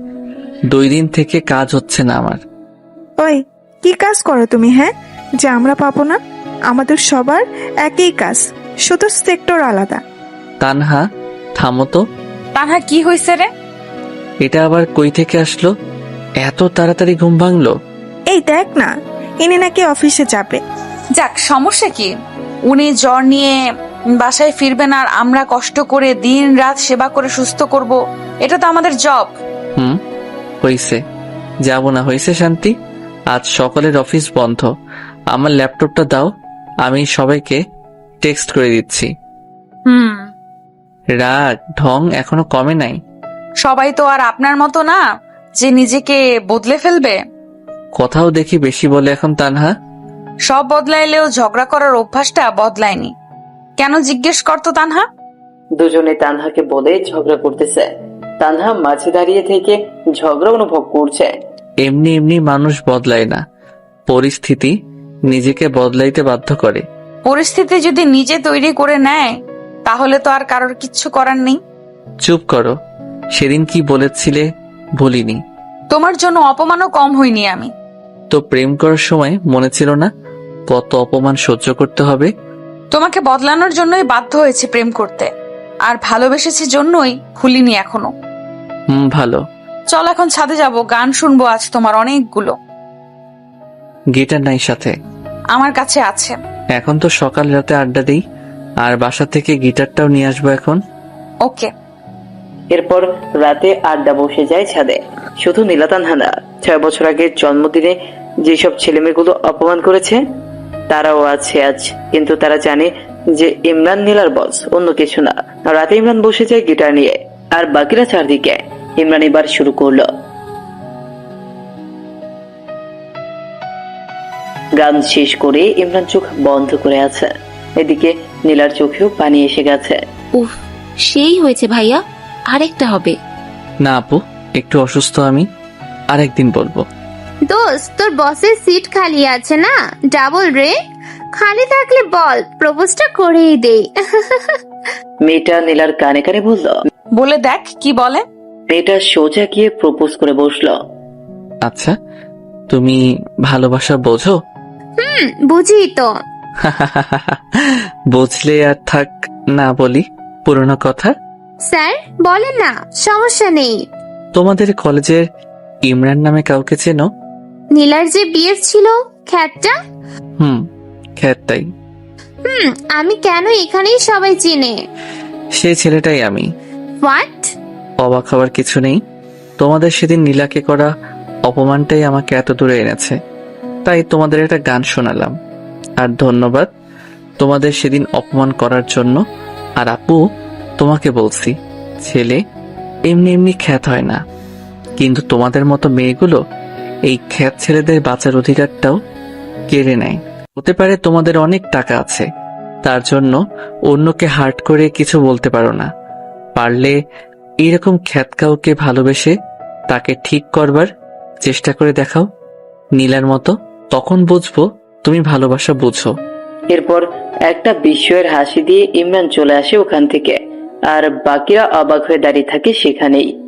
2 দিন থেকে কাজ হচ্ছে না আমার। ওই কি কাজ করো তুমি, হ্যাঁ, যে আমরা পাবো না? আমাদের সবার একই কাজ, শুধু সেক্টর আলাদা। তানহা, থামো তো। তানহা, কি হয়েছে রে? এটা আবার কই থেকে আসলো? এত তাড়াতাড়ি ঘুম ভাঙলো? এই দেখ না, ইনি নাকি অফিসে যাবে। যাক, সমস্যা কি? উনি জ্বর নিয়ে বাসায় ফিরবেন আর আমরা কষ্ট করে দিন রাত সেবা করে সুস্থ করব। এটা তো আমাদের জব। হইছে, যাব না। হইছে শান্তি, আজ সকালের অফিস বন্ধ। আমার ল্যাপটপটা দাও, আমি সবাইকে টেক্সট করে দিচ্ছি। রাগ ঢং এখনো কমে নাই। সবাই তো আর আপনার মতো না যে নিজেকে বদলে ফেলবে। কথাও দেখি বেশি বলে এখন তানহা। সব বদলাইলেও ঝগড়া করার অভ্যাসটা বদলায়নি। কেন জিজ্ঞেস করতো তানহা? দুজনে তানহাকে বলে ঝগড়া করতেছে। তানহা মাঝে দাঁড়িয়ে থেকে ঝগড়া অনুভব করছে। এমনি এমনি মানুষ বদলায় না, পরিস্থিতি নিজেকে বদলাইতে বাধ্য করে। পরিস্থিতি যদি নিজে তৈরি করে নেয় তাহলে তো আর কারোর কিচ্ছু করার নেই। চুপ করো, সেদিন কি বলেছিলে ভুলিনি। তোমার জন্য অপমানও কম হইনি আমি। তো প্রেম করার সময় মনে ছিল না কত অপমান সহ্য করতে হবে? তোমাকে বদলানোর জন্যই বাধ্য হয়েছে প্রেম করতে, আর ভালোবেসেছি জন্যই ভুলিনি এখনো। ভালো। চল এখন ছাদে যাব, গান শুনবো আজ তোমার অনেকগুলো। গিটার নাই সাথে? আমার কাছে আছে। এখন তো সকাল রাতে আড্ডা দিই, আর বাসা থেকে গিটারটাও নিয়ে আসবো এখন। ওকে। এরপর রাতে আড্ডা বসে যায় ছাদে। শুধু নীলা তানহা না, 6 বছর আগের জন্মদিনে যেসব ছেলেমেয়েগুলো অপমান করেছে তারাও আছে আজ। কিন্তু তারা জানে যে ইমরান নীলার বস, অন্য কিছু না। রাতে ইমরান বসে যায় গিটার নিয়ে, আর বাকিরা চারদিকে। ইমরান এবার শুরু করলো। গান শেষ করে ইমরান চোখ বন্ধ করে আছে। এদিকে নীলার চোখেও পানি এসে গেছে। উফ, সেই হয়েছে ভাইয়া, আরেকটা হবে। না আপু, একটু অসুস্থ আমি, আরেকদিন বলবো। দোস্ত, তোর বসের সিট খালি আছে না, ডাবল রে। খালি থাকলে বল, প্রপোজটা করেই দেই। মেয়েটা নীলার কানে কানে বলল। বলে দেখ কি বলে। মেয়েটা সোজা গিয়ে প্রপোজ করে বসলো। আচ্ছা, তুমি ভালোবাসা বোঝো? বুঝি তো। বুঝলে আর থাক না বলি পুরনো কথা। স্যার বলেন না, সমস্যা নেই। তোমাদের কলেজের ইমরান নামে কাউকে চেনো? নীলার যে বিয়ে ছিল, খ্যাতটা। খ্যাতটাই। আমি কেন, এখানেই সবাই চিনে। সেই ছেলেটাই আমি। হোয়াট? অবাক হওয়ার কিছু নেই। তোমাদের সেদিন নীলাকে করা অপমানটাই আমাকে এত দূরে এনেছে, তাই তোমাদের একটা গান শোনালাম। আর ধন্যবাদ তোমাদের সেদিন অপমান করার জন্য। আর আপু, তোমাকে বলছি, ছেলে এমনি এমনি খ্যাত হয় না, কিন্তু তোমাদের মতো মেয়েগুলো এই খ্যাত ছেলেদের বাঁচার অধিকারটাও কেড়ে নেয়। হতে পারে তোমাদের অনেক টাকা আছে, তার জন্য অন্যকে হার্ট করে কিছু বলতে পারো না। পারলে এইরকম খ্যাত কাউকে ভালোবেসে তাকে ঠিক করবার চেষ্টা করে দেখাও নীলার মতো, তখন বুঝবো তুমি ভালোবাসা বুঝো। এরপর একটা বিস্ময়ের হাসি দিয়ে ইমরান চলে আসে ওখান থেকে, আর বাকিরা অবাক হয়ে দাঁড়িয়ে থাকে সেখানেই।